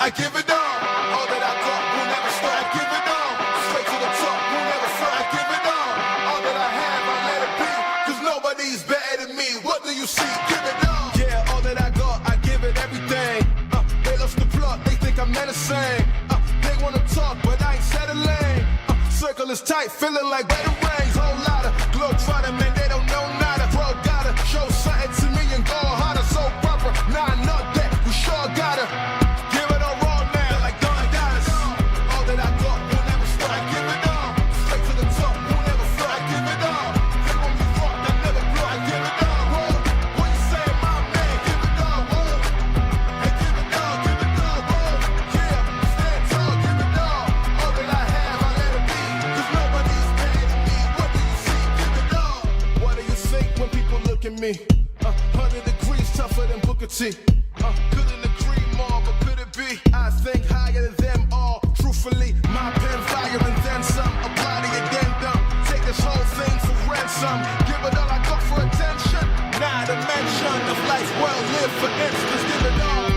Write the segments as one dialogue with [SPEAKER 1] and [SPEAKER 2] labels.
[SPEAKER 1] I give it all that I got will never stop. I give it all, straight to the top, will never stop. I give it all that I have, I let it be, cause nobody's better than me. What do you see? Give it all. Yeah, all that I got, I give it everything. They lost the plot, they think I'm menacing. They wanna talk, but I ain't settling. Circle is tight, feeling like better rings. Whole lot of globe trying, man, they don't know nada. Bro, gotta show something to me and go harder. So proper, nah, not that, we sure gotta. Me, 100 degrees tougher than Booker T. Couldn't agree more, but could it be? I think higher than them all. Truthfully, my pen fire and then some. Apply the addendum. Take this whole thing for ransom. Give it all I got for attention. Not a mention of life well lived, for instance. Give it all.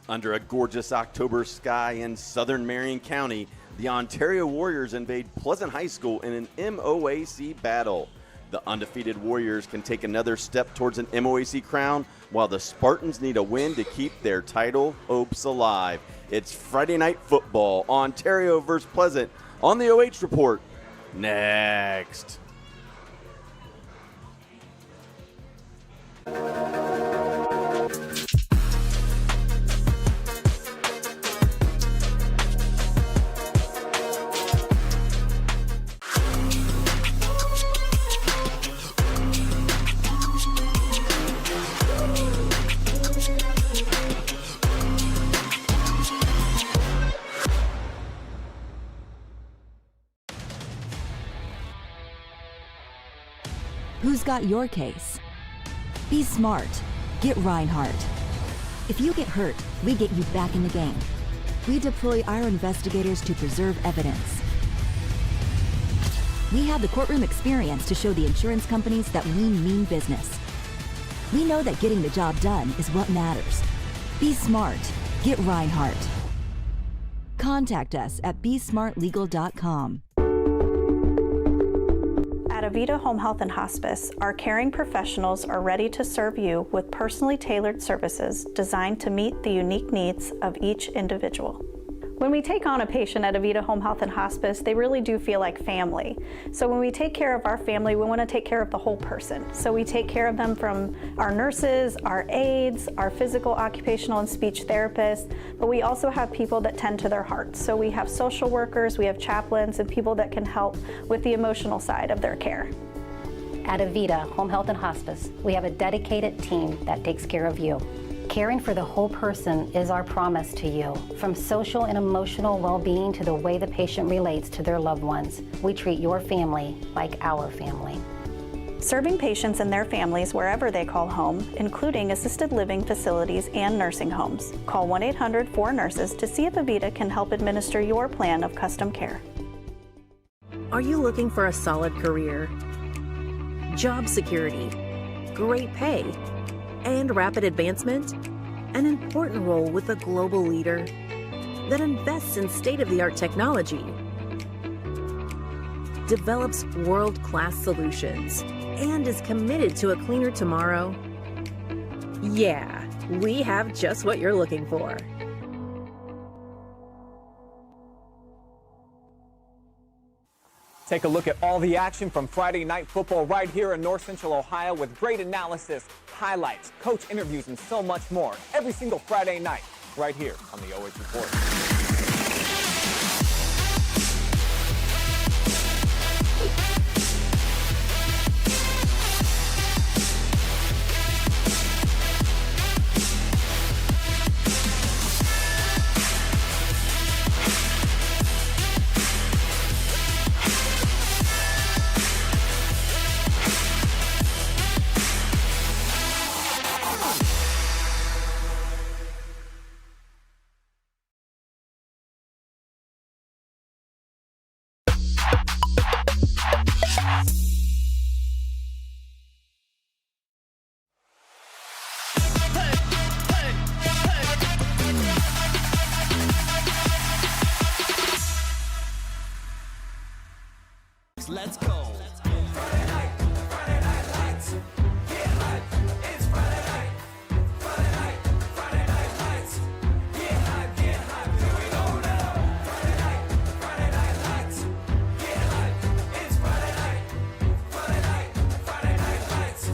[SPEAKER 2] Under a gorgeous October sky in southern Marion County, the Ontario Warriors invade Pleasant High School in an MOAC battle. The undefeated Warriors can take another step towards an MOAC crown, while the Spartans need a win to keep their title hopes alive. It's Friday Night Football, Ontario versus Pleasant, on the OH Report. Next.
[SPEAKER 3] Who's got your case? Be smart. Get Rinehardt. If you get hurt, we get you back in the game. We deploy our investigators to preserve evidence. We have the courtroom experience to show the insurance companies that we mean business. We know that getting the job done is what matters. Be smart. Get Rinehardt. Contact us at besmartlegal.com.
[SPEAKER 4] At Avita Home Health and Hospice, our caring professionals are ready to serve you with personally tailored services designed to meet the unique needs of each individual. When we take on a patient at Avita Home Health and Hospice, they really do feel like family. So when we take care of our family, we want to take care of the whole person. So we take care of them from our nurses, our aides, our physical, occupational, and speech therapists, but we also have people that tend to their hearts. So we have social workers, we have chaplains, and people that can help with the emotional side of their care.
[SPEAKER 5] At Avita Home Health and Hospice, we have a dedicated team that takes care of you. Caring for the whole person is our promise to you. From social and emotional well-being to the way the patient relates to their loved ones, we treat your family like our family.
[SPEAKER 4] Serving patients and their families wherever they call home, including assisted living facilities and nursing homes. Call 1-800-4NURSES to see if Avita can help administer your plan of custom care.
[SPEAKER 6] Are you looking for a solid career, job security, great pay, and rapid advancement? An important role with a global leader that invests in state-of-the-art technology, develops world-class solutions, and is committed to a cleaner tomorrow? Yeah, we have just what you're looking for.
[SPEAKER 7] Take a look at all the action from Friday Night Football right here in North Central Ohio with great analysis, highlights, coach interviews, and so much more every single Friday night right here on the OH Report.
[SPEAKER 8] Let's go. Friday night lights. Get hype, it's Friday night. Friday night lights. Get hype, here we go now. Friday night lights. Get hype, it's Friday night. Friday night lights.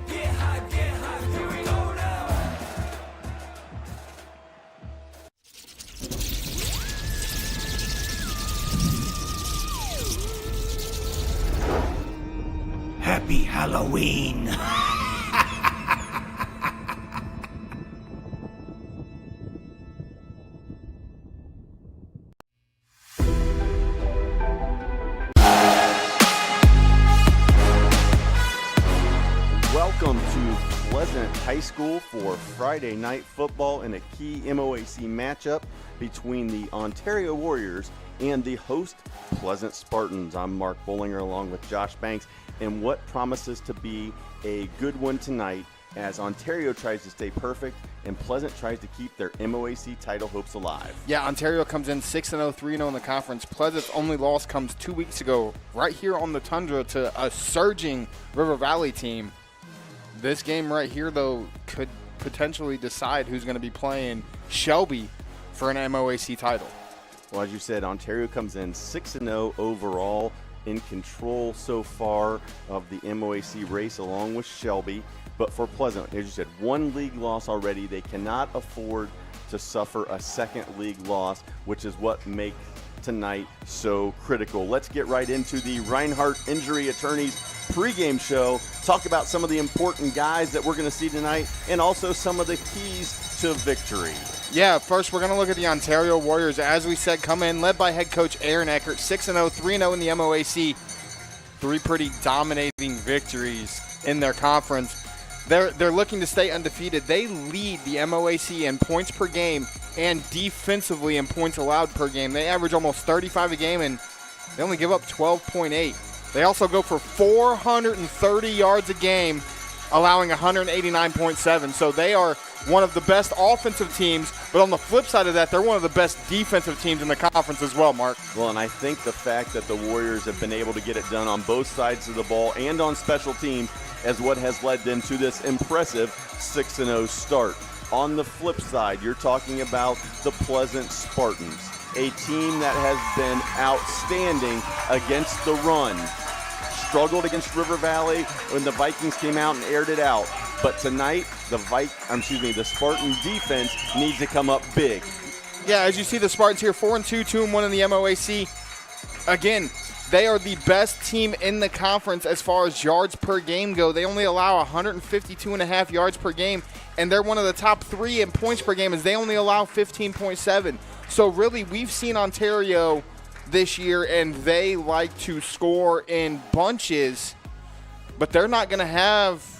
[SPEAKER 8] Get hype, here we go now.
[SPEAKER 9] Happy Halloween!
[SPEAKER 2] Welcome to Pleasant High School for Friday Night Football in a key MOAC matchup between the Ontario Warriors and the host Pleasant Spartans. I'm Mark Bollinger along with Josh Banks, and what promises to be a good one tonight as Ontario tries to stay perfect and Pleasant tries to keep their MOAC title hopes alive.
[SPEAKER 10] Yeah, Ontario comes in 6-0, 3-0 in the conference. Pleasant's only loss comes 2 weeks ago right here on the Tundra to a surging River Valley team. This game right here, though, could potentially decide who's going to be playing Shelby for an MOAC title.
[SPEAKER 2] Well, as you said, Ontario comes in 6-0 overall, in control so far of the MOAC race along with Shelby. But for Pleasant, as you said, one league loss already. They cannot afford to suffer a second league loss, which is what makes tonight so critical. Let's get right into the Rinehardt Injury Attorneys pregame show. Talk about some of the important guys that we're going to see tonight and also some of the keys to victory.
[SPEAKER 10] Yeah, first we're going to look at the Ontario Warriors. As we said, come in led by head coach Aaron Eckert, 6-0, 3-0 in the MOAC. 3 pretty dominating victories in their conference. They're looking to stay undefeated. They lead the MOAC in points per game and defensively in points allowed per game. They average almost 35 a game, and they only give up 12.8. They also go for 430 yards a game, allowing 189.7. So they are one of the best offensive teams, but on the flip side of that, they're one of the best defensive teams in the conference as well, Mark.
[SPEAKER 2] Well, and I think the fact that the Warriors have been able to get it done on both sides of the ball and on special teams as what has led them to this impressive 6-0 start. On the flip side, you're talking about the Pleasant Spartans, a team that has been outstanding against the run. Struggled against River Valley when the Vikings came out and aired it out. But tonight, the Spartan defense needs to come up big.
[SPEAKER 10] Yeah, as you see the Spartans here, 4-2, 2-1 in the MOAC. Again, they are the best team in the conference as far as yards per game go. They only allow 152.5 yards per game, and they're one of the top 3 in points per game as they only allow 15.7. So really, we've seen Ontario this year, and they like to score in bunches, but they're not going to have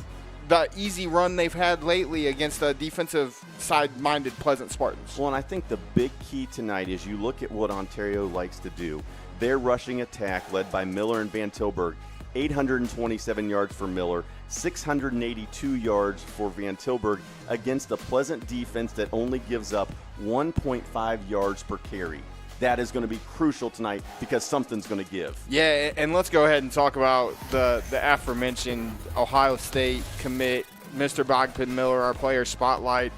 [SPEAKER 10] the easy run they've had lately against the defensive side-minded Pleasant Spartans.
[SPEAKER 2] Well, and I think the big key tonight is you look at what Ontario likes to do. Their rushing attack, led by Miller and Van Tilburg, 827 yards for Miller, 682 yards for Van Tilburg against a Pleasant defense that only gives up 1.5 yards per carry. That is going to be crucial tonight because something's going to give.
[SPEAKER 10] Yeah, and let's go ahead and talk about the aforementioned Ohio State commit, Mr. Bogpin Miller, our player spotlight,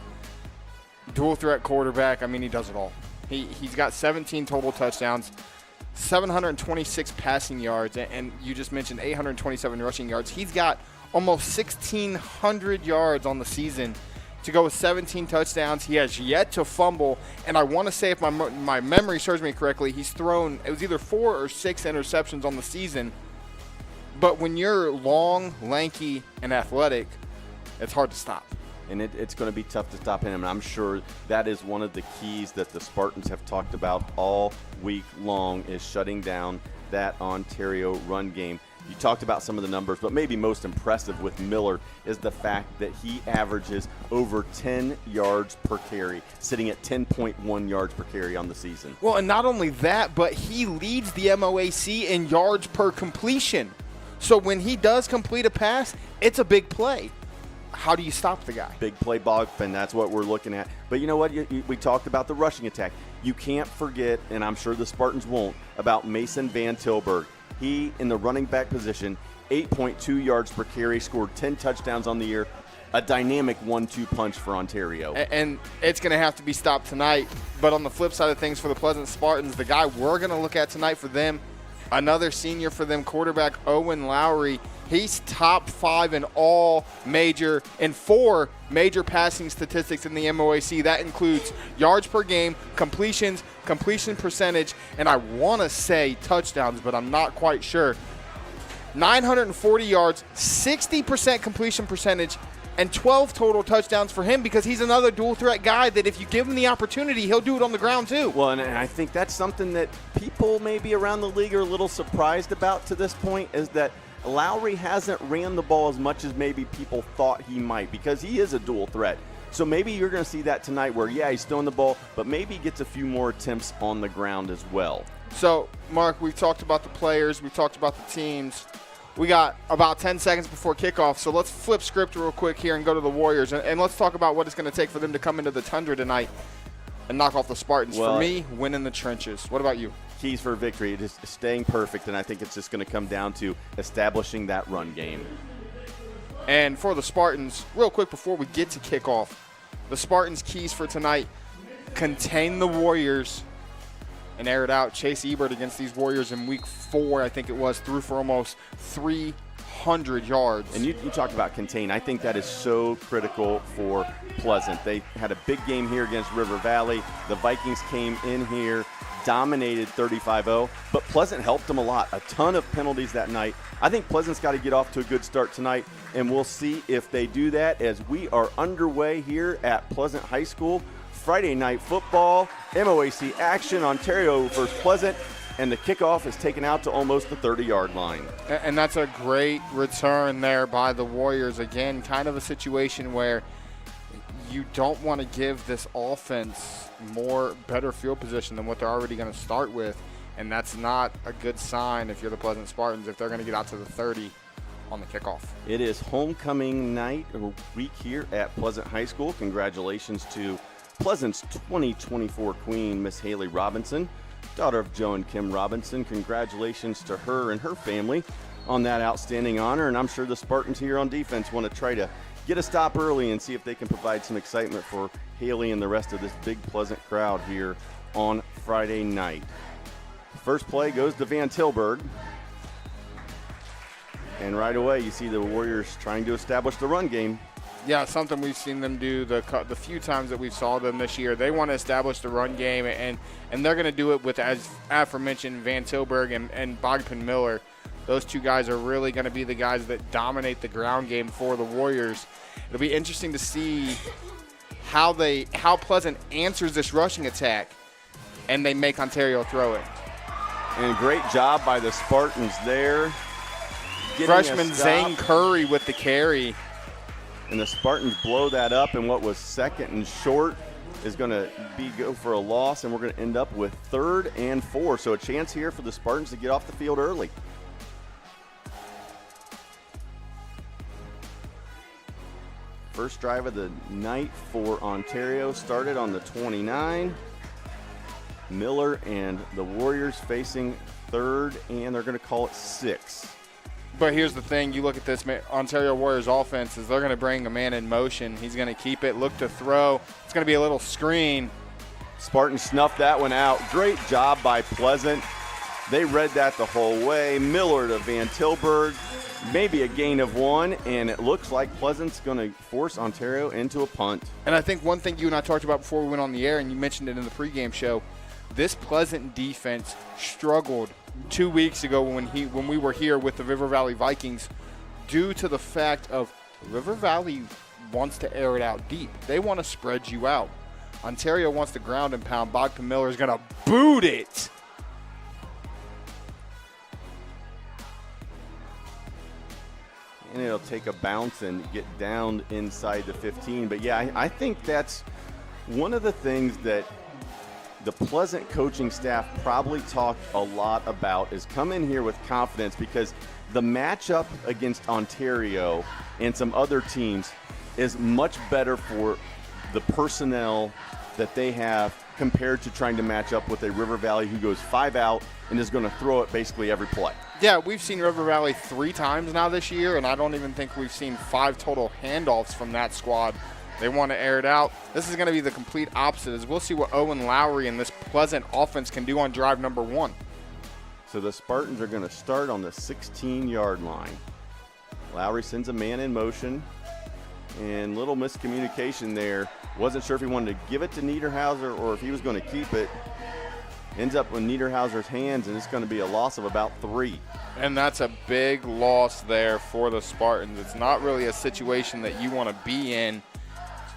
[SPEAKER 10] dual threat quarterback. I mean, he does it all. He's got 17 total touchdowns, 726 passing yards, and you just mentioned 827 rushing yards. He's got almost 1,600 yards on the season to go with 17 touchdowns. He has yet to fumble, and I want to say, if my memory serves me correctly, he's thrown, it was either 4 or 6 interceptions on the season. But when you're long, lanky, and athletic, it's hard to stop.
[SPEAKER 2] And it's going to be tough to stop him, and I'm sure that is one of the keys that the Spartans have talked about all week long, is shutting down that Ontario run game. You talked about some of the numbers, but maybe most impressive with Miller is the fact that he averages over 10 yards per carry, sitting at 10.1 yards per carry on the season.
[SPEAKER 10] Well, and not only that, but he leads the MOAC in yards per completion. So when he does complete a pass, it's a big play. How do you stop the guy?
[SPEAKER 2] Big play Bogpin, that's what we're looking at. But you know what? We talked about the rushing attack. You can't forget, and I'm sure the Spartans won't, about Mason Van Tilburg. He, in the running back position, 8.2 yards per carry, scored 10 touchdowns on the year. A dynamic 1-2 punch for Ontario.
[SPEAKER 10] And it's going to have to be stopped tonight. But on the flip side of things for the Pleasant Spartans, the guy we're going to look at tonight for them, another senior for them, quarterback Owen Lowry. He's top 5 in all major, in 4 major passing statistics in the MOAC. That includes yards per game, completions, completion percentage, and I want to say touchdowns, but I'm not quite sure. 940 yards, 60% completion percentage, and 12 total touchdowns for him, because he's another dual threat guy that if you give him the opportunity, he'll do it on the ground too.
[SPEAKER 2] Well, and I think that's something that people maybe around the league are a little surprised about to this point, is that Lowry hasn't ran the ball as much as maybe people thought he might, because he is a dual threat. So maybe you're going to see that tonight where, yeah, he's throwing the ball, but maybe he gets a few more attempts on the ground as well.
[SPEAKER 10] So, Mark, we've talked about the players. We've talked about the teams. We got about 10 seconds before kickoff, so let's flip script real quick here and go to the Warriors. And let's talk about what it's going to take for them to come into the Tundra tonight and knock off the Spartans.
[SPEAKER 2] Well,
[SPEAKER 10] for me, win in the trenches. What about you?
[SPEAKER 2] Keys for victory, just staying perfect, and I think it's just going to come down to establishing that run game.
[SPEAKER 10] And for the Spartans, real quick before we get to kickoff, the Spartans' keys for tonight: contain the Warriors and air it out. Chase Ebert against these Warriors in week 4, I think it was, threw for almost 300 yards.
[SPEAKER 2] And you talked about contain. I think that is so critical for Pleasant. They had a big game here against River Valley. The Vikings came in here, dominated 35-0, but Pleasant helped them a lot. A ton of penalties that night. I think Pleasant's got to get off to a good start tonight, and we'll see if they do that as we are underway here at Pleasant High School. Friday night football, MOAC action, Ontario versus Pleasant. and the kickoff is taken out to almost the 30-yard line.
[SPEAKER 10] And that's a great return there by the Warriors. Again, kind of a situation where you don't want to give this offense better field position than what they're already going to start with, and that's not a good sign if you're the Pleasant Spartans if they're going to get out to the 30 on the kickoff.
[SPEAKER 2] It is homecoming night or week here at Pleasant High School. Congratulations to Pleasant's 2024 queen, Miss Haley Robinson, daughter of Joe and Kim Robinson. Congratulations to her and her family on that outstanding honor, and I'm sure the Spartans here on defense want to try to get a stop early and see if they can provide some excitement for Haley and the rest of this big Pleasant crowd here on Friday night. First play goes to Van Tilburg. And right away, you see the Warriors trying to establish the run game.
[SPEAKER 10] Yeah, something we've seen them do the few times that we saw them this year. They want to establish the run game, and they're going to do it with, as aforementioned, Van Tilburg and Bogdan Miller. Those two guys are really going to be the guys that dominate the ground game for the Warriors. It'll be interesting to see how Pleasant answers this rushing attack, and they make Ontario throw it.
[SPEAKER 2] And great job by the Spartans there.
[SPEAKER 10] Freshman Zane Curry with the carry.
[SPEAKER 2] And the Spartans blow that up, and what was second and short is going to go for a loss, and we're going to end up with 3rd and 4. So a chance here for the Spartans to get off the field early. First drive of the night for Ontario started on the 29. Miller and the Warriors facing 3rd, and they're going to call it 6.
[SPEAKER 10] But here's the thing. You look at this Ontario Warriors offense is they're going to bring a man in motion. He's going to keep it, look to throw. It's going to be a little screen.
[SPEAKER 2] Spartans snuffed that one out. Great job by Pleasant. They read that the whole way. Miller to Van Tilburg. Maybe a gain of 1, and it looks like Pleasant's going to force Ontario into a punt.
[SPEAKER 10] And I think one thing you and I talked about before we went on the air, and you mentioned it in the pregame show, this Pleasant defense struggled 2 weeks ago when we were here with the River Valley Vikings due to the fact of River Valley wants to air it out deep. They want to spread you out. Ontario wants to ground and pound. Bogdan Miller is going to boot it.
[SPEAKER 2] And it'll take a bounce and get down inside the 15. But, yeah, I think that's one of the things that the Pleasant coaching staff probably talked a lot about is come in here with confidence, because the matchup against Ontario and some other teams is much better for the personnel that they have compared to trying to match up with a River Valley who goes 5 out and is going to throw it basically every play.
[SPEAKER 10] Yeah, we've seen River Valley 3 times now this year, and I don't even think we've seen 5 total handoffs from that squad. They want to air it out. This is going to be the complete opposite, as we'll see what Owen Lowry and this Pleasant offense can do on drive number 1.
[SPEAKER 2] So the Spartans are going to start on the 16-yard line. Lowry sends a man in motion, and little miscommunication there. Wasn't sure if he wanted to give it to Niederhauser or if he was going to keep it. Ends up in Niederhauser's hands, and it's going to be a loss of about 3.
[SPEAKER 10] And that's a big loss there for the Spartans. It's not really a situation that you want to be in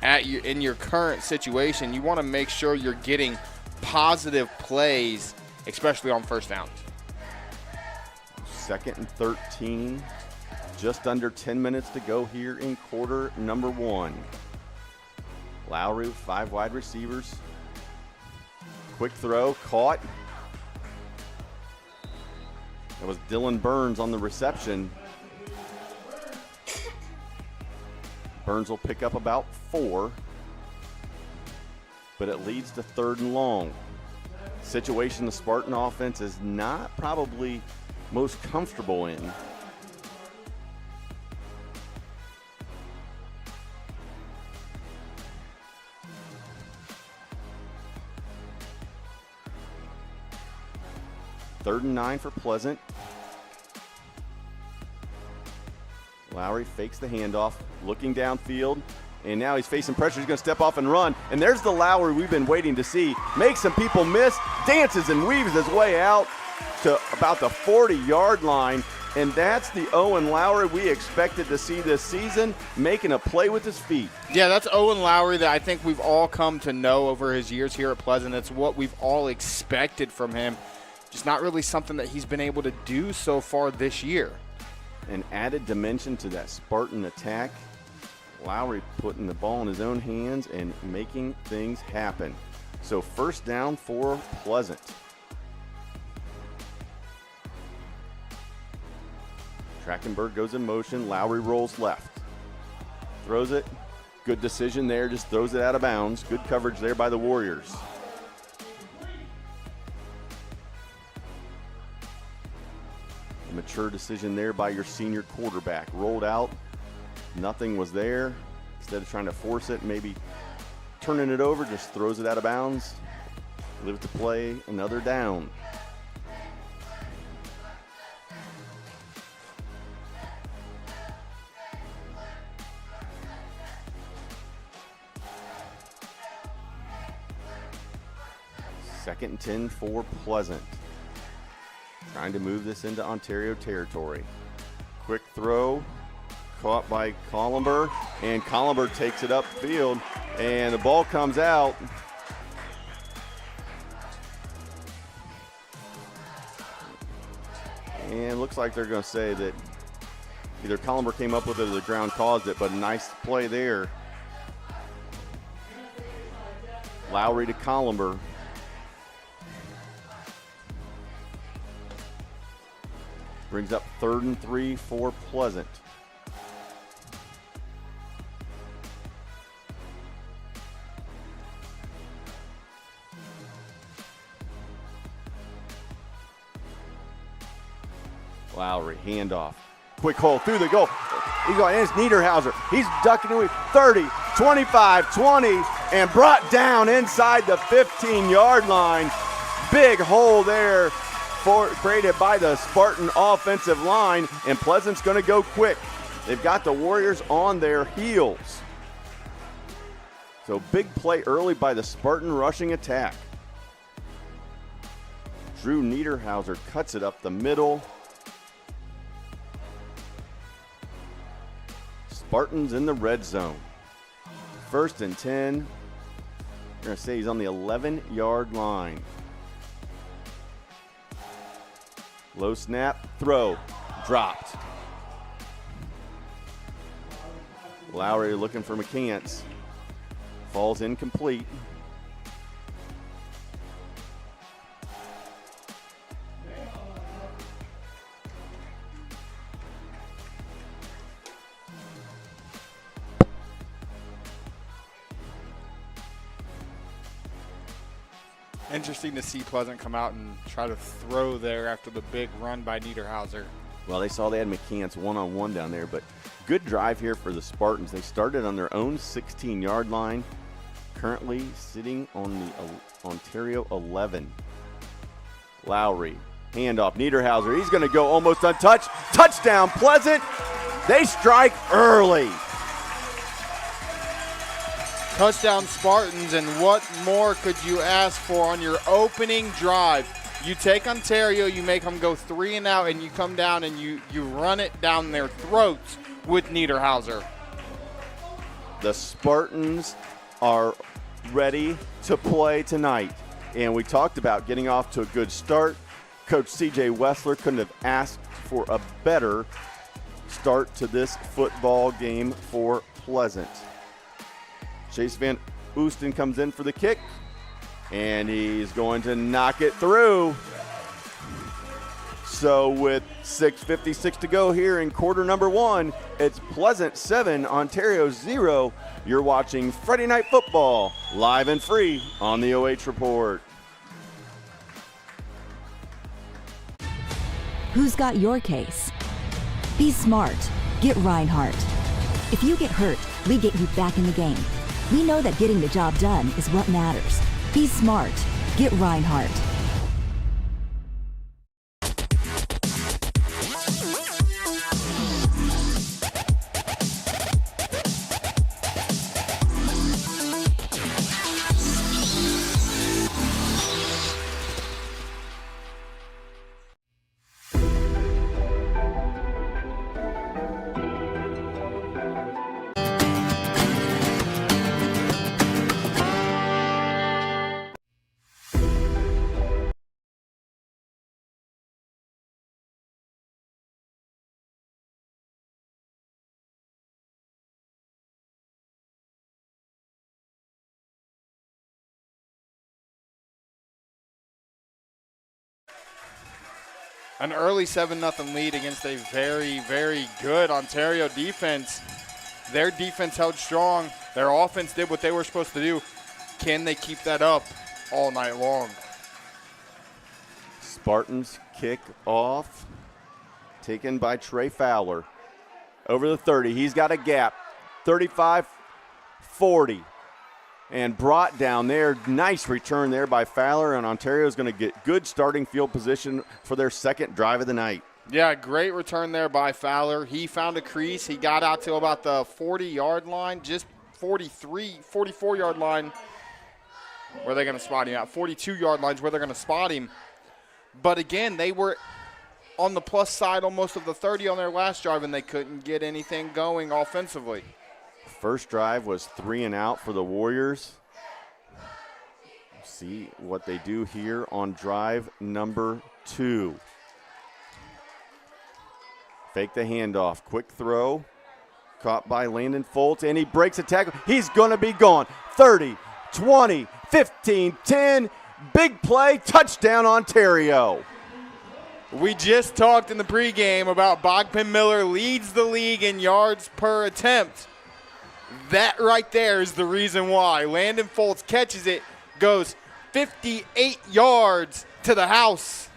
[SPEAKER 10] in your current situation. You want to make sure you're getting positive plays, especially on first down.
[SPEAKER 2] 2nd and 13. Just under 10 minutes to go here in quarter number 1. Lowry with 5 wide receivers. Quick throw, caught. That was Dylan Burns on the reception. Burns will pick up about 4, but it leads to 3rd and long. Situation the Spartan offense is not probably most comfortable in. Third and 9 for Pleasant. Lowry fakes the handoff, looking downfield, and now he's facing pressure. He's going to step off and run, and there's the Lowry we've been waiting to see. Makes some people miss, dances and weaves his way out to about the 40-yard line, and that's the Owen Lowry we expected to see this season, making a play with his feet.
[SPEAKER 10] Yeah, that's Owen Lowry that I think we've all come to know over his years here at Pleasant. It's what we've all expected from him. just not really something that he's been able to do so far this year.
[SPEAKER 2] An added dimension to that Spartan attack. Lowry putting the ball in his own hands and making things happen. So first down for Pleasant. Trachtenberg goes in motion. Lowry rolls left. Throws it. Good decision there. Just throws it out of bounds. Good coverage there by the Warriors. A mature decision there by your senior quarterback. Rolled out. Nothing was there. Instead of trying to force it, maybe turning it over, just throws it out of bounds. Live to play another down. Second and 10 for Pleasant. Trying to move this into Ontario territory. Quick throw. Caught by Columber, and Columber takes it upfield, and the ball comes out. And looks like they're going to say that either Columber came up with it or the ground caused it, but nice play there. Lowry to Columber. Brings up 3rd and 3 for Pleasant. Lowry, handoff. Quick hole through the goal. He's going, and it's Niederhauser. He's ducking away 30, 25, 20, and brought down inside the 15-yard line. Big hole there created by the Spartan offensive line, and Pleasant's going to go quick. They've got the Warriors on their heels. So big play early by the Spartan rushing attack. Drew Niederhauser cuts it up the middle. Spartans in the red zone. 1st and 10. You're going to say he's on the 11-yard line. Low snap, throw, dropped. Lowry looking for McCants. Falls incomplete.
[SPEAKER 10] Interesting to see Pleasant come out and try to throw there after the big run by Niederhauser.
[SPEAKER 2] Well, they saw they had McCants one-on-one down there, but good drive here for the Spartans. They started on their own 16-yard line, currently sitting on the Ontario 11. Lowry, handoff, Niederhauser. He's going to go almost untouched. Touchdown, Pleasant. They strike early.
[SPEAKER 10] Touchdown Spartans, and what more could you ask for on your opening drive? You take Ontario, you make them go 3 and out, and you come down and you run it down their throats with Niederhauser.
[SPEAKER 2] The Spartans are ready to play tonight, and we talked about getting off to a good start. Coach C.J. Wessler couldn't have asked for a better start to this football game for Pleasant. Chase Van Oosten comes in for the kick, and he's going to knock it through. So with 6:56 to go here in quarter number 1, it's Pleasant 7, Ontario 0. You're watching Friday Night Football live and free on the OH Report.
[SPEAKER 3] Who's got your case? Be smart. Get Rinehardt. If you get hurt, we get you back in the game. We know that getting the job done is what matters. Be smart. Get Rinehardt.
[SPEAKER 10] An early 7-0 lead against a very, very good Ontario defense. Their defense held strong. Their offense did what they were supposed to do. Can they keep that up all night long?
[SPEAKER 2] Spartans kick off, taken by Trey Fowler. Over the 30, he's got a gap, 35, 40. And brought down there. Nice return there by Fowler, and Ontario is going to get good starting field position for their second drive of the night.
[SPEAKER 10] Yeah, great return there by Fowler. He found a crease. He got out to about the 40-yard line, just 44-yard line where they're going to spot him at. 42-yard lines where they're going to spot him. But again, they were on the plus side almost of the 30 on their last drive, and they couldn't get anything going offensively.
[SPEAKER 2] First drive was 3 and out for the Warriors. See what they do here on drive number 2. Fake the handoff. Quick throw. Caught by Landon Foltz, and he breaks a tackle. He's going to be gone. 30, 20, 15, 10. Big play. Touchdown, Ontario.
[SPEAKER 10] We just talked in the pregame about Bogman Miller leads the league in yards per attempt. That right there is the reason why. Landon Foltz catches it, goes 58 yards to the house,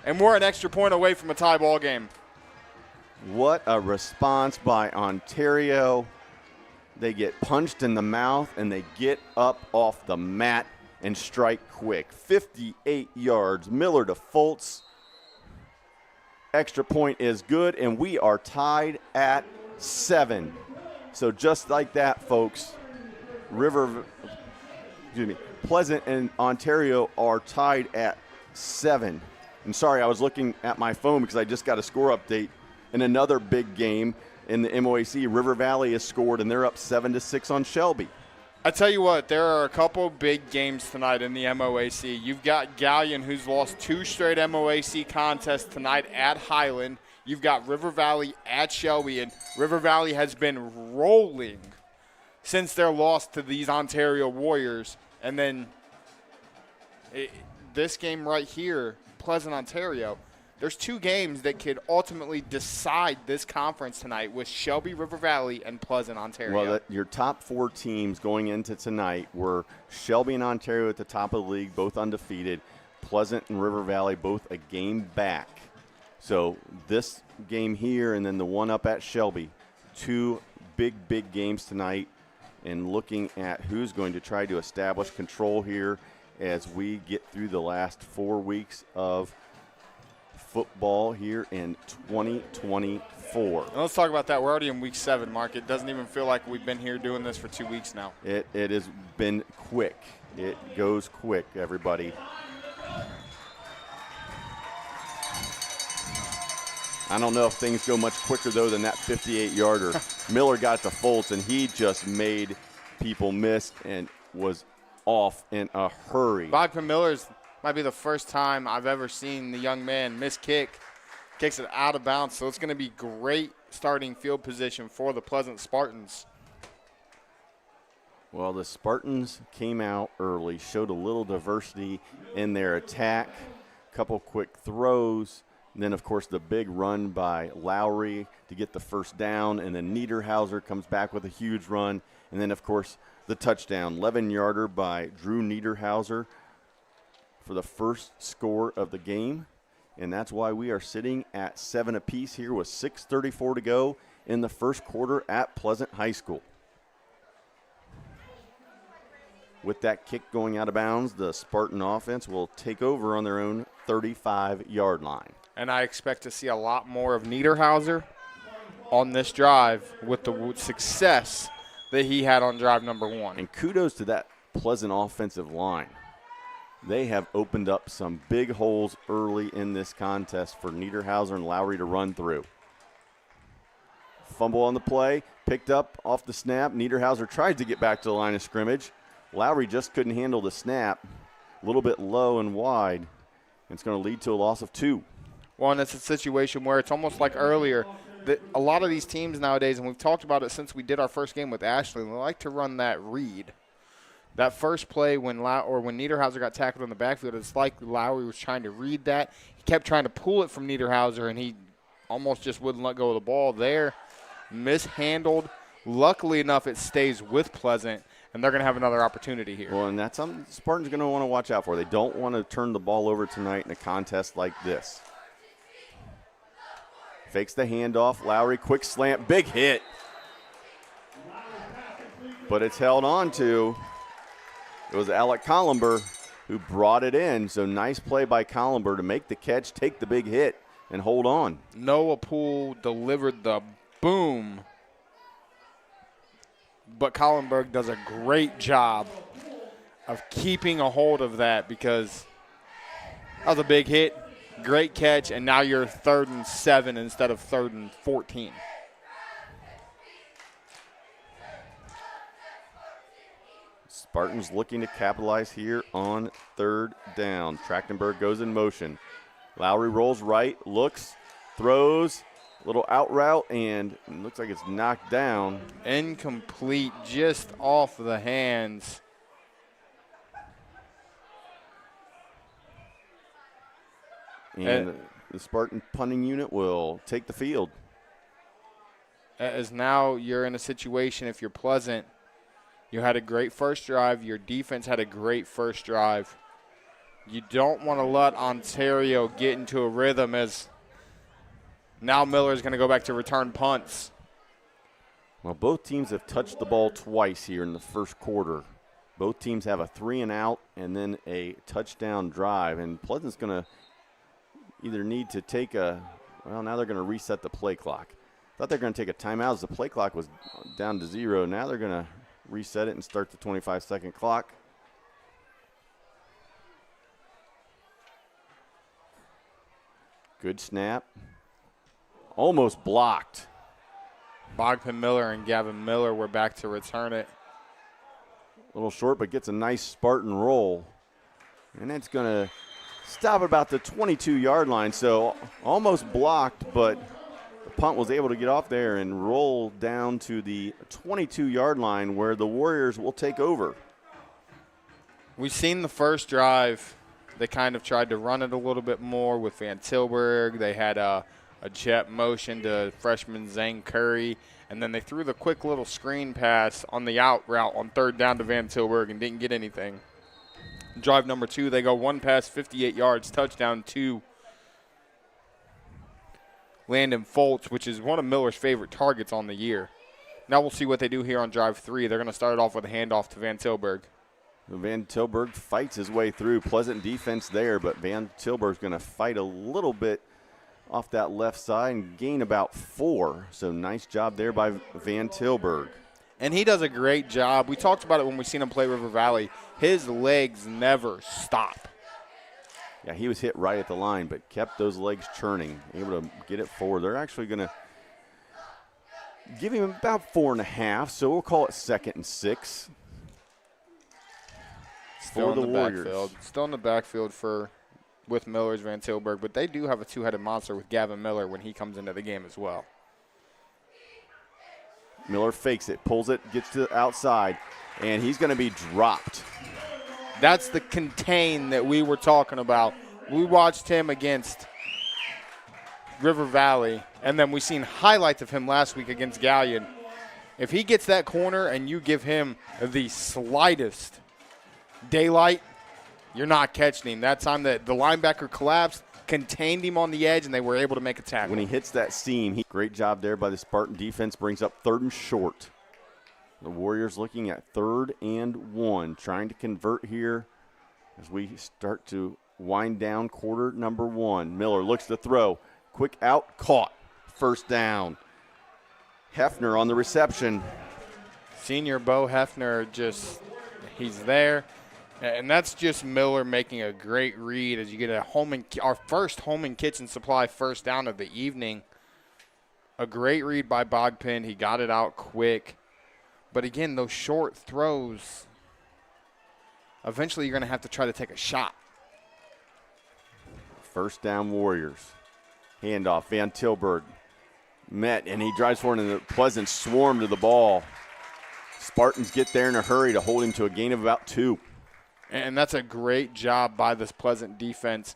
[SPEAKER 10] and we're an extra point away from a tie ball game.
[SPEAKER 2] What a response by Ontario. They get punched in the mouth, and they get up off the mat and strike quick. 58 yards. Miller to Foltz. Extra point is good, and we are tied at 7. So just like that, folks, Pleasant and Ontario are tied at 7. I'm sorry, I was looking at my phone because I just got a score update in another big game in the MOAC. River Valley has scored, and they're up 7-6 on Shelby.
[SPEAKER 10] I tell you what, there are a couple big games tonight in the MOAC. You've got Galleon, who's lost 2 straight MOAC contests tonight at Highland. You've got River Valley at Shelby, and River Valley has been rolling since their loss to these Ontario Warriors. And then this game right here, Pleasant, Ontario, there's 2 games that could ultimately decide this conference tonight with Shelby, River Valley, and Pleasant, Ontario.
[SPEAKER 2] Well, your top 4 teams going into tonight were Shelby and Ontario at the top of the league, both undefeated. Pleasant and River Valley both a game back. So this game here and then the one up at Shelby, 2 big games tonight, and looking at who's going to try to establish control here as we get through the last 4 weeks of football here in 2024.
[SPEAKER 10] Let's talk about that. We're already in week 7, Mark. It doesn't even feel like we've been here doing this for 2 weeks now.
[SPEAKER 2] It has been quick. It goes quick, everybody. I don't know if things go much quicker, though, than that 58-yarder. Miller got to Foltz, and he just made people miss and was off in a hurry.
[SPEAKER 10] Bogman Miller's might be the first time I've ever seen the young man miss kick. Kicks it out of bounds, so it's going to be great starting field position for the Pleasant Spartans.
[SPEAKER 2] Well, the Spartans came out early, showed a little diversity in their attack, a couple quick throws. And then, of course, the big run by Lowry to get the first down. And then Niederhauser comes back with a huge run. And then, of course, the touchdown, 11-yarder by Drew Niederhauser for the first score of the game. And that's why we are sitting at 7 apiece here with 6:34 to go in the first quarter at Pleasant High School. With that kick going out of bounds, the Spartan offense will take over on their own 35-yard line.
[SPEAKER 10] And I expect to see a lot more of Niederhauser on this drive with the success that he had on drive number 1.
[SPEAKER 2] And kudos to that Pleasant offensive line. They have opened up some big holes early in this contest for Niederhauser and Lowry to run through. Fumble on the play, picked up off the snap. Niederhauser tried to get back to the line of scrimmage. Lowry just couldn't handle the snap. A little bit low and wide. It's going to lead to a loss of 2.
[SPEAKER 10] Well, and it's a situation where it's almost like earlier that a lot of these teams nowadays, and we've talked about it since we did our first game with Ashley, they like to run that read. That first play when Niederhauser got tackled in the backfield, it's like Lowry was trying to read that. He kept trying to pull it from Niederhauser, and he almost just wouldn't let go of the ball there. Mishandled. Luckily enough, it stays with Pleasant, and they're going to have another opportunity here.
[SPEAKER 2] Well, and that's something Spartans are going to want to watch out for. They don't want to turn the ball over tonight in a contest like this. Fakes the handoff. Lowry, quick slant, big hit. But it's held on to. It was Alec Columber who brought it in. So nice play by Columber to make the catch, take the big hit, and hold on.
[SPEAKER 10] Noah Poole delivered the boom. But Collenberg does a great job of keeping a hold of that because that was a big hit, great catch, and now you're 3rd and 7 instead of 3rd and 14.
[SPEAKER 2] Spartans looking to capitalize here on 3rd down. Trachtenberg goes in motion. Lowry rolls right, looks, throws, little out route, and it looks like it's knocked down.
[SPEAKER 10] Incomplete, just off the hands.
[SPEAKER 2] And the Spartan punting unit will take the field.
[SPEAKER 10] As now you're in a situation, if you're Pleasant, you had a great first drive. Your defense had a great first drive. You don't want to let Ontario get into a rhythm as now Miller is going to go back to return punts.
[SPEAKER 2] Well, both teams have touched the ball twice here in the first quarter. Both teams have a 3-and-out and then a touchdown drive. And Pleasant's going to either need to take now they're going to reset the play clock. Thought they were going to take a timeout as the play clock was down to 0. Now they're going to reset it and start the 25-second clock. Good snap. Almost blocked.
[SPEAKER 10] Bogdan Miller and Gavin Miller were back to return it.
[SPEAKER 2] A little short, but gets a nice Spartan roll. And that's going to stop about the 22-yard line. So almost blocked, but the punt was able to get off there and roll down to the 22-yard line where the Warriors will take over.
[SPEAKER 10] We've seen the first drive. They kind of tried to run it a little bit more with Van Tilburg. They had a jet motion to freshman Zane Curry, and then they threw the quick little screen pass on the out route on 3rd down to Van Tilburg and didn't get anything. Drive number 2, they go one pass, 58 yards, touchdown to Landon Foltz, which is one of Miller's favorite targets on the year. Now we'll see what they do here on drive 3. They're going to start it off with a handoff to Van Tilburg.
[SPEAKER 2] Van Tilburg fights his way through. Pleasant defense there, but Van Tilburg's going to fight a little bit off that left side and gain about 4. So nice job there by Van Tilburg.
[SPEAKER 10] And he does a great job. We talked about it when we seen him play River Valley. His legs never stop.
[SPEAKER 2] Yeah, he was hit right at the line, but kept those legs churning, able to get it forward. They're actually going to give him about 4.5, so we'll call it 2nd and 6.
[SPEAKER 10] Still
[SPEAKER 2] for
[SPEAKER 10] in
[SPEAKER 2] the
[SPEAKER 10] the
[SPEAKER 2] Warriors.
[SPEAKER 10] backfield. Still in the backfield with Miller's Van Tilburg, but they do have a 2-headed monster with Gavin Miller when he comes into the game as well.
[SPEAKER 2] Miller fakes it, pulls it, gets to the outside, and he's going to be dropped.
[SPEAKER 10] That's the contain that we were talking about. We watched him against River Valley, and then we seen highlights of him last week against Gallion. If he gets that corner and you give him the slightest daylight, you're not catching him. That time that the linebacker collapsed, contained him on the edge, and they were able to make a tackle.
[SPEAKER 2] When he hits that seam, great job there by the Spartan defense, brings up 3rd and short. The Warriors looking at 3rd and 1, trying to convert here as we start to wind down quarter number 1. Miller looks to throw. Quick out, caught. 1st down. Hefner on the reception.
[SPEAKER 10] Senior Bo Hefner he's there. And that's just Miller making a great read as you get our first home and kitchen supply 1st down of the evening. A great read by Bogpin. He got it out quick. But again, those short throws, eventually you're going to have to try to take a shot.
[SPEAKER 2] 1st down Warriors. Handoff, Van Tilburg met, and he drives forward, and the Pleasant swarm to the ball. Spartans get there in a hurry to hold him to a gain of about 2.
[SPEAKER 10] And that's a great job by this Pleasant defense.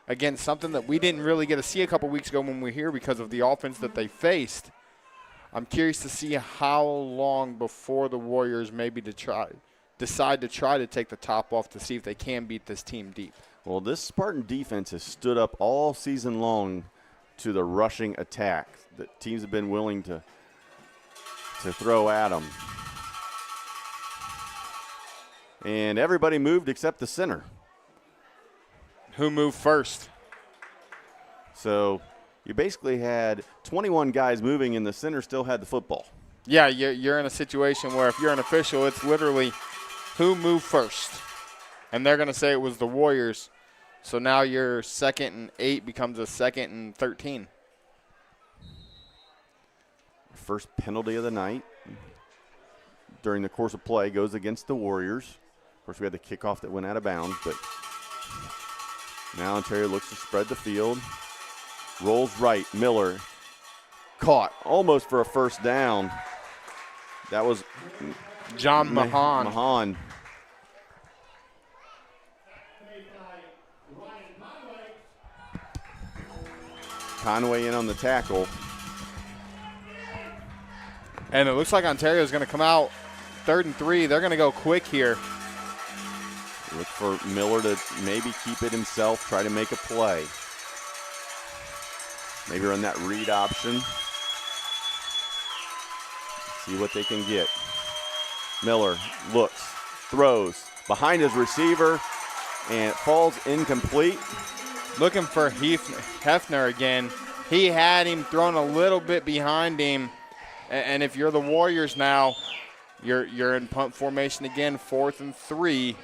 [SPEAKER 10] Again, something that we didn't really get to see a couple weeks ago when we were here because of the offense that they faced. I'm curious to see how long before the Warriors maybe decide to try to take the top off to see if they can beat this team deep.
[SPEAKER 2] Well, this Spartan defense has stood up all season long to the rushing attack that teams have been willing to throw at them. And everybody moved except the center.
[SPEAKER 10] Who moved first?
[SPEAKER 2] So you basically had 21 guys moving, and the center still had the football.
[SPEAKER 10] Yeah, you're in a situation where if you're an official, it's literally who moved first. And they're going to say it was the Warriors. So now your 2nd and 8 becomes a 2nd and 13.
[SPEAKER 2] First penalty of the night during the course of play goes against the Warriors. Of course, we had the kickoff that went out of bounds, but now Ontario looks to spread the field. Rolls right, Miller caught almost for a first down. That was
[SPEAKER 10] John Mahan.
[SPEAKER 2] Conway in on the tackle.
[SPEAKER 10] And it looks like Ontario is going to come out 3rd and 3. They're going to go quick here.
[SPEAKER 2] Look for Miller to maybe keep it himself, try to make a play. Maybe run that read option. See what they can get. Miller looks, throws behind his receiver, and it falls incomplete.
[SPEAKER 10] Looking for Hefner again. He had him thrown a little bit behind him. And if you're the Warriors now, you're in punt formation again, 4th and 3.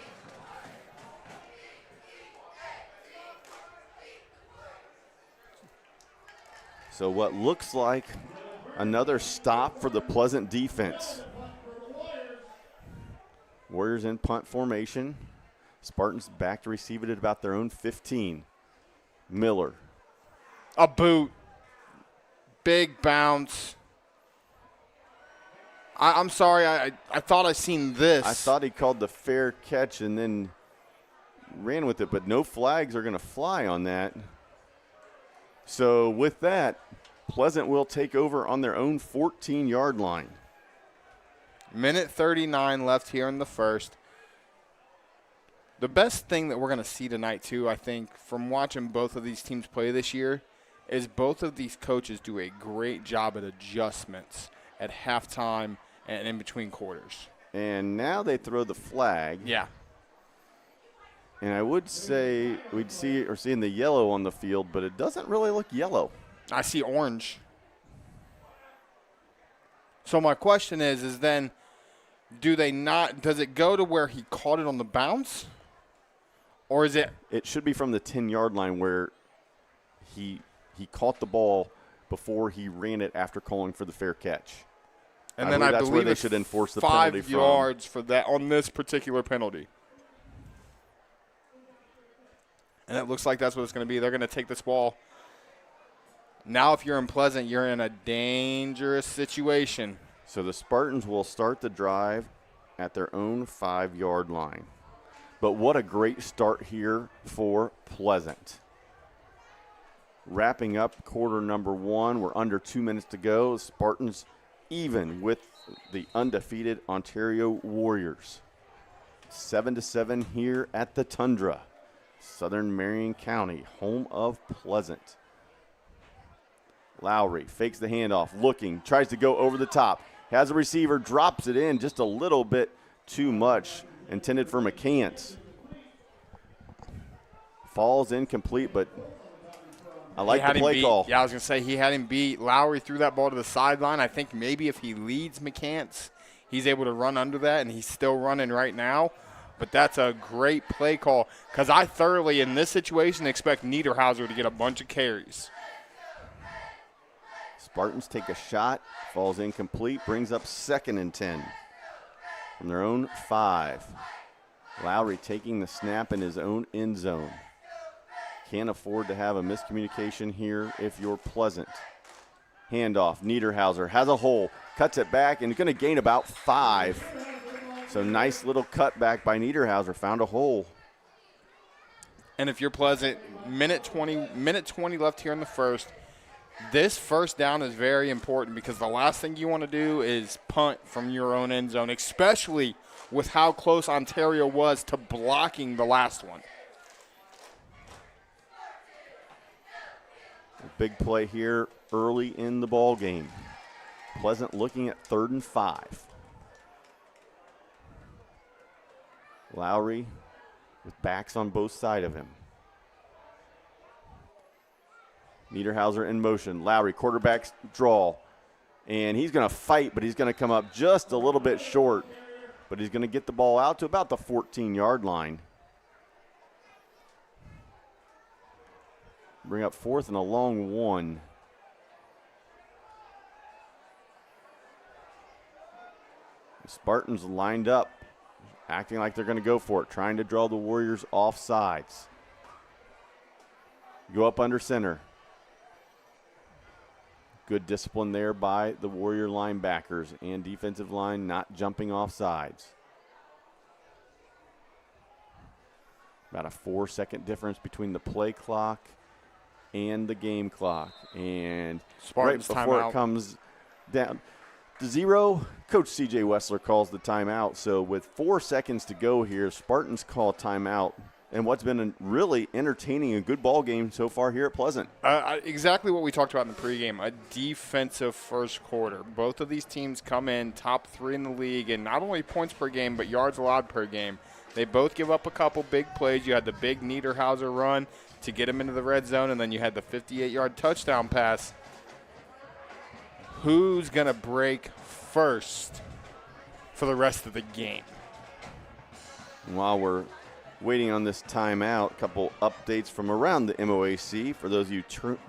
[SPEAKER 2] So what looks like another stop for the Pleasant defense. Warriors in punt formation. Spartans back to receive it at about their own 15. Miller.
[SPEAKER 10] A boot. Big bounce. I'm sorry, I thought I seen this.
[SPEAKER 2] I thought he called the fair catch and then ran with it, but no flags are going to fly on that. So with that, Pleasant will take over on their own 14-yard line.
[SPEAKER 10] Minute 39 left here in the first. The best thing that we're going to see tonight, too, I think, from watching both of these teams play this year, is both of these coaches do a great job at adjustments at halftime and in between quarters.
[SPEAKER 2] And now they throw the flag.
[SPEAKER 10] Yeah.
[SPEAKER 2] And I would say we'd see or seeing the yellow on the field, but it doesn't really look yellow.
[SPEAKER 10] I see orange. So my question is then do they not – does it go to where he caught it on the bounce? Or is it –
[SPEAKER 2] It should be from the 10-yard line where he caught the ball before he ran it after calling for the fair catch.
[SPEAKER 10] And then I
[SPEAKER 2] that's
[SPEAKER 10] believe
[SPEAKER 2] where they
[SPEAKER 10] it's
[SPEAKER 2] should enforce the
[SPEAKER 10] 5
[SPEAKER 2] penalty
[SPEAKER 10] yards for that on this particular penalty. And it looks like that's what it's going to be. They're going to take this ball. Now if you're in Pleasant, you're in a dangerous situation.
[SPEAKER 2] So the Spartans will start the drive at their own 5-yard line. But what a great start here for Pleasant. Wrapping up quarter number 1. We're under 2 minutes to go. Spartans even with the undefeated Ontario Warriors. 7-7 here at the Tundra. Southern Marion County, home of Pleasant. Lowry fakes the handoff, looking, tries to go over the top. Has a receiver, drops it in just a little bit too much. Intended for McCants. Falls incomplete, but I like the play call.
[SPEAKER 10] Yeah, I was going to say he had him beat. Lowry threw that ball to the sideline. I think maybe if he leads McCants, he's able to run under that, and he's still running right now. But that's a great play call because I thoroughly, in this situation, expect Niederhauser to get a bunch of carries.
[SPEAKER 2] Spartans take a shot, falls incomplete, brings up 2nd and 10 from their own 5. Lowry taking the snap in his own end zone. Can't afford to have a miscommunication here if you're Pleasant. Handoff, Niederhauser has a hole, cuts it back, and going to gain about 5. So nice little cutback by Niederhauser, found a hole.
[SPEAKER 10] And if you're Pleasant, minute 20 left here in the first. This first down is very important because the last thing you want to do is punt from your own end zone, especially with how close Ontario was to blocking the last one.
[SPEAKER 2] A big play here early in the ball game. Pleasant looking at 3rd and 5. Lowry with backs on both sides of him. Niederhauser in motion. Lowry, quarterback draw. And he's going to fight, but he's going to come up just a little bit short. But he's going to get the ball out to about the 14-yard line. Bring up 4th and a long 1. The Spartans lined up, acting like they're going to go for it, trying to draw the Warriors off sides. Go up under center. Good discipline there by the Warrior linebackers and defensive line, not jumping off sides. About a 4-second difference between the play clock and the game clock. And
[SPEAKER 10] Spartans
[SPEAKER 2] right before
[SPEAKER 10] timeout.
[SPEAKER 2] it comes down to 0, Coach C.J. Wessler calls the timeout. So with 4 seconds to go here, Spartans call timeout. And what's been a really entertaining and good ball game so far here at Pleasant.
[SPEAKER 10] Exactly what we talked about in the pregame, a defensive first quarter. Both of these teams come in top 3 in the league, and not only points per game, but yards allowed per game. They both give up a couple big plays. You had the big Niederhauser run to get him into the red zone, and then you had the 58-yard touchdown pass. Who's going to break first for the rest of the game?
[SPEAKER 2] While we're waiting on this timeout, a couple updates from around the MOAC. For those of you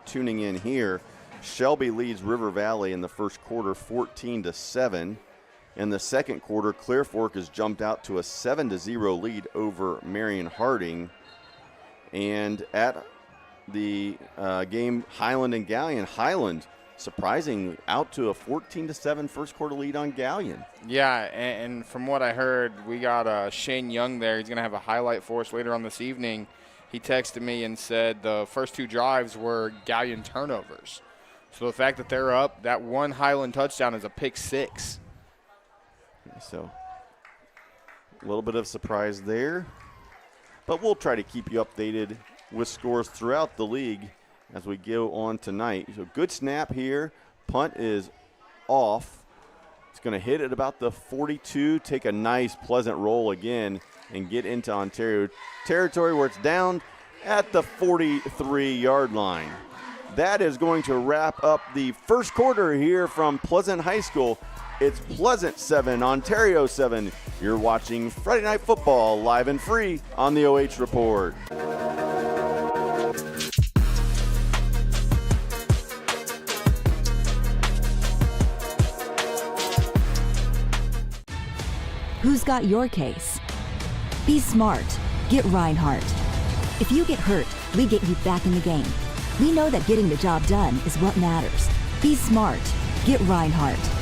[SPEAKER 2] tuning in here, Shelby leads River Valley in the first quarter 14-7. In the second quarter, Clear Fork has jumped out to a 7-0 lead over Marion Harding. And at the game, Highland and Galleon, Highland surprising out to a 14-7 first quarter lead on Galleon.
[SPEAKER 10] Yeah, and from what I heard, we got Shane Young there. He's going to have a highlight for us later on this evening. He texted me and said the first 2 drives were Galleon turnovers. So the fact that they're up, that one Highland touchdown is a pick 6.
[SPEAKER 2] So a little bit of surprise there. But we'll try to keep you updated with scores throughout the league as we go on tonight. So good snap here. Punt is off. It's going to hit at about the 42, take a nice Pleasant roll again, and get into Ontario territory where it's down at the 43-yard line. That is going to wrap up the first quarter here from Pleasant High School. It's Pleasant 7, Ontario 7. You're watching Friday Night Football live and free on the OH Report.
[SPEAKER 3] Who's got your case? Be smart. Get Rinehardt. If you get hurt, we get you back in the game. We know that getting the job done is what matters. Be smart. Get Rinehardt.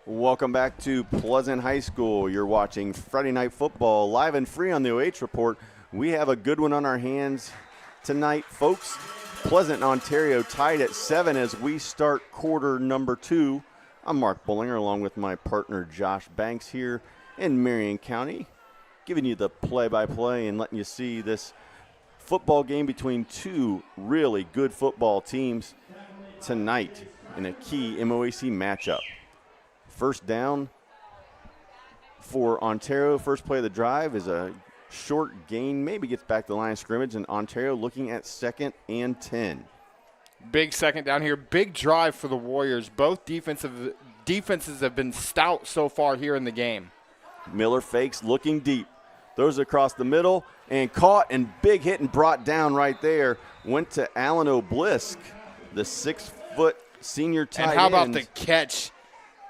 [SPEAKER 2] Welcome back to Pleasant High School. You're watching Friday Night Football live and free on the OH Report. We have a good one on our hands tonight, folks. Pleasant, Ontario tied at 7 as we start quarter number 2. I'm Mark Bullinger along with my partner Josh Banks here in Marion County, giving you the play-by-play and letting you see this football game between two really good football teams tonight in a key MOAC matchup. First down for Ontario. First play of the drive is a short gain, maybe gets back to the line of scrimmage, and Ontario looking at 2nd and 10.
[SPEAKER 10] Big second down here. Big drive for the Warriors. Both defenses have been stout so far here in the game.
[SPEAKER 2] Miller fakes, looking deep. Throws it across the middle and caught, and big hit and brought down right there. Went to Alan O'Blisk, the 6-foot senior tight end.
[SPEAKER 10] And how about the catch?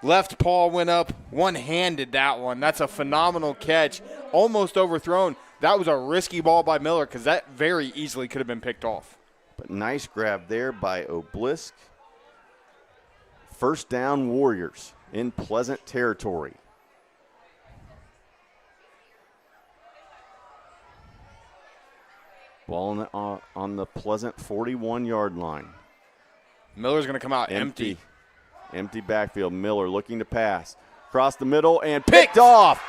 [SPEAKER 10] Left paw went up, one-handed that one. That's a phenomenal catch. Almost overthrown. That was a risky ball by Miller because that very easily could have been picked off.
[SPEAKER 2] But nice grab there by O'Blisk. First down, Warriors in Pleasant territory. Ball on the Pleasant 41-yard line.
[SPEAKER 10] Miller's going to come out empty.
[SPEAKER 2] Empty backfield. Miller looking to pass. Across the middle and picked off.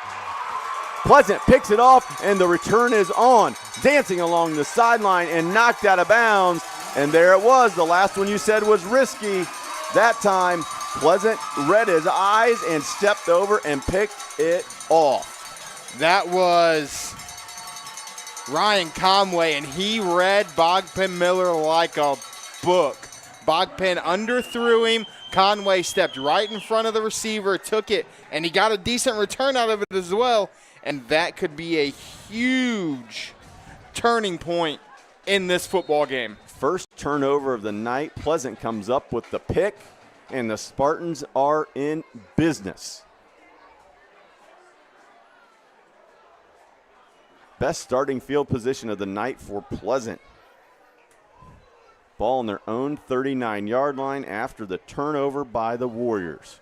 [SPEAKER 2] Pleasant picks it off, and the return is on. Dancing along the sideline and knocked out of bounds. And there it was. The last one you said was risky. That time, Pleasant read his eyes and stepped over and picked it off.
[SPEAKER 10] That was Ryan Conway, and he read Bogpin Miller like a book. Bogpin underthrew him. Conway stepped right in front of the receiver, took it, and he got a decent return out of it as well. And that could be a huge turning point in this football game.
[SPEAKER 2] First turnover of the night. Pleasant comes up with the pick, and the Spartans are in business. Best starting field position of the night for Pleasant. Ball on their own 39-yard line after the turnover by the Warriors.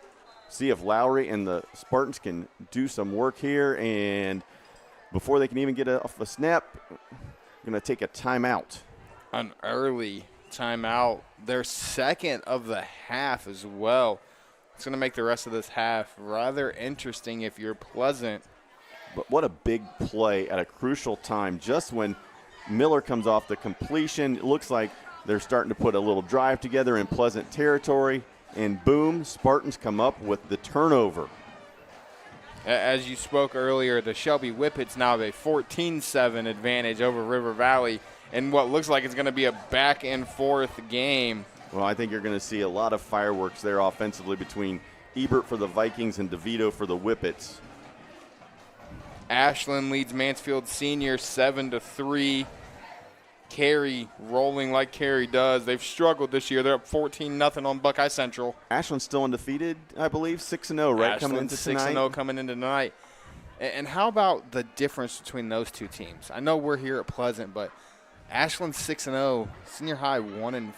[SPEAKER 2] See if Lowry and the Spartans can do some work here, and before they can even get off a snap, going to take a timeout.
[SPEAKER 10] An early timeout. Their second of the half as well. It's going to make the rest of this half rather interesting if you're Pleasant.
[SPEAKER 2] But what a big play at a crucial time. Just when Miller comes off the completion, it looks like they're starting to put a little drive together in Pleasant territory. And boom, Spartans come up with the turnover.
[SPEAKER 10] As you spoke earlier, the Shelby Whippets now have a 14-7 advantage over River Valley in what looks like it's going to be a back-and-forth game.
[SPEAKER 2] Well, I think you're going to see a lot of fireworks there offensively between Ebert for the Vikings and DeVito for the Whippets.
[SPEAKER 10] Ashland leads Mansfield Senior 7-3. Carey rolling like Carey does. They've struggled this year. They're up 14-0 on Buckeye Central.
[SPEAKER 2] Ashland's still undefeated, I believe, 6-0, right? Coming into tonight.
[SPEAKER 10] 6-0 coming into tonight. And how about the difference between those two teams? I know we're here at Pleasant, but Ashland's 6-0, Senior High 1-5,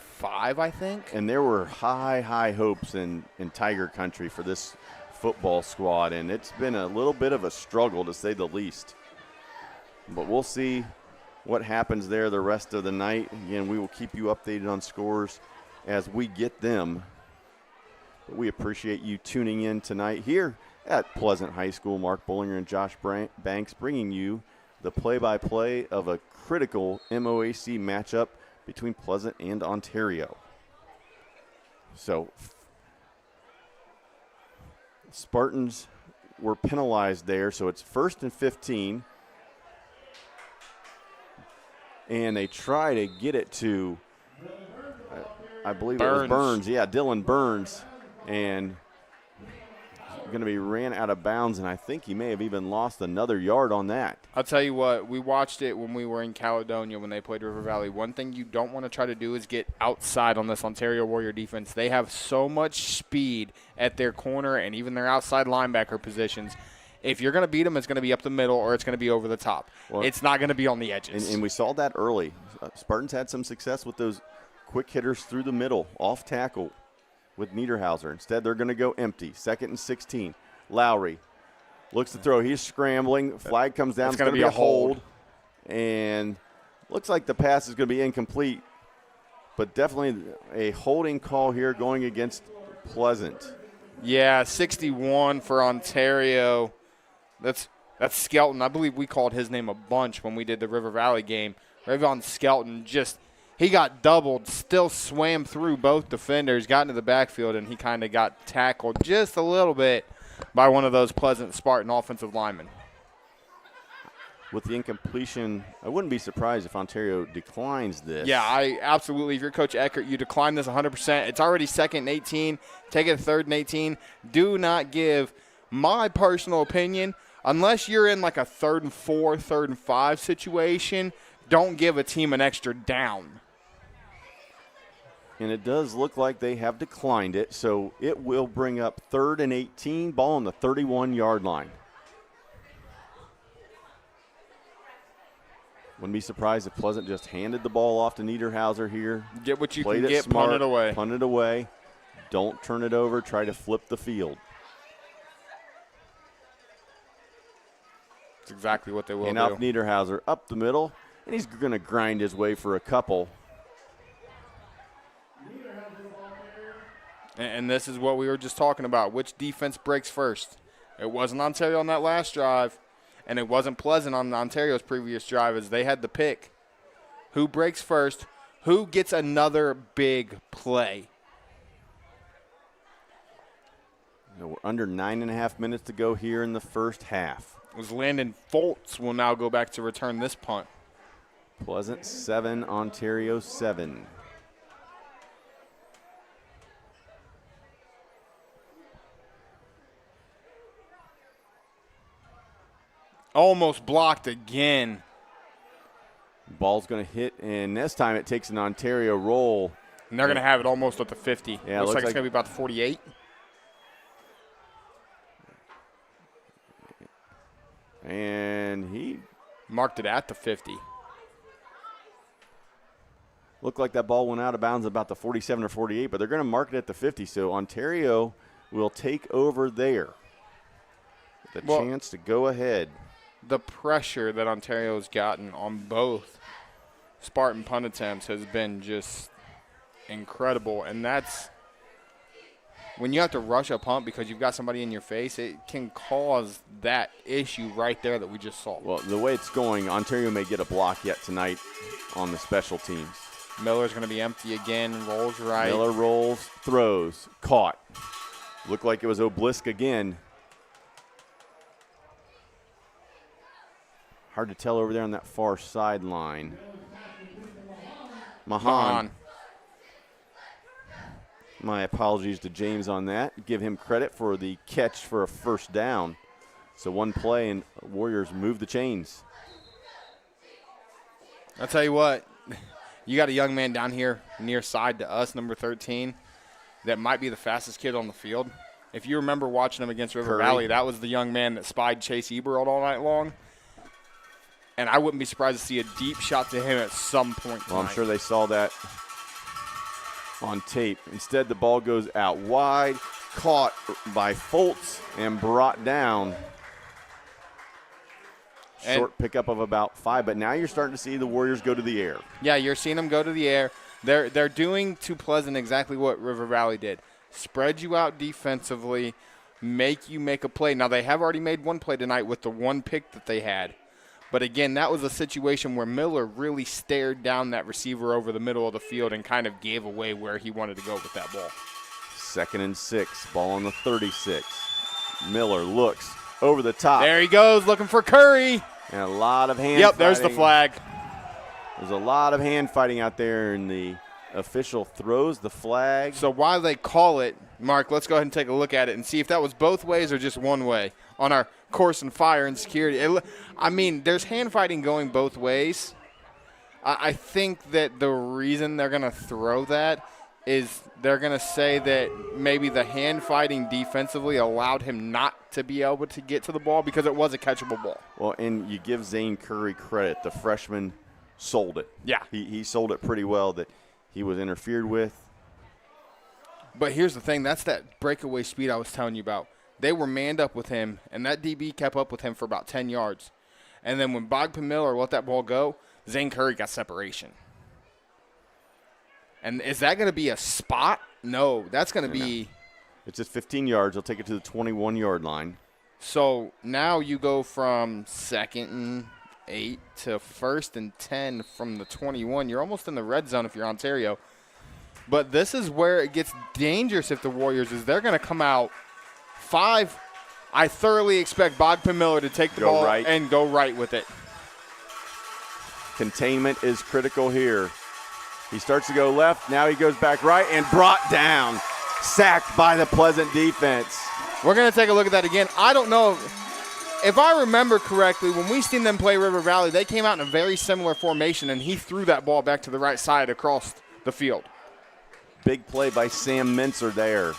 [SPEAKER 10] I think.
[SPEAKER 2] And there were high hopes in Tiger Country for this football squad, and it's been a little bit of a struggle, to say the least. But we'll see what happens there the rest of the night. Again, we will keep you updated on scores as we get them. But we appreciate you tuning in tonight here at Pleasant High School. Mark Bollinger and Josh Banks bringing you the play-by-play of a critical MOAC matchup between Pleasant and Ontario. So, Spartans were penalized there, so it's 1st and 15. And they try to get it to, I believe it was Burns. Yeah, Dylan Burns. And going to be ran out of bounds, and I think he may have even lost another yard on that.
[SPEAKER 10] I'll tell you what, we watched it when we were in Caledonia when they played River Valley. One thing you don't want to try to do is get outside on this Ontario Warrior defense. They have so much speed at their corner and even their outside linebacker positions. If you're going to beat them, it's going to be up the middle or it's going to be over the top. Well, it's not going to be on the edges.
[SPEAKER 2] And we saw that early. Spartans had some success with those quick hitters through the middle, off tackle with Niederhauser. Instead, they're going to go empty. 2nd and 16. Lowry looks to throw. He's scrambling. Flag comes down.
[SPEAKER 10] It's going to be a hold.
[SPEAKER 2] And looks like the pass is going to be incomplete. But definitely a holding call here going against Pleasant.
[SPEAKER 10] Yeah, 61 for Ontario. That's Skelton. I believe we called his name a bunch when we did the River Valley game. Rayvon Skelton he got doubled, still swam through both defenders, got into the backfield, and he kind of got tackled just a little bit by one of those Pleasant Spartan offensive linemen.
[SPEAKER 2] With the incompletion, I wouldn't be surprised if Ontario declines this.
[SPEAKER 10] Yeah, I absolutely. If you're Coach Eckert, you decline this 100%. It's already 2nd and 18. Take it 3rd and 18. Do not give, my personal opinion, unless you're in like a 3rd and 4, 3rd and 5 situation, don't give a team an extra down.
[SPEAKER 2] And it does look like they have declined it, so it will bring up 3rd and 18, ball on the 31-yard line. Wouldn't be surprised if Pleasant just handed the ball off to Niederhauser here.
[SPEAKER 10] Get what you
[SPEAKER 2] Played
[SPEAKER 10] can
[SPEAKER 2] it
[SPEAKER 10] get,
[SPEAKER 2] smart,
[SPEAKER 10] punt it away.
[SPEAKER 2] Punt it away. Don't turn it over. Try to flip the field.
[SPEAKER 10] That's exactly what they will
[SPEAKER 2] And
[SPEAKER 10] do.
[SPEAKER 2] off Niederhauser up the middle, and he's going to grind his way for a couple.
[SPEAKER 10] And this is what we were just talking about. Which defense breaks first? It wasn't Ontario on that last drive, and it wasn't Pleasant on Ontario's previous drive as they had the pick. Who breaks first? Who gets another big play?
[SPEAKER 2] We're under 9.5 minutes to go here in the first half.
[SPEAKER 10] It was Landon Foltz will now go back to return this punt.
[SPEAKER 2] Pleasant 7, Ontario 7.
[SPEAKER 10] Almost blocked again.
[SPEAKER 2] Ball's going to hit, and this time it takes an Ontario roll.
[SPEAKER 10] And they're going to have it almost at the 50.
[SPEAKER 2] Yeah,
[SPEAKER 10] looks like
[SPEAKER 2] like
[SPEAKER 10] it's going to be about the 48.
[SPEAKER 2] And he
[SPEAKER 10] marked it at the 50.
[SPEAKER 2] Looked like that ball went out of bounds about the 47 or 48, but they're going to mark it at the 50. So Ontario will take over there. The chance to go ahead.
[SPEAKER 10] The pressure that Ontario's gotten on both Spartan punt attempts has been just incredible. And that's when you have to rush a punt because you've got somebody in your face, it can cause that issue right there that we just saw.
[SPEAKER 2] Well, the way it's going, Ontario may get a block yet tonight on the special teams.
[SPEAKER 10] Miller's going to be empty again, rolls right.
[SPEAKER 2] Miller rolls, throws, caught. Looked like it was Oblisk again. Hard to tell over there on that far sideline. Mahan. My apologies to James on that. Give him credit for the catch for a first down. So one play and Warriors move the chains.
[SPEAKER 10] I'll tell you what, you got a young man down here near side to us, number 13, that might be the fastest kid on the field. If you remember watching him against River Valley, that was the young man that spied Chase Eberald all night long. And I wouldn't be surprised to see a deep shot to him at some point tonight.
[SPEAKER 2] Well, I'm sure they saw that on tape. Instead, the ball goes out wide, caught by Foltz and brought down. Short pickup of about 5, but now you're starting to see the Warriors go to the air.
[SPEAKER 10] Yeah, you're seeing them go to the air. They're doing to Pleasant exactly what River Valley did. Spread you out defensively, make you make a play. Now, they have already made one play tonight with the one pick that they had. But, again, that was a situation where Miller really stared down that receiver over the middle of the field and kind of gave away where he wanted to go with that ball.
[SPEAKER 2] 2nd and 6, ball on the 36. Miller looks over the top.
[SPEAKER 10] There he goes, looking for Curry.
[SPEAKER 2] And a lot of hand fighting.
[SPEAKER 10] There's the flag.
[SPEAKER 2] There's a lot of hand fighting out there, and the official throws the flag.
[SPEAKER 10] So while they call it, Mark, let's go ahead and take a look at it and see if that was both ways or just one way on our Koorsen fire and security. There's hand fighting going both ways. I think that the reason they're going to throw that is they're going to say that maybe the hand fighting defensively allowed him not to be able to get to the ball because it was a catchable ball.
[SPEAKER 2] Well, and you give Zane Curry credit. The freshman sold it.
[SPEAKER 10] Yeah.
[SPEAKER 2] He sold it pretty well that he was interfered with.
[SPEAKER 10] But here's the thing. That's that breakaway speed I was telling you about. They were manned up with him, and that DB kept up with him for about 10 yards. And then when Bogdan Miller let that ball go, Zane Curry got separation. And is that going to be a spot? No, that's going to be.
[SPEAKER 2] It's just 15 yards. They'll take it to the 21-yard line.
[SPEAKER 10] So now you go from 2nd and 8 to 1st and 10 from the 21. You're almost in the red zone if you're Ontario. But this is where it gets dangerous if the Warriors is they're going to come out 5. I thoroughly expect Bogdan Miller to take the ball and go right with it.
[SPEAKER 2] Containment is critical here. He starts to go left. Now he goes back right and brought down. Sacked by the Pleasant defense.
[SPEAKER 10] We're going to take a look at that again. I don't know. If I remember correctly, when we seen them play River Valley, they came out in a very similar formation, and he threw that ball back to the right side across the field.
[SPEAKER 2] Big play by Sam Mincer there.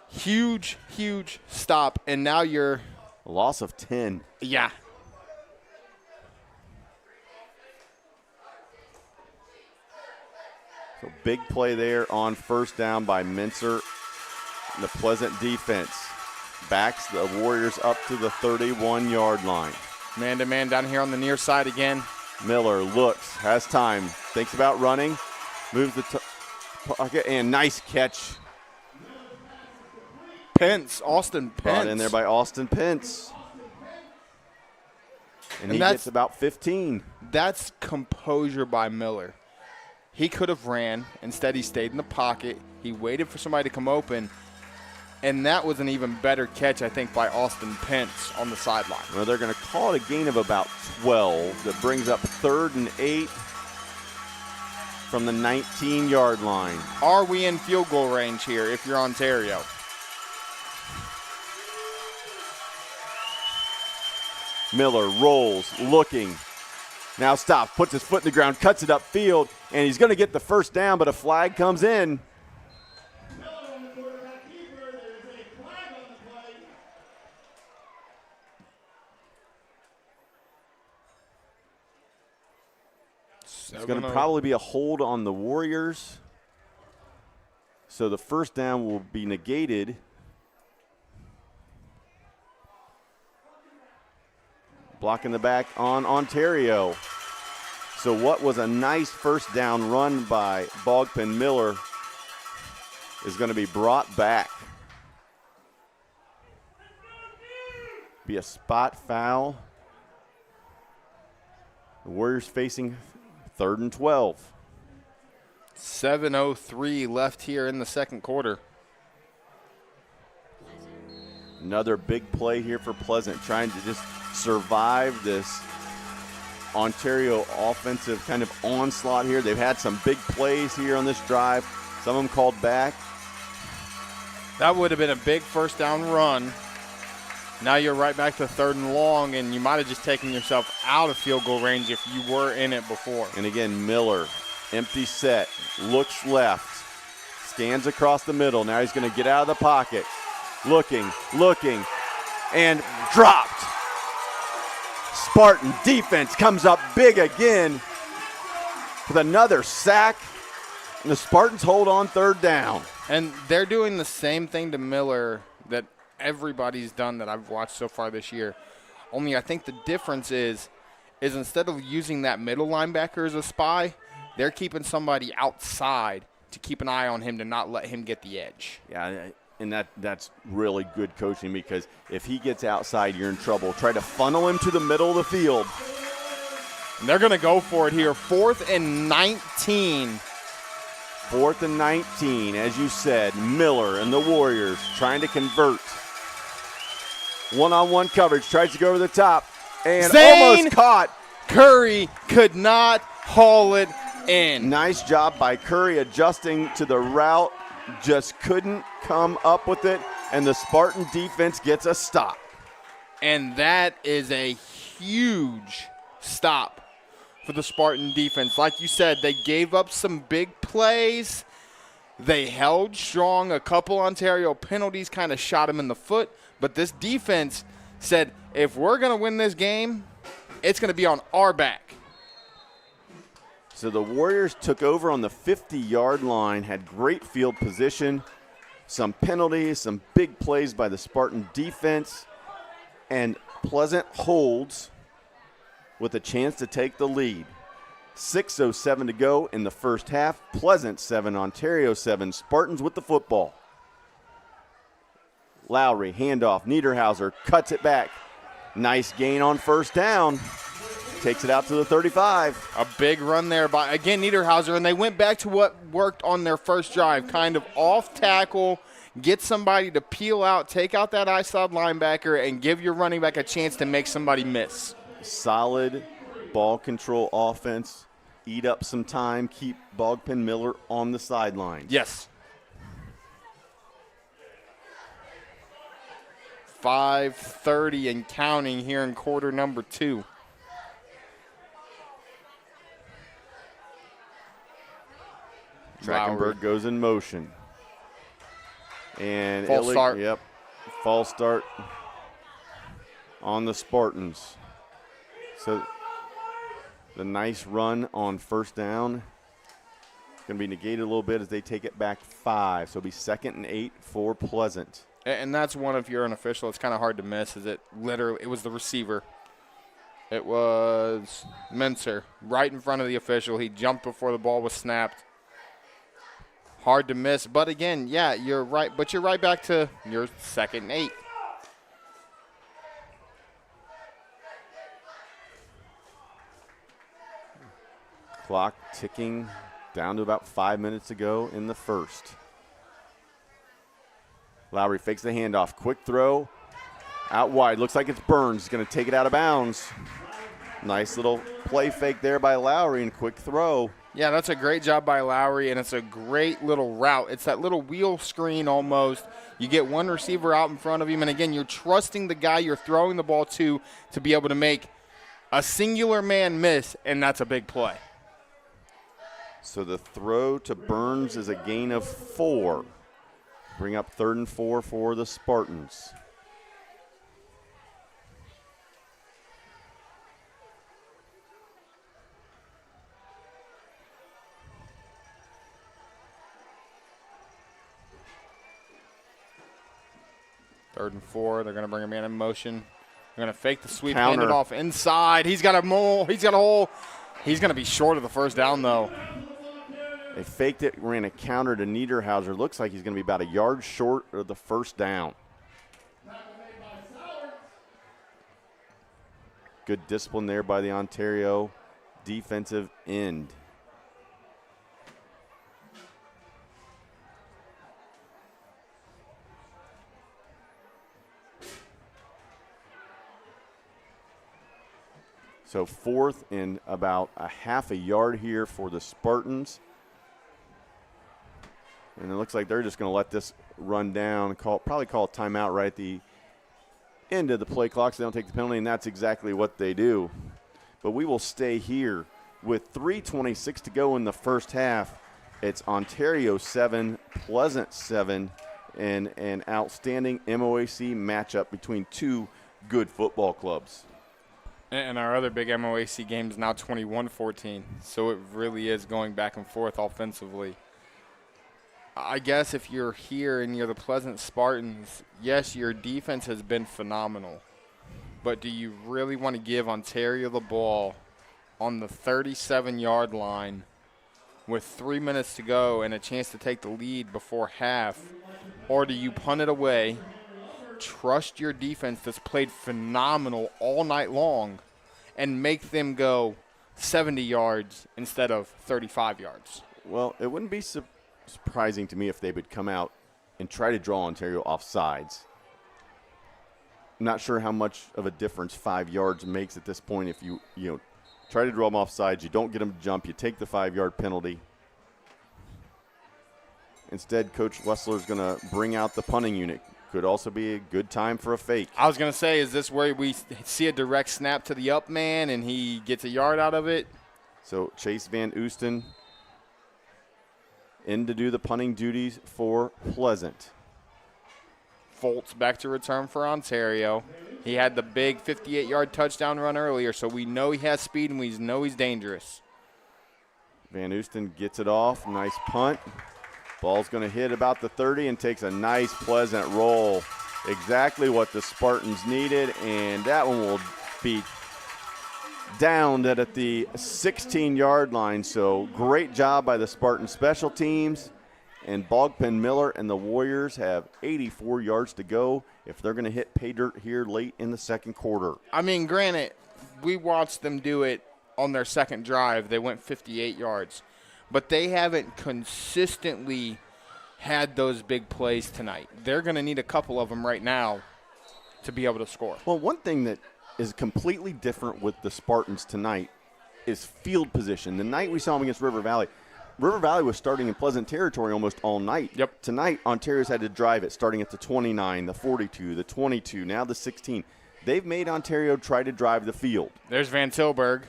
[SPEAKER 10] Huge, huge stop, and now you're
[SPEAKER 2] a loss of 10.
[SPEAKER 10] Yeah.
[SPEAKER 2] So big play there on first down by Mincer. The Pleasant defense backs the Warriors up to the 31-yard line.
[SPEAKER 10] Man-to-man down here on the near side again.
[SPEAKER 2] Miller looks, has time, thinks about running, moves the pocket, and nice catch.
[SPEAKER 10] Austin Pence.
[SPEAKER 2] Brought in there by Austin Pence. And he gets about 15.
[SPEAKER 10] That's composure by Miller. He could have ran. Instead, he stayed in the pocket. He waited for somebody to come open. And that was an even better catch, I think, by Austin Pence on the sideline.
[SPEAKER 2] Well, they're going to call it a gain of about 12. That brings up 3rd and 8 from the 19-yard line.
[SPEAKER 10] Are we in field goal range here if you're Ontario?
[SPEAKER 2] Miller rolls, looking. Now stops, puts his foot in the ground, cuts it upfield, and he's going to get the first down, but a flag comes in. It's going to probably be a hold on the Warriors. So the first down will be negated. Blocking the back on Ontario. So what was a nice first down run by Bogdan Miller is going to be brought back. Be a spot foul. The Warriors facing 3rd and 12.
[SPEAKER 10] 7:03 left here in the second quarter.
[SPEAKER 2] Another big play here for Pleasant, trying to just survive this Ontario offensive kind of onslaught here. They've had some big plays here on this drive. Some of them called back.
[SPEAKER 10] That would have been a big first down run. Now you're right back to 3rd and long, and you might have just taken yourself out of field goal range if you were in it before.
[SPEAKER 2] And again, Miller, empty set, looks left, scans across the middle. Now he's going to get out of the pocket. Looking, and dropped. Spartan defense comes up big again with another sack, and the Spartans hold on 3rd down.
[SPEAKER 10] And they're doing the same thing to Miller that everybody's done that I've watched so far this year. Only I think the difference is instead of using that middle linebacker as a spy, they're keeping somebody outside to keep an eye on him to not let him get the edge.
[SPEAKER 2] Yeah, and that's really good coaching, because if he gets outside, you're in trouble. Try to funnel him to the middle of the field.
[SPEAKER 10] And they're going to go for it here. 4th and 19.
[SPEAKER 2] 4th and 19, as you said. Miller and the Warriors trying to convert. One-on-one coverage, tries to go over the top, and almost caught.
[SPEAKER 10] Curry could not haul it in.
[SPEAKER 2] Nice job by Curry adjusting to the route. Just couldn't come up with it, and the Spartan defense gets a stop.
[SPEAKER 10] And that is a huge stop for the Spartan defense. Like you said, they gave up some big plays. They held strong. A couple Ontario penalties kind of shot them in the foot. But this defense said, if we're going to win this game, it's going to be on our back.
[SPEAKER 2] So the Warriors took over on the 50-yard line, had great field position, some penalties, some big plays by the Spartan defense, and Pleasant holds with a chance to take the lead. 6:07 to go in the first half. Pleasant 7, Ontario 7. Spartans with the football. Lowry, handoff, Niederhauser cuts it back. Nice gain on first down. takes it out to the 35.
[SPEAKER 10] A big run there by, again, Niederhauser, and they went back to what worked on their first drive, kind of off tackle, get somebody to peel out, take out that outside linebacker, and give your running back a chance to make somebody miss.
[SPEAKER 2] Solid ball control offense. Eat up some time, keep Bogpen Miller on the sidelines.
[SPEAKER 10] Yes. 5:30 and counting here in quarter number 2.
[SPEAKER 2] Trachtenberg goes in motion. And
[SPEAKER 10] false start.
[SPEAKER 2] Yep. False start on the Spartans. So the nice run on first down is going to be negated a little bit as they take it back 5. So it'll be 2nd and 8 for Pleasant.
[SPEAKER 10] And that's one, if you're an official, it's kind of hard to miss. It was the receiver. It was Menser right in front of the official. He jumped before the ball was snapped. Hard to miss. But again, yeah, you're right. But you're right back to your 2nd and 8.
[SPEAKER 2] Clock ticking down to about 5 minutes to go in the first. Lowry fakes the handoff. Quick throw. Out wide. Looks like it's Burns. He's going to take it out of bounds. Nice little play fake there by Lowry and quick throw.
[SPEAKER 10] Yeah, that's a great job by Lowry, and it's a great little route. It's that little wheel screen almost. You get one receiver out in front of him, and again, you're trusting the guy you're throwing the ball to be able to make a singular man miss, and that's a big play.
[SPEAKER 2] So the throw to Burns is a gain of 4. Bring up 3rd and 4 for the Spartans.
[SPEAKER 10] Third and 4. They're going to bring a man in motion. They're going to fake the sweep,
[SPEAKER 2] Counter.
[SPEAKER 10] hand it off inside. He's got a mole. He's got a hole. He's going to be short of the first down, though.
[SPEAKER 2] They faked it, ran a counter to Niederhauser. Looks like he's going to be about a yard short of the first down. Good discipline there by the Ontario defensive end. So 4th and about a half a yard here for the Spartans. And it looks like they're just going to let this run down, probably call a timeout right at the end of the play clock so they don't take the penalty, and that's exactly what they do. But we will stay here with 3:26 to go in the first half. It's Ontario 7, Pleasant 7, and an outstanding MOAC matchup between two good football clubs.
[SPEAKER 10] And our other big MOAC game is now 21-14, so it really is going back and forth offensively. I guess if you're here and you're the Pleasant Spartans, yes, your defense has been phenomenal, but do you really want to give Ontario the ball on the 37-yard line with 3 minutes to go and a chance to take the lead before half, or do you punt it away, trust your defense that's played phenomenal all night long, and make them go 70 yards instead of 35 yards?
[SPEAKER 2] Well, it wouldn't be surprising to me if they would come out and try to draw Ontario off sides. I'm not sure how much of a difference 5 yards makes at this point. If you try to draw them off sides, you don't get them to jump, you take the 5-yard penalty. Instead, Coach Wessler is going to bring out the punting unit. Could also be a good time for a fake.
[SPEAKER 10] I was going to say, is this where we see a direct snap to the up man and he gets a yard out of it?
[SPEAKER 2] So Chase Van Oosten in to do the punting duties for Pleasant.
[SPEAKER 10] Foltz back to return for Ontario. He had the big 58-yard touchdown run earlier, so we know he has speed and we know he's dangerous.
[SPEAKER 2] Van Oosten gets it off. Nice punt. Ball's going to hit about the 30 and takes a nice Pleasant roll. Exactly what the Spartans needed, and that one will be downed at the 16-yard line. So great job by the Spartan special teams. And Bogpen Miller and the Warriors have 84 yards to go if they're going to hit pay dirt here late in the second quarter.
[SPEAKER 10] I mean, granted, we watched them do it on their second drive. They went 58 yards. But they haven't consistently had those big plays tonight. They're going to need a couple of them right now to be able to score.
[SPEAKER 2] Well, one thing that is completely different with the Spartans tonight is field position. The night we saw them against River Valley was starting in Pleasant territory almost all night.
[SPEAKER 10] Yep.
[SPEAKER 2] Tonight, Ontario's had to drive it, starting at the 29, the 42, the 22, now the 16. They've made Ontario try to drive the field.
[SPEAKER 10] There's Van Tilburg.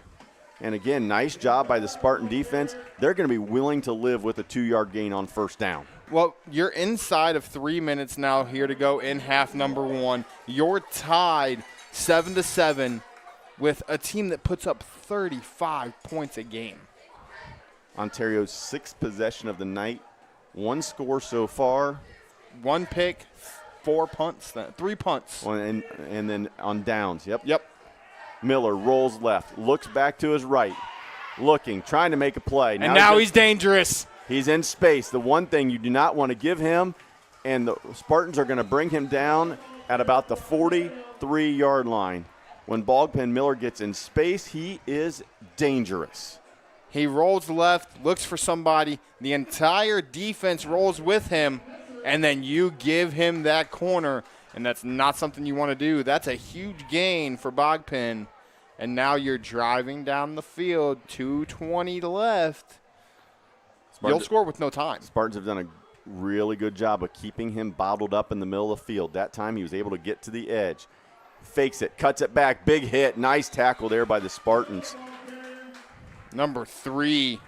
[SPEAKER 2] And again, nice job by the Spartan defense. They're going to be willing to live with a 2-yard gain on first down.
[SPEAKER 10] Well, you're inside of 3 minutes now here to go in half number one. You're tied 7-7 with a team that puts up 35 points a game.
[SPEAKER 2] Ontario's 6th possession of the night. 1 score so far.
[SPEAKER 10] 1 pick, 4 punts, 3 punts.
[SPEAKER 2] And then on downs, yep.
[SPEAKER 10] Yep.
[SPEAKER 2] Miller rolls left, looks back to his right, looking, trying to make a play.
[SPEAKER 10] And now he's dangerous.
[SPEAKER 2] He's in space. The one thing you do not want to give him, and the Spartans are going to bring him down at about the 43-yard line. When Bogpen Miller gets in space, he is dangerous.
[SPEAKER 10] He rolls left, looks for somebody. The entire defense rolls with him, and then you give him that corner, and that's not something you want to do. That's a huge gain for Bogpen. And now you're driving down the field, 2:20 left. You'll score with no time.
[SPEAKER 2] Spartans have done a really good job of keeping him bottled up in the middle of the field. That time he was able to get to the edge. Fakes it, cuts it back, big hit. Nice tackle there by the Spartans.
[SPEAKER 10] Number 3,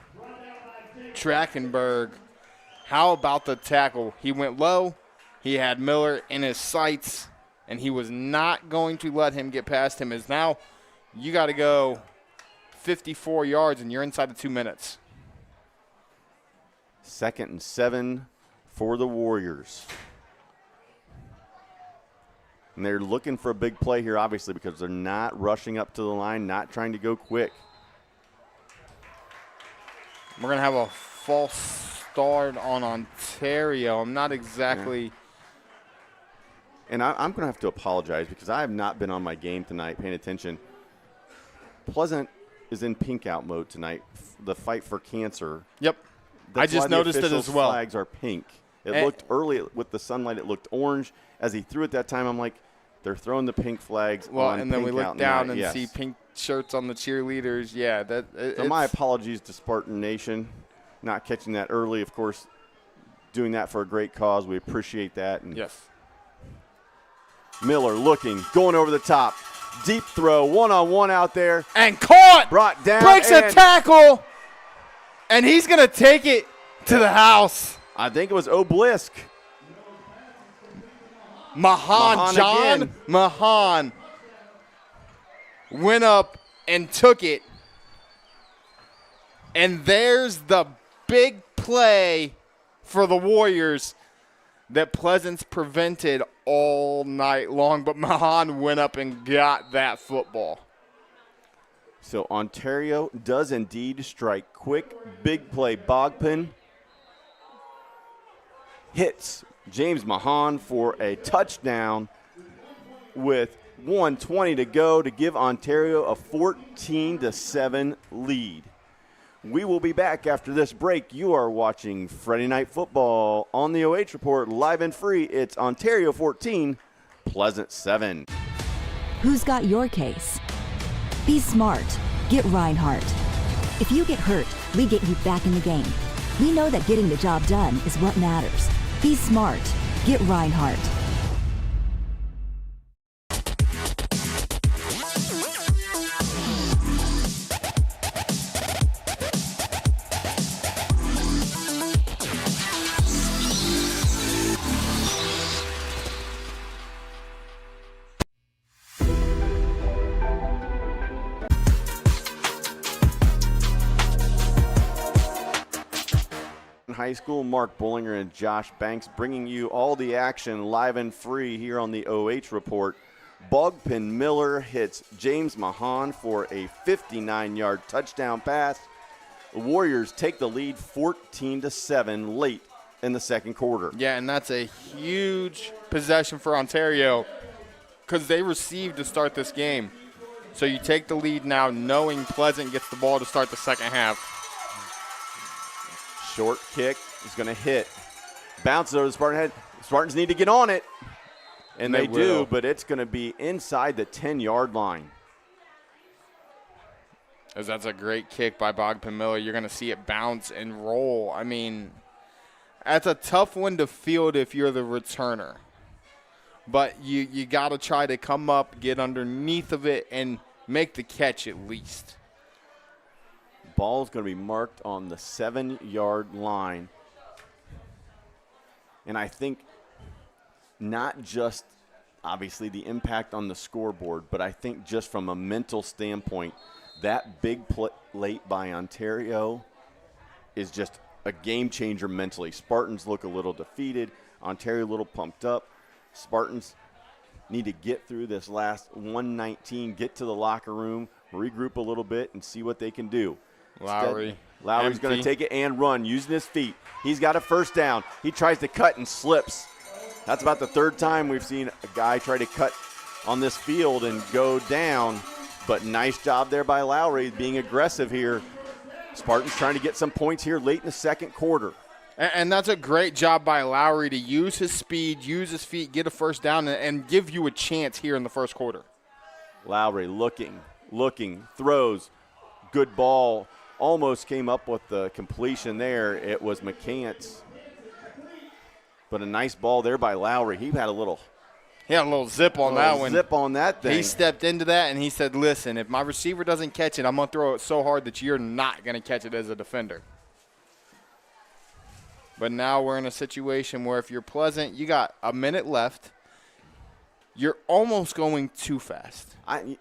[SPEAKER 10] Trachtenberg. How about the tackle? He went low. He had Miller in his sights, and he was not going to let him get past him. As now you got to go 54 yards, and you're inside of 2 minutes.
[SPEAKER 2] 2nd and 7 for the Warriors. And they're looking for a big play here, obviously, because they're not rushing up to the line, not trying to go quick.
[SPEAKER 10] We're going to have a false start on Ontario. I'm not exactly.
[SPEAKER 2] Yeah. And I'm going to have to apologize because I have not been on my game tonight paying attention. Pleasant is in pink out mode tonight, the fight for cancer.
[SPEAKER 10] Yep.
[SPEAKER 2] That's
[SPEAKER 10] I just
[SPEAKER 2] why
[SPEAKER 10] noticed
[SPEAKER 2] the
[SPEAKER 10] it as well.
[SPEAKER 2] Flags are pink. It looked early with the sunlight. It looked orange. As he threw it that time, I'm like, they're throwing the pink flags.
[SPEAKER 10] Well,
[SPEAKER 2] on
[SPEAKER 10] and then we
[SPEAKER 2] pink
[SPEAKER 10] look
[SPEAKER 2] out
[SPEAKER 10] down
[SPEAKER 2] night.
[SPEAKER 10] and see pink shirts on the cheerleaders. Yeah,
[SPEAKER 2] So my apologies to Spartan Nation, not catching that early. Of course, doing that for a great cause. We appreciate that. And
[SPEAKER 10] yes.
[SPEAKER 2] Miller looking, going over the top. Deep throw, one-on-one out there.
[SPEAKER 10] And caught.
[SPEAKER 2] Brought down.
[SPEAKER 10] Breaks a tackle. And he's going to take it to the house.
[SPEAKER 2] I think it was Oblisk.
[SPEAKER 10] John Mahan went up and took it. And there's the big play for the Warriors that Pleasant's prevented all night long. But Mahan went up and got that football.
[SPEAKER 2] So Ontario does indeed strike quick. Big play. Bogpen hits James Mahan for a touchdown with 1:20 to go to give Ontario a 14-7 lead. We will be back after this break. You are watching Friday Night Football on the OH Report, live and free. It's Ontario 14, Pleasant 7.
[SPEAKER 3] Who's got your case? Be smart. Get Rinehardt. If you get hurt, we get you back in the game. We know that getting the job done is what matters. Be smart. Get Rinehardt.
[SPEAKER 2] High School, Mark Bullinger and Josh Banks bringing you all the action live and free here on the OH Report. Bogpen Miller hits James Mahan for a 59-yard touchdown pass. The Warriors take the lead 14-7 late in the second quarter.
[SPEAKER 10] Yeah, and that's a huge possession for Ontario because they received to start this game. So you take the lead now knowing Pleasant gets the ball to start the second half.
[SPEAKER 2] Short kick is going to hit. Bounces over the Spartan head. Spartans need to get on it. And they do, but it's going to be inside the 10-yard line.
[SPEAKER 10] As that's a great kick by Bogdan Miller. You're going to see it bounce and roll. I mean, that's a tough one to field if you're the returner. But you got to try to come up, get underneath of it, and make the catch at least.
[SPEAKER 2] Ball is going to be marked on the 7-yard line. And I think not just obviously the impact on the scoreboard, but I think just from a mental standpoint, that big play by Ontario is just a game changer mentally. Spartans look a little defeated. Ontario a little pumped up. Spartans need to get through this last 119, get to the locker room, regroup a little bit, and see what they can do.
[SPEAKER 10] Lowry's
[SPEAKER 2] going to take it and run using his feet. He's got a first down. He tries to cut and slips. That's about the third time we've seen a guy try to cut on this field and go down. But nice job there by Lowry being aggressive here. Spartans trying to get some points here late in the second quarter.
[SPEAKER 10] And that's a great job by Lowry to use his speed, use his feet, get a first down, and give you a chance here in the first quarter.
[SPEAKER 2] Lowry looking, throws, good ball. Almost came up with the completion there. It was McCants. But a nice ball there by Lowry. He had a little
[SPEAKER 10] zip on that one.
[SPEAKER 2] Zip on that thing.
[SPEAKER 10] He stepped into that, and he said, listen, if my receiver doesn't catch it, I'm going to throw it so hard that you're not going to catch it as a defender. But now we're in a situation where if you're Pleasant, you got a minute left. You're almost going too fast.
[SPEAKER 2] I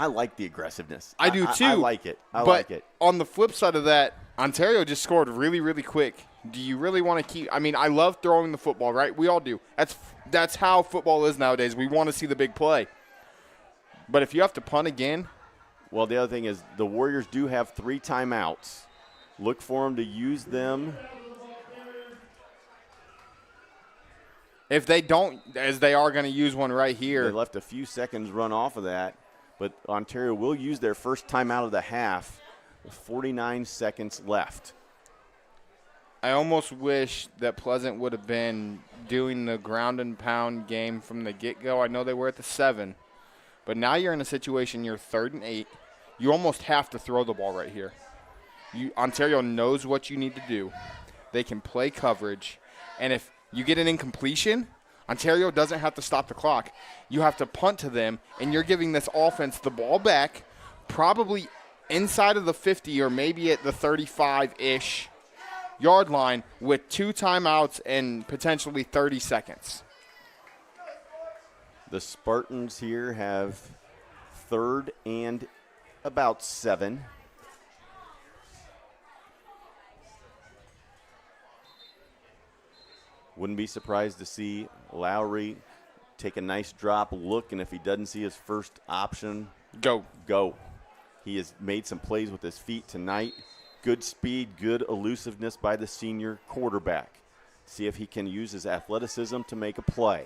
[SPEAKER 2] like the aggressiveness.
[SPEAKER 10] I do too.
[SPEAKER 2] I like it. I like it.
[SPEAKER 10] On the flip side of that, Ontario just scored really, really quick. Do you really want to keep – I mean, I love throwing the football, right? We all do. That's how football is nowadays. We want to see the big play. But if you have to punt again –
[SPEAKER 2] Well, the other thing is the Warriors do have 3 timeouts. Look for them to use them.
[SPEAKER 10] If they don't, as they are going to use one right here.
[SPEAKER 2] They left a few seconds run off of that. But Ontario will use their first timeout of the half with 49 seconds left.
[SPEAKER 10] I almost wish that Pleasant would have been doing the ground and pound game from the get-go. I know they were at the 7. But now you're in a situation, you're 3rd and 8. You almost have to throw the ball right here. Ontario knows what you need to do. They can play coverage. And if you get an incompletion, Ontario doesn't have to stop the clock. You have to punt to them, and you're giving this offense the ball back, probably inside of the 50 or maybe at the 35-ish yard line with 2 timeouts and potentially 30 seconds.
[SPEAKER 2] The Spartans here have 3rd and about 7. Wouldn't be surprised to see Lowry take a nice drop look, and if he doesn't see his first option, go. He has made some plays with his feet tonight. Good speed, good elusiveness by the senior quarterback. See if he can use his athleticism to make a play.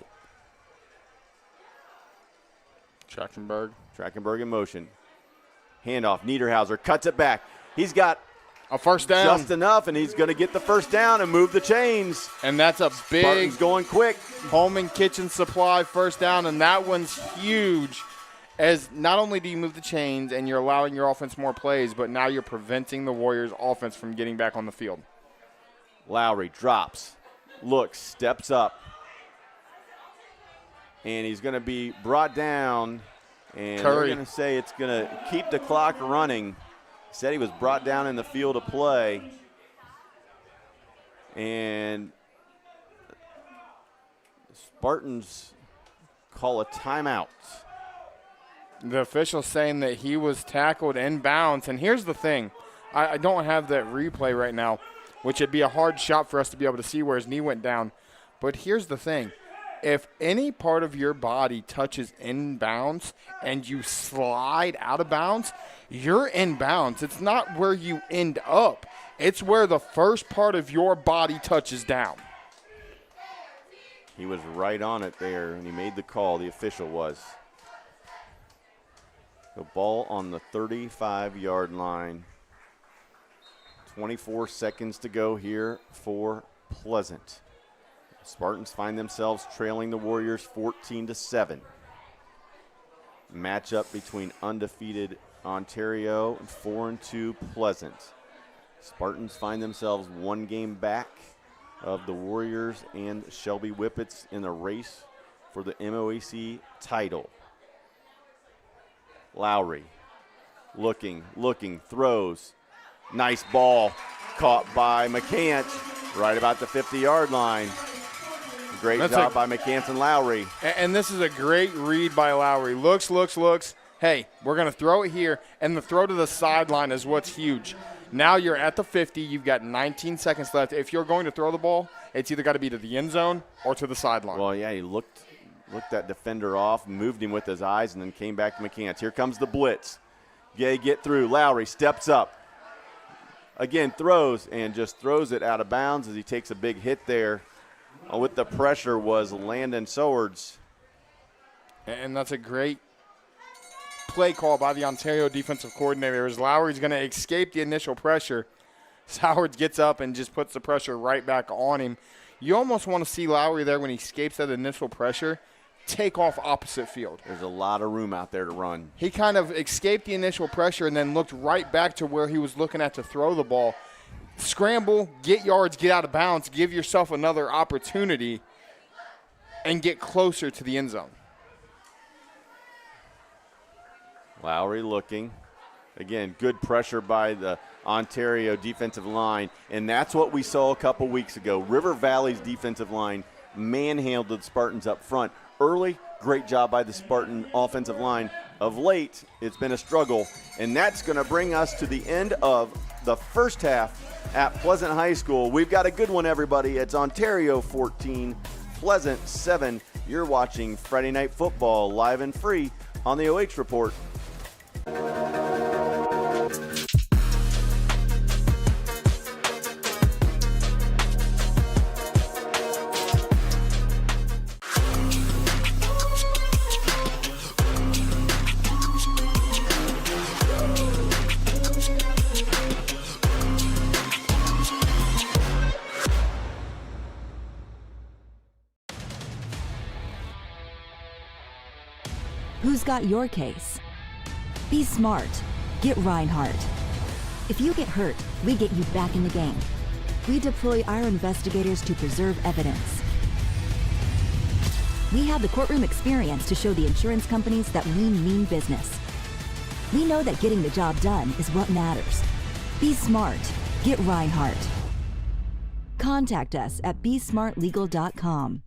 [SPEAKER 2] Trachtenberg in motion. Handoff, Niederhauser cuts it back. He's got
[SPEAKER 10] a first down.
[SPEAKER 2] Just enough, and he's going to get the first down and move the chains.
[SPEAKER 10] And that's a big
[SPEAKER 2] Spartans going quick.
[SPEAKER 10] Home and kitchen supply first down, and that one's huge. As not only do you move the chains and you're allowing your offense more plays, but now you're preventing the Warriors' offense from getting back on the field.
[SPEAKER 2] Lowry drops, looks, steps up, and he's going to be brought down. And they're going to say it's going to keep the clock running. Said he was brought down in the field of play. And the Spartans call a timeout.
[SPEAKER 10] The official saying that he was tackled in bounds. And here's the thing. I don't have that replay right now, which would be a hard shot for us to be able to see where his knee went down. But here's the thing. If any part of your body touches in bounds and you slide out of bounds, you're in bounds. It's not where you end up. It's where the first part of your body touches down.
[SPEAKER 2] He was right on it there, and he made the call. The official was. The ball on the 35-yard line. 24 seconds to go here for Pleasant. Spartans find themselves trailing the Warriors 14-7. Matchup between undefeated Ontario and 4-2 Pleasant. Spartans find themselves one game back of the Warriors and Shelby Whippets in the race for the MOAC title. Lowry looking, throws. Nice ball caught by McCants right about the 50-yard line. Great job by McCants and Lowry.
[SPEAKER 10] And this is a great read by Lowry. Looks. Hey, we're going to throw it here, and the throw to the sideline is what's huge. Now you're at the 50. You've got 19 seconds left. If you're going to throw the ball, it's either got to be to the end zone or to the sideline.
[SPEAKER 2] Well, yeah, he looked that defender off, moved him with his eyes, and then came back to McCants. Here comes the blitz. Gay get through. Lowry steps up. Again, throws, and just throws it out of bounds as he takes a big hit there. With the pressure was Landon Sowards.
[SPEAKER 10] And that's a great play call by the Ontario defensive coordinator as Lowry's going to escape the initial pressure. Sowards gets up and just puts the pressure right back on him. You almost want to see Lowry there when he escapes that initial pressure, take off opposite field.
[SPEAKER 2] There's a lot of room out there to run.
[SPEAKER 10] He kind of escaped the initial pressure and then looked right back to where he was looking at to throw the ball. Scramble, get yards, get out of bounds, give yourself another opportunity, and get closer to the end zone.
[SPEAKER 2] Lowry looking. Again, good pressure by the Ontario defensive line, and that's what we saw a couple weeks ago. River Valley's defensive line manhandled the Spartans up front. Early, great job by the Spartan offensive line. Of late, it's been a struggle, and that's going to bring us to the end of the first half at Pleasant High School. We've got a good one, everybody. It's Ontario 14, Pleasant 7. You're watching Friday Night Football live and free on the OH Report.
[SPEAKER 3] Who's got your case? Be smart. Get Rinehardt. If you get hurt, we get you back in the game. We deploy our investigators to preserve evidence. We have the courtroom experience to show the insurance companies that we mean business. We know that getting the job done is what matters. Be smart. Get Rinehardt. Contact us at besmartlegal.com.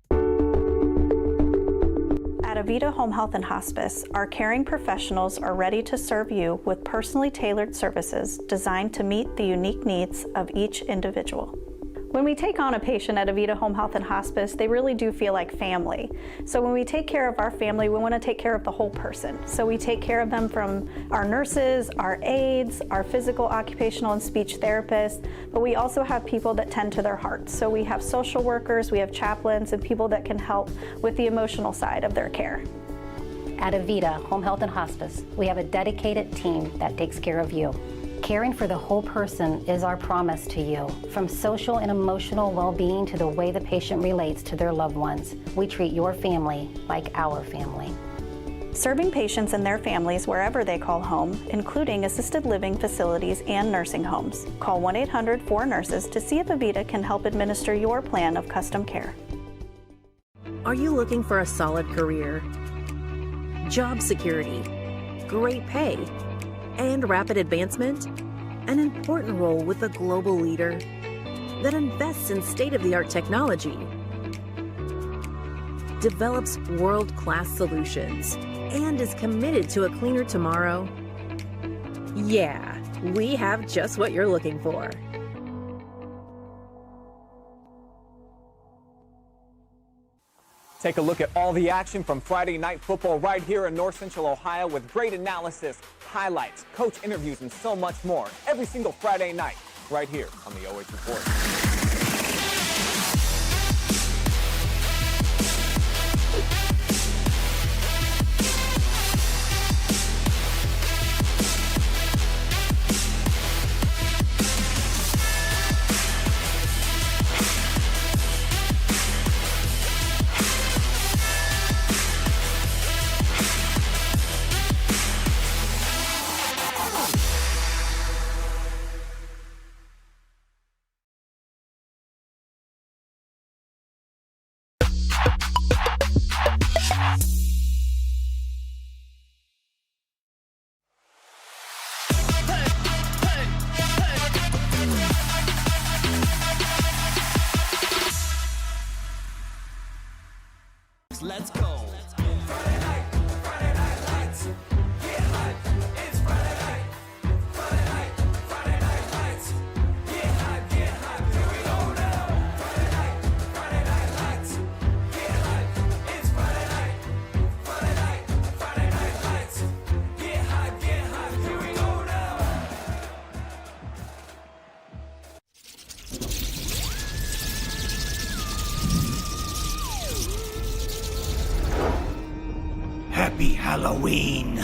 [SPEAKER 4] At Avita Home Health and Hospice, our caring professionals are ready to serve you with personally tailored services designed to meet the unique needs of each individual. When we take on a patient at Avita Home Health and Hospice, they really do feel like family. So when we take care of our family, we want to take care of the whole person. So we take care of them from our nurses, our aides, our physical, occupational, and speech therapists, but we also have people that tend to their hearts. So we have social workers, we have chaplains, and people that can help with the emotional side of their care.
[SPEAKER 5] At Avita Home Health and Hospice, we have a dedicated team that takes care of you. Caring for the whole person is our promise to you. From social and emotional well-being to the way the patient relates to their loved ones, we treat your family like our family.
[SPEAKER 4] Serving patients and their families wherever they call home, including assisted living facilities and nursing homes. Call 1-800-4NURSES to see if Avita can help administer your plan of custom care.
[SPEAKER 6] Are you looking for a solid career, job security, great pay, and rapid advancement? An important role with a global leader that invests in state-of-the-art technology, develops world-class solutions, and is committed to a cleaner tomorrow? Yeah, we have just what you're looking for.
[SPEAKER 7] Take a look at all the action from Friday Night Football right here in North Central Ohio with great analysis, highlights, coach interviews, and so much more every single Friday night right here on the OH Report.
[SPEAKER 8] Cause let's go. Friday night lights. Get hype, it's Friday night. Friday night lights. Get hype, here we go now. Friday night lights. Get hype, it's Friday night. Friday night lights. Get hype, here we go now.
[SPEAKER 9] Happy Halloween!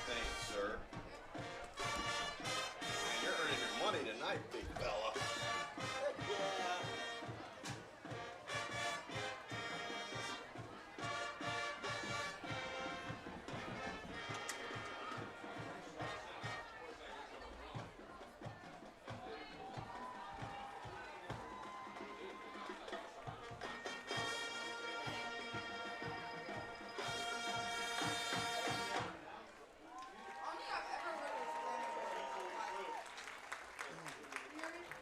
[SPEAKER 2] Thanks, sir. Man, you're earning your money tonight, big fella.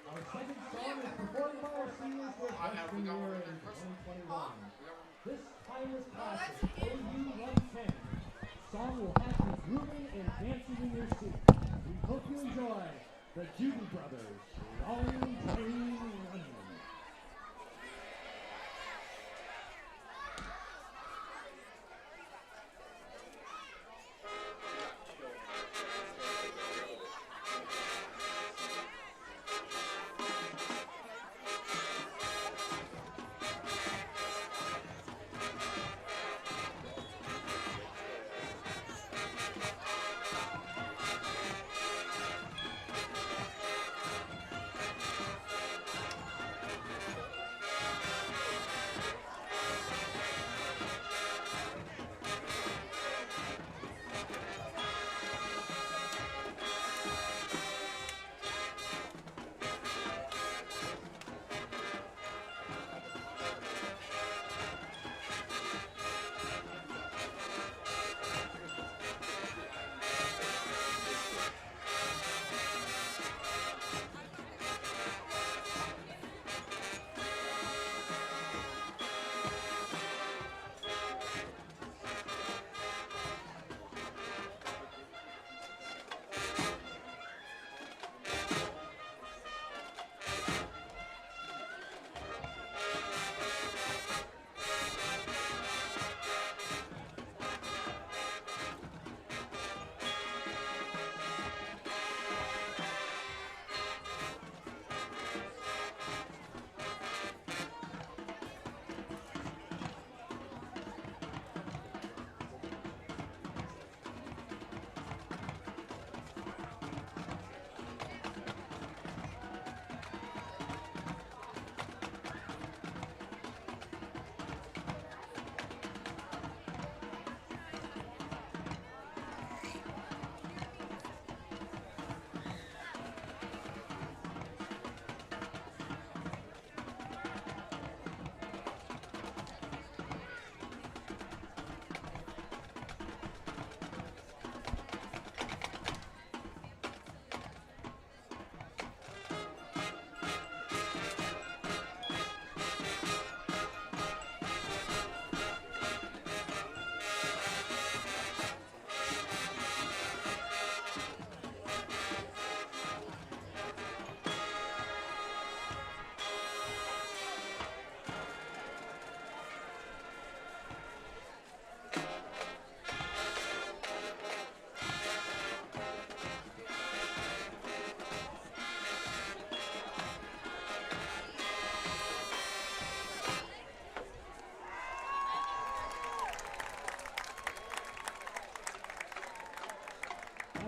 [SPEAKER 11] Our second song is performed by our seniors for freshman year in 2021. This timeless classic, OU.REPORT. Song will have you grooving and dancing in your seat. We hope you enjoy the Judy Brothers, Long Train Running.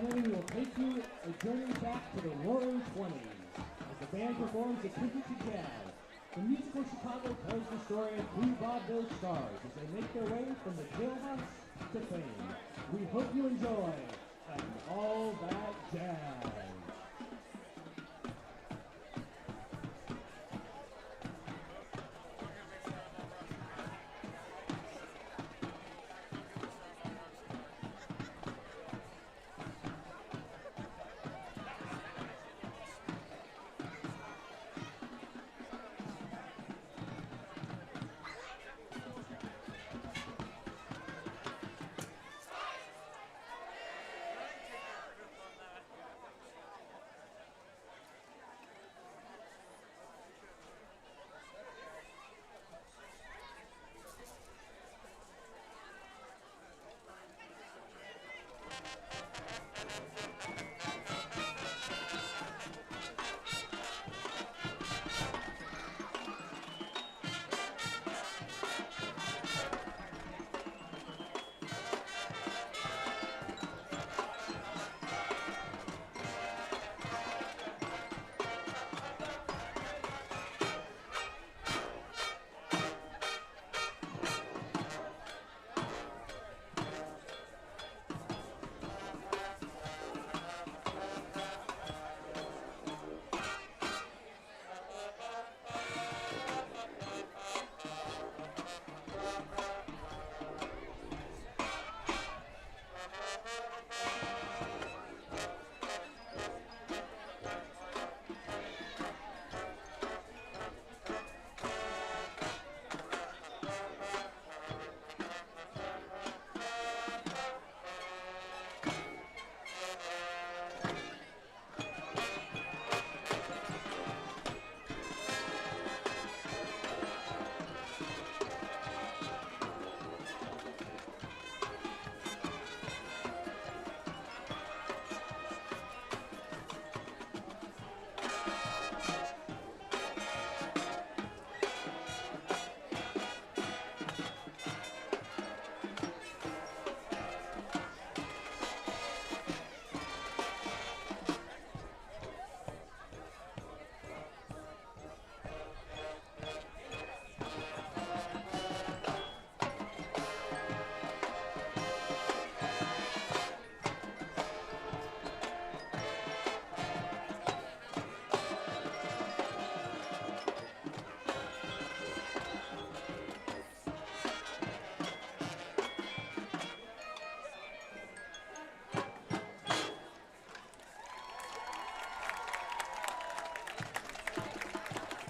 [SPEAKER 11] Momentarily, we will take you a journey back to the roaring 20s as the band performs a tribute to jazz. The musical Chicago tells the story of two vaudeville stars as they make their way from the jailhouse to fame. We hope you enjoy And All That Jazz.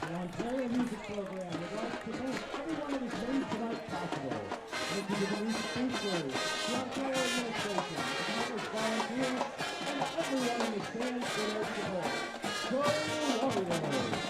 [SPEAKER 11] The Ontario Music Program would like to thank everyone that has made tonight possible. Thank you to the music boosters, the Ontario administration, the countless volunteers, and everyone in the stands for their support. Go Warriors!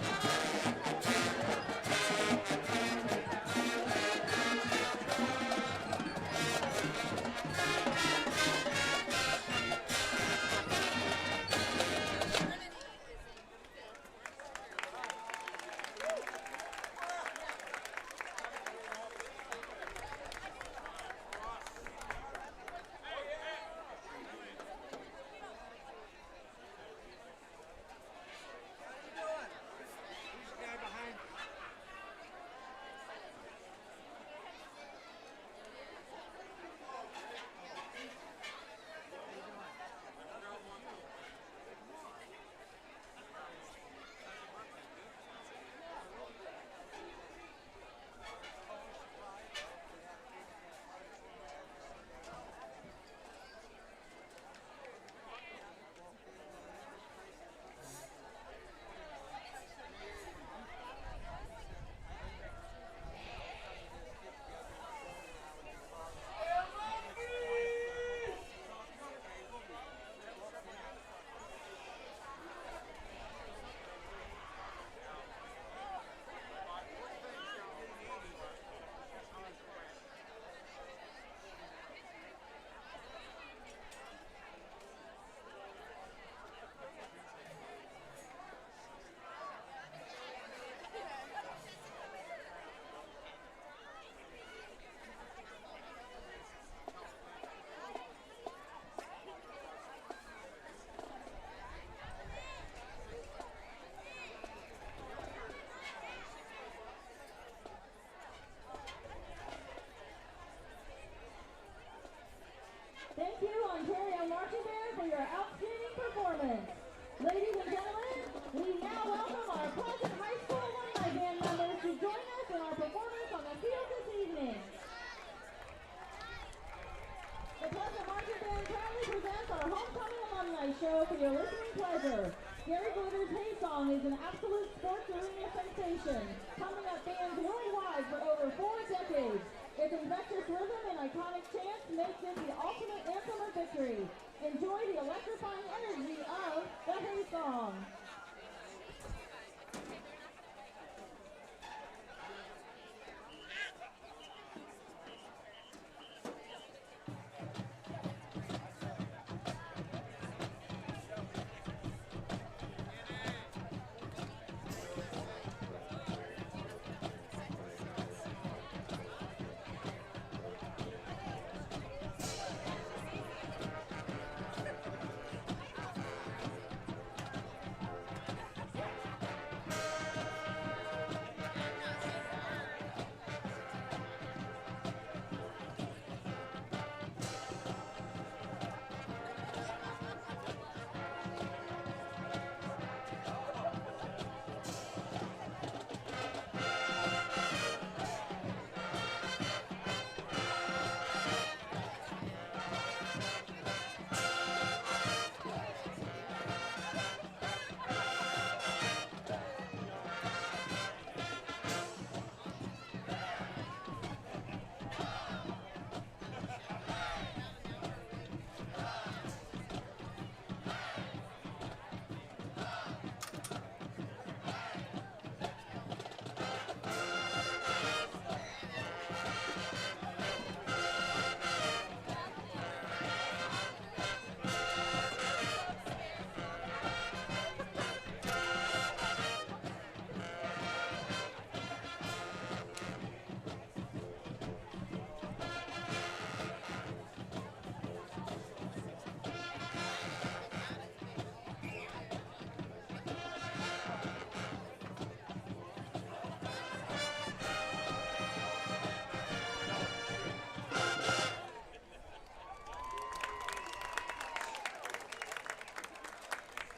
[SPEAKER 11] Ladies and gentlemen, we now welcome our Pleasant High School alumni band members to join us in our performance on the field this evening. The Pleasant Marching Band proudly presents our homecoming alumni show for your listening pleasure. Gary Glitter's Hay Song is an absolute sports arena sensation, pumping up fans worldwide for over 4 decades. Its infectious rhythm and iconic chants makes it the ultimate anthem of victory. Enjoy the electrifying energy of the Hay Song.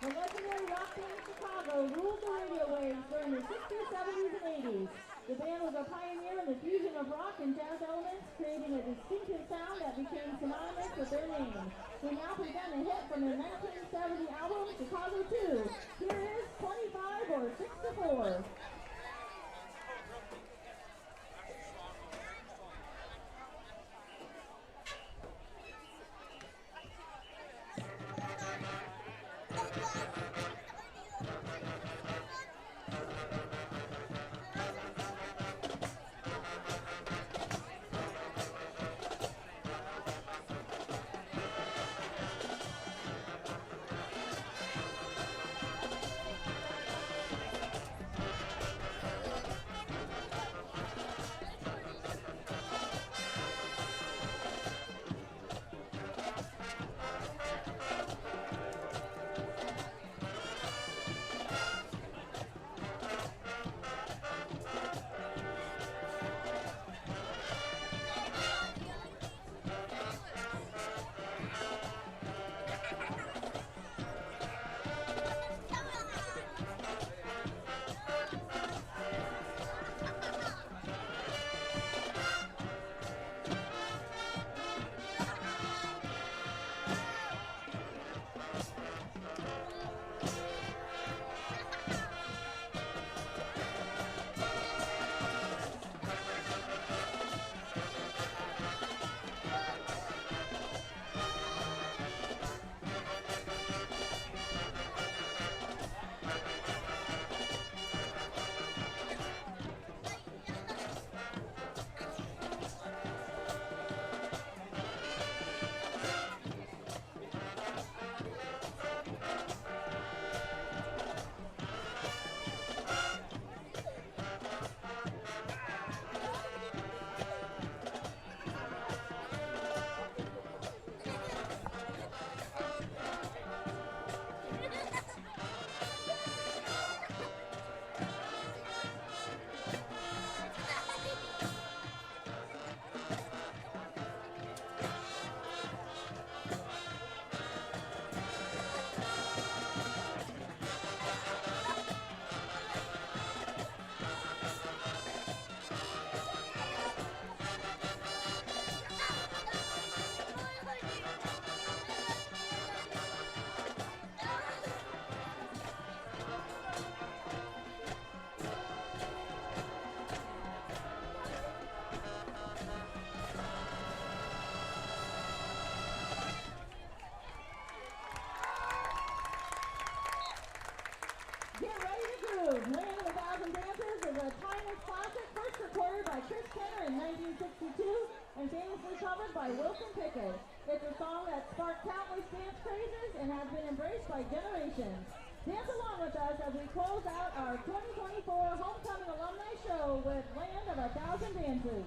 [SPEAKER 11] The legendary rock band Chicago ruled the radio waves during the 60s, 70s, and 80s. The band was a pioneer in the fusion of rock and jazz elements, creating a distinctive sound that became synonymous with their name. We now present a hit from their 1970 album, Chicago 2. Here is 25 or 6 to 4. and famously covered by Wilson Pickett. It's a song that sparked countless dance crazes and has been embraced by generations. Dance along with us as we close out our 2024 Homecoming Alumni Show with Land of a Thousand Dances.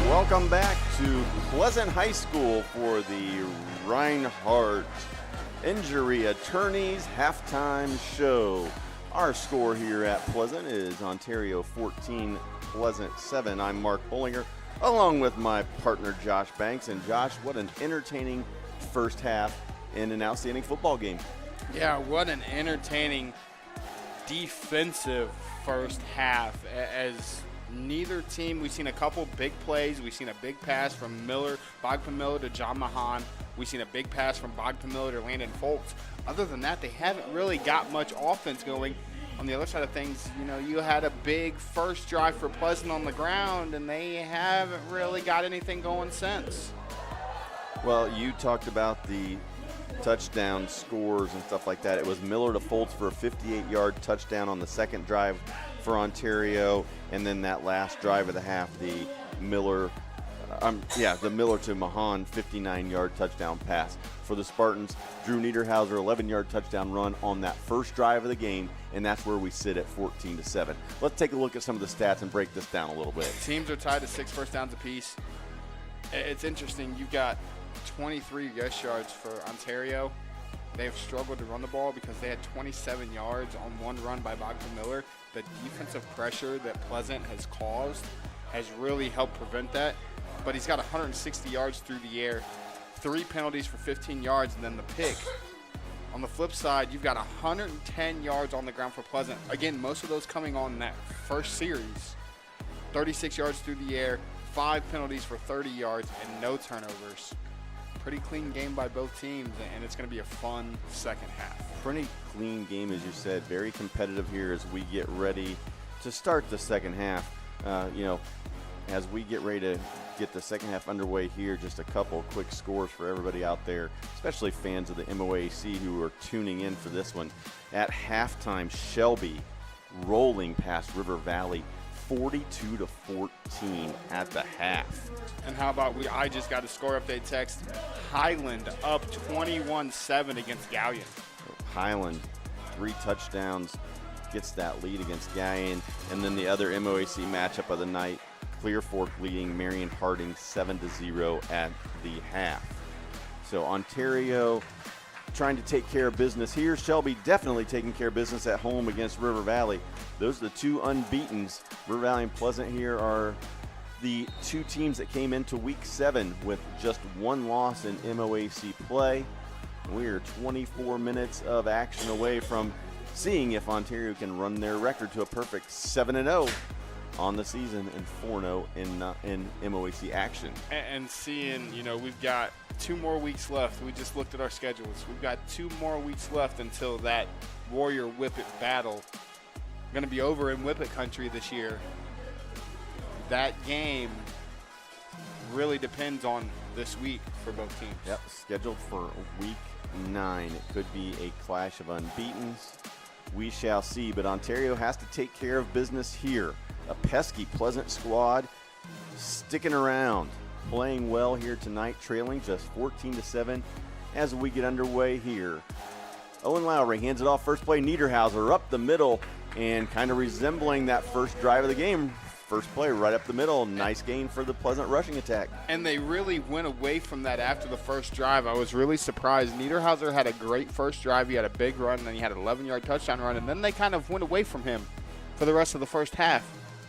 [SPEAKER 2] Welcome back to Pleasant High School for the Rinehardt Injury Attorneys Halftime Show. Our score here at Pleasant is Ontario 14, Pleasant 7. I'm Mark Bollinger, along with my partner Josh Banks. And Josh, what an entertaining first half in an outstanding football game.
[SPEAKER 10] Yeah, what an entertaining defensive first half. As neither team, we've seen a couple big plays. We've seen a big pass from Bogdan Miller to John Mahan. We've seen a big pass from Bogdan Miller to Landon Foltz. Other than that, they haven't really got much offense going. On the other side of things, you had a big first drive for Pleasant on the ground, and they haven't really got anything going since.
[SPEAKER 2] Well, you talked about the touchdown scores and stuff like that. It was Miller to Foltz for a 58-yard touchdown on the second drive for Ontario, and then that last drive of the half, the Miller to Mahan 59-yard touchdown pass. For the Spartans, Drew Niederhauser 11-yard touchdown run on that first drive of the game, and that's where we sit at 14-7. Let's take a look at some of the stats and break this down a little bit.
[SPEAKER 10] Teams are tied to 6 first downs apiece. It's interesting. You've got 23 rush yards for Ontario. They've struggled to run the ball because they had 27 yards on one run by Bogdan Miller. The defensive pressure that Pleasant has caused has really helped prevent that. But he's got 160 yards through the air, 3 penalties for 15 yards, and then the pick. On the flip side, you've got 110 yards on the ground for Pleasant. Again, most of those coming on that first series. 36 yards through the air, 5 penalties for 30 yards, and no turnovers. Pretty clean game by both teams, and it's going to be a fun second half.
[SPEAKER 2] Pretty clean game, as you said. Very competitive here as we get ready to start the second half. As we get ready to get the second half underway here, just a couple quick scores for everybody out there, especially fans of the MOAC who are tuning in for this one. At halftime, Shelby rolling past River Valley 42-14 at the half.
[SPEAKER 10] And how about I just got a score update text. Highland up 21-7 against Gallion.
[SPEAKER 2] Highland, 3 touchdowns, gets that lead against Gallion. And then the other MOAC matchup of the night, Clear Fork leading Marion Harding 7-0 at the half. So Ontario trying to take care of business here. Shelby definitely taking care of business at home against River Valley. Those are the two unbeatens. River Valley and Pleasant here are the two teams that came into week 7 with just one loss in MOAC play. We are 24 minutes of action away from seeing if Ontario can run their record to a perfect 7-0 on the season and 4-0 in MOAC action.
[SPEAKER 10] And seeing, we've got 2 more weeks left. We just looked at our schedules. We've got 2 more weeks left until that Warrior Whippet battle going to be over in Whippet country this year. That game really depends on this week for both teams.
[SPEAKER 2] Yep, scheduled for week 9. It could be a clash of unbeatens. We shall see, but Ontario has to take care of business here. A pesky Pleasant squad sticking around, playing well here tonight, trailing just 14-7 as we get underway here. Owen Lowry hands it off first play. Niederhauser up the middle and kind of resembling that first drive of the game. First play right up the middle. Nice gain for the Pleasant rushing attack.
[SPEAKER 10] And they really went away from that after the first drive. I was really surprised. Niederhauser had a great first drive. He had a big run, and then he had an 11-yard touchdown run, and then they kind of went away from him for the rest of the first half.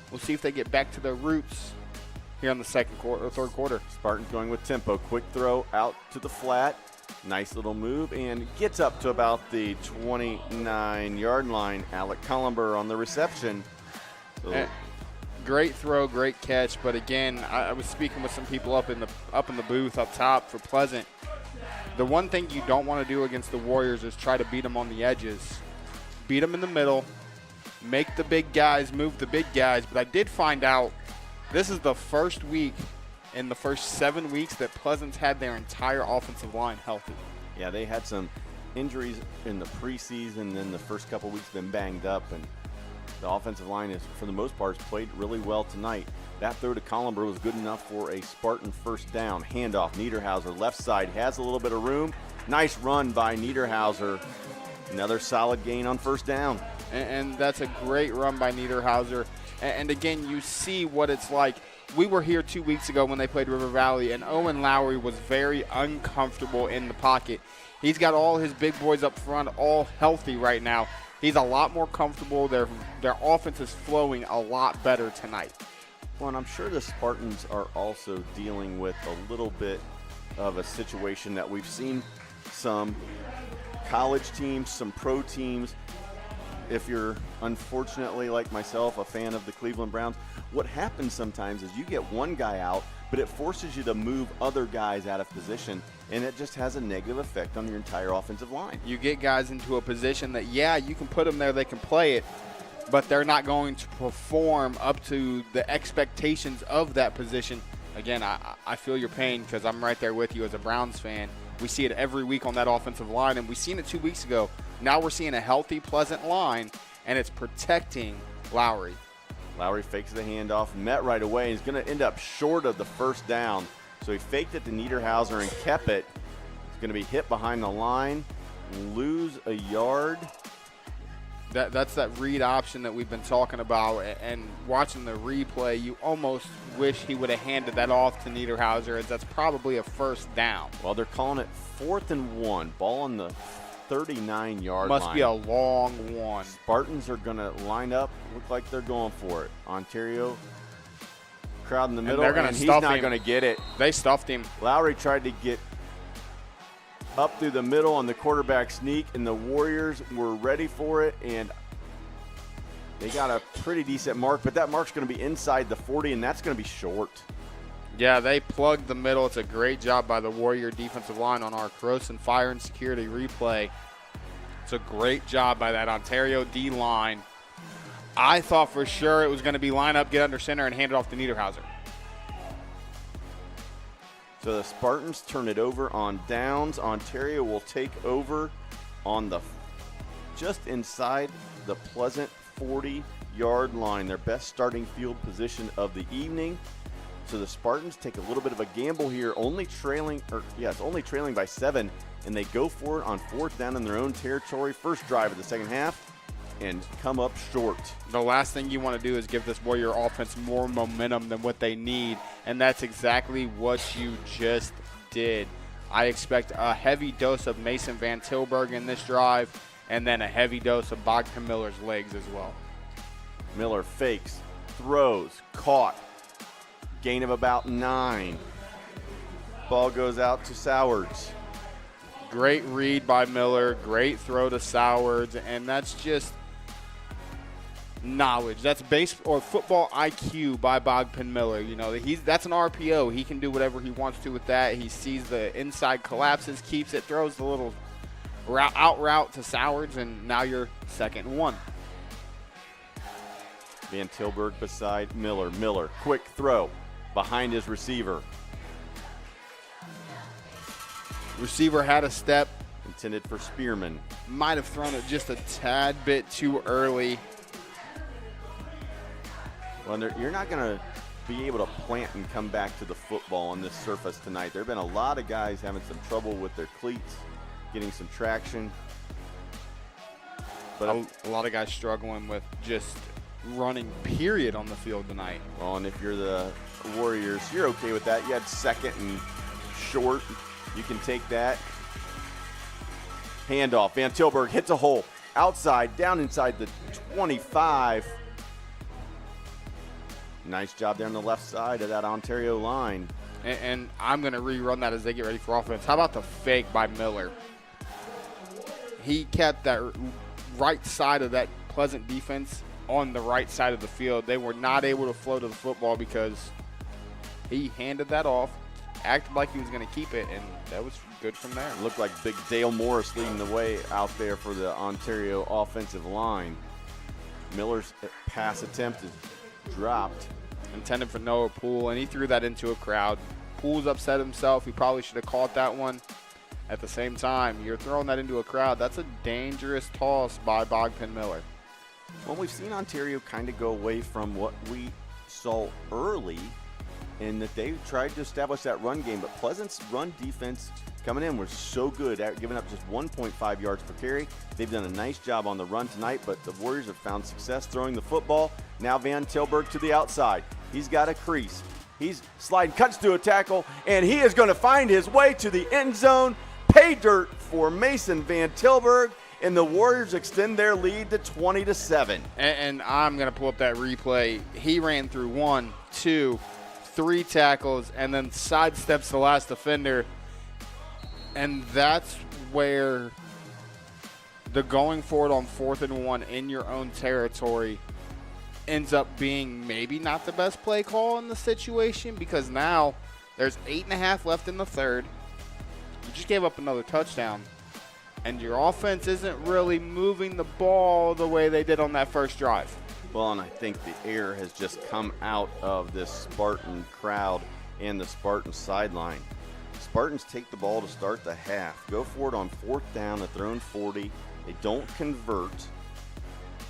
[SPEAKER 10] We'll see if they get back to their roots here in the third quarter.
[SPEAKER 2] Spartans going with tempo. Quick throw out to the flat. Nice little move, and gets up to about the 29-yard line. Alec Columber on the reception. So
[SPEAKER 10] great throw, great catch, but again, I was speaking with some people up in the booth up top for Pleasant. The one thing you don't want to do against the Warriors is try to beat them on the edges. Beat them in the middle, make the big guys move the big guys, but I did find out this is the first week in the first 7 weeks that Pleasant's had their entire offensive line healthy.
[SPEAKER 2] Yeah, they had some injuries in the preseason, and the first couple weeks been banged up, and the offensive line is, for the most part, has played really well tonight. That throw to Columber was good enough for a Spartan first down. Handoff, Niederhauser, left side, has a little bit of room. Nice run by Niederhauser. Another solid gain on first down.
[SPEAKER 10] And that's a great run by Niederhauser. And again, you see what it's like. We were here 2 weeks ago when they played River Valley, and Owen Lowry was very uncomfortable in the pocket. He's got all his big boys up front, all healthy right now. He's a lot more comfortable. Their offense is flowing a lot better tonight.
[SPEAKER 2] Well, and I'm sure the Spartans are also dealing with a little bit of a situation that we've seen some college teams, some pro teams. If you're, unfortunately, like myself, a fan of the Cleveland Browns, what happens sometimes is you get one guy out, but it forces you to move other guys out of position, and it just has a negative effect on your entire offensive line.
[SPEAKER 10] You get guys into a position that, yeah, you can put them there, they can play it, but they're not going to perform up to the expectations of that position. Again, I feel your pain because I'm right there with you as a Browns fan. We see it every week on that offensive line, and we seen it 2 weeks ago. Now we're seeing a healthy, Pleasant line, and it's protecting Lowry.
[SPEAKER 2] Lowry fakes the handoff, met right away. He's going to end up short of the first down. So he faked it to Niederhauser and kept it. He's going to be hit behind the line, lose a yard.
[SPEAKER 10] That's that read option that we've been talking about, and watching the replay, you almost wish he would have handed that off to Niederhauser, as that's probably a first down.
[SPEAKER 2] Well, they're calling it 4th and 1. Ball on the 39-yard line.
[SPEAKER 10] Must be a long one.
[SPEAKER 2] Spartans are going to line up. Look like they're going for it. Ontario crowd in the middle, and he's not going to get it.
[SPEAKER 10] They stuffed him.
[SPEAKER 2] Lowry tried to get up through the middle on the quarterback sneak, and the Warriors were ready for it, and they got a pretty decent mark, but that mark's going to be inside the 40, and that's going to be short.
[SPEAKER 10] Yeah, they plugged the middle. It's a great job by the Warrior defensive line on our Koorsen fire and security replay. It's a great job by that Ontario D-line. I thought for sure it was going to be line up, get under center, and hand it off to Niederhauser.
[SPEAKER 2] So the Spartans turn it over on downs. Ontario will take over on the just inside the Pleasant 40-yard line, their best starting field position of the evening. So the Spartans take a little bit of a gamble here, only trailing by 7, and they go for it on 4th down in their own territory. First drive of the second half, and come up short.
[SPEAKER 10] The last thing you want to do is give this Warrior offense more momentum than what they need, and that's exactly what you just did. I expect a heavy dose of Mason Van Tilburg in this drive, and then a heavy dose of Bogdan Miller's legs as well.
[SPEAKER 2] Miller fakes, throws, caught. Gain of about 9. Ball goes out to Sowards.
[SPEAKER 10] Great read by Miller, great throw to Sowards, and that's just knowledge. That's base or football IQ by Bogdan Miller. You know, that's an RPO. He can do whatever he wants to with that. He sees the inside collapses, keeps it, throws the little route to Sowards, and now you're 2nd and 1.
[SPEAKER 2] Van Tilburg beside Miller. Miller, quick throw behind his receiver.
[SPEAKER 10] Receiver had a step.
[SPEAKER 2] Intended for Spearman.
[SPEAKER 10] Might have thrown it just a tad bit too early.
[SPEAKER 2] Well, you're not going to be able to plant and come back to the football on this surface tonight. There have been a lot of guys having some trouble with their cleats, getting some traction. But
[SPEAKER 10] a lot of guys struggling with just running period on the field tonight.
[SPEAKER 2] Well, and if you're the Warriors, you're okay with that. You had 2nd and short. You can take that. Handoff. Van Tilburg hits a hole. Outside, down inside the 25. Nice job there on the left side of that Ontario line.
[SPEAKER 10] And I'm going to rerun that as they get ready for offense. How about the fake by Miller? He kept that right side of that Pleasant defense on the right side of the field. They were not able to flow to the football because he handed that off, acted like he was going to keep it, and that was good from there.
[SPEAKER 2] It looked like big Dale Morris leading the way out there for the Ontario offensive line. Miller's pass attempt is dropped.
[SPEAKER 10] Intended for Noah Poole, and he threw that into a crowd. Poole's upset himself. He probably should have caught that one. At the same time, you're throwing that into a crowd. That's a dangerous toss by Bogdan Miller.
[SPEAKER 2] Well, we've seen Ontario kind of go away from what we saw early in that they tried to establish that run game, but Pleasant's run defense coming in was so good at giving up just 1.5 yards per carry. They've done a nice job on the run tonight, but the Warriors have found success throwing the football. Now Van Tilburg to the outside. He's got a crease. He's sliding, cuts to a tackle, and he is going to find his way to the end zone. Pay dirt for Mason Van Tilburg, and the Warriors extend their lead to 20-7.
[SPEAKER 10] And I'm going to pull up that replay. He ran through 1, 2, 3 tackles, and then sidesteps the last defender. And that's where the going forward on 4th and 1 in your own territory ends up being maybe not the best play call in the situation, because now there's 8.5 left in the third. You just gave up another touchdown, and your offense isn't really moving the ball the way they did on that first drive.
[SPEAKER 2] Well, and I think the air has just come out of this Spartan crowd and the Spartan sideline. Spartans take the ball to start the half. Go for it on 4th down at their own 40. They don't convert.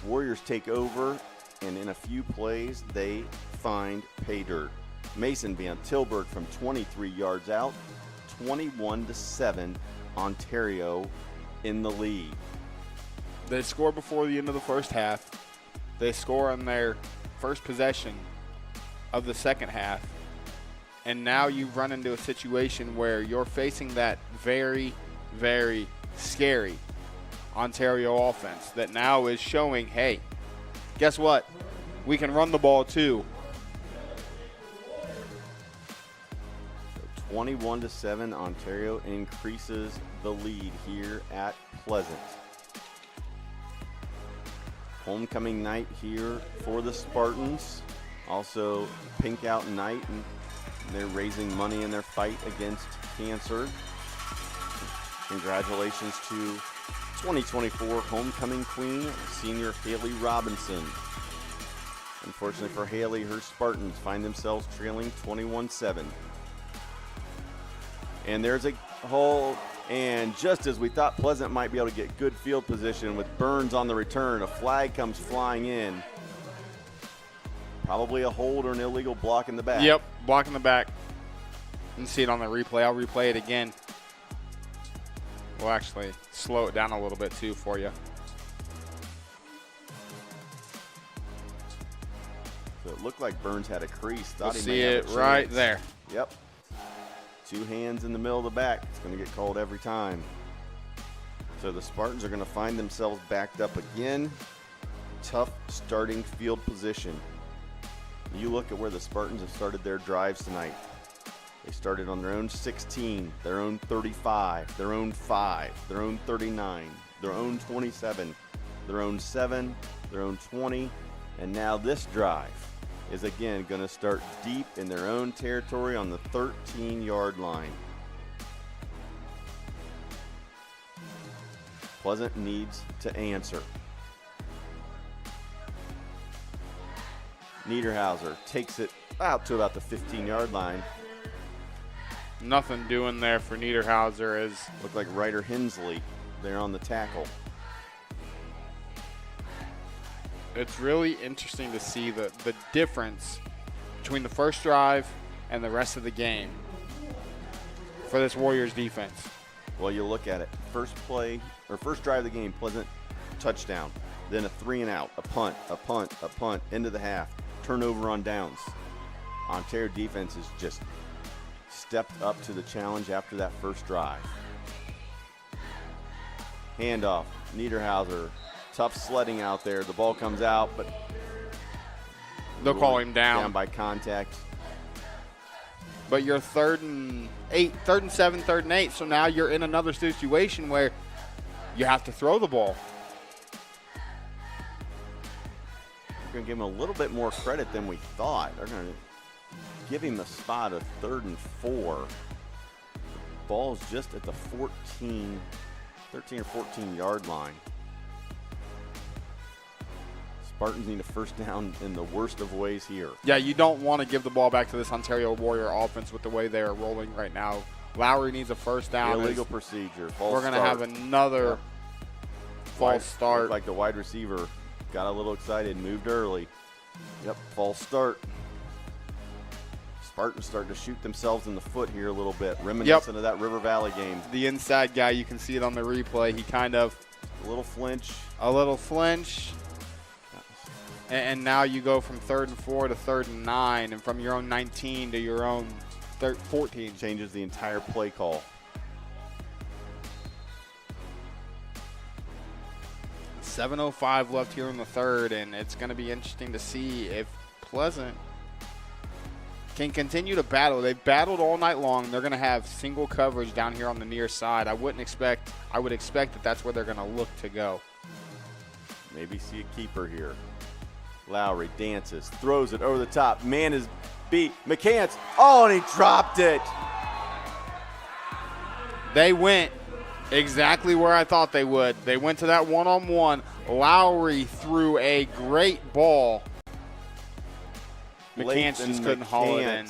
[SPEAKER 2] Warriors take over, and in a few plays, they find pay dirt. Mason Van Tilburg from 23 yards out, 21-7, Ontario in the lead.
[SPEAKER 10] They score before the end of the first half. They score on their first possession of the second half. And now you run into a situation where you're facing that very, very scary Ontario offense that now is showing, hey, guess what? We can run the ball too.
[SPEAKER 2] 21-7, Ontario increases the lead here at Pleasant. Homecoming night here for the Spartans. Also pink out night, and they're raising money in their fight against cancer. Congratulations to 2024 homecoming queen, senior Haley Robinson. Unfortunately for Haley, her Spartans find themselves trailing 21-7. And there's a hole, and just as we thought Pleasant might be able to get good field position with Burns on the return, a flag comes flying in. Probably a hold or an illegal block in the back.
[SPEAKER 10] Yep, block in the back. You can see it on the replay. I'll replay it again. We'll actually slow it down a little bit too for you.
[SPEAKER 2] So it looked like Burns had a crease. Thought
[SPEAKER 10] We'll
[SPEAKER 2] he
[SPEAKER 10] see
[SPEAKER 2] may have
[SPEAKER 10] it
[SPEAKER 2] a
[SPEAKER 10] right
[SPEAKER 2] chance.
[SPEAKER 10] there.
[SPEAKER 2] Yep. 2 hands in the middle of the back. It's going to get called every time. So the Spartans are going to find themselves backed up again. Tough starting field position. You look at where the Spartans have started their drives tonight. They started on their own 16, their own 35, their own 5, their own 39, their own 27, their own 7, their own 20, and now this drive is again going to start deep in their own territory on the 13-yard line. Pleasant needs to answer. Niederhauser takes it out to about the 15-yard line.
[SPEAKER 10] Nothing doing there for Niederhauser.
[SPEAKER 2] Looked like Ryder Hensley there on the tackle.
[SPEAKER 10] It's really interesting to see the difference between the first drive and the rest of the game for this Warriors defense.
[SPEAKER 2] Well, you look at it. First play, or first drive of the game, Pleasant touchdown. Then a 3 and out, a punt, into the half. Turnover on downs. Ontario defense has just stepped up to the challenge after that first drive. Handoff, Niederhauser, tough sledding out there. The ball comes out, but
[SPEAKER 10] they'll call him down.
[SPEAKER 2] Down by contact.
[SPEAKER 10] But you're 3rd and 7, 3rd and 8, so now you're in another situation where you have to throw the ball.
[SPEAKER 2] We're going to give him a little bit more credit than we thought. They're going to give him a spot of 3rd and 4. The ball's just at the 13 or 14-yard line. Spartans need a first down in the worst of ways here.
[SPEAKER 10] Yeah, you don't want to give the ball back to this Ontario Warrior offense with the way they are rolling right now. Lowry needs a first down.
[SPEAKER 2] Illegal procedure.
[SPEAKER 10] We're going to have another false start.
[SPEAKER 2] Like the wide receiver got a little excited, moved early. Yep, false start. Spartans starting to shoot themselves in the foot here a little bit, reminiscent of that River Valley game.
[SPEAKER 10] The inside guy, you can see it on the replay. He kind of
[SPEAKER 2] a little flinch.
[SPEAKER 10] And now you go from 3rd and 4 to 3rd and 9, and from your own 19 to your own 14.
[SPEAKER 2] Changes the entire play call.
[SPEAKER 10] .705 left here in the 3rd, and it's going to be interesting to see if Pleasant can continue to battle. They've battled all night long. They're going to have single coverage down here on the near side. I would expect that that's where they're going to look to go.
[SPEAKER 2] Maybe see a keeper here. Lowry dances, throws it over the top. Man is beat. McCants, and he dropped it.
[SPEAKER 10] They went exactly where I thought they would. They went to that one-on-one. Lowry threw a great ball. McCants just couldn't haul it in.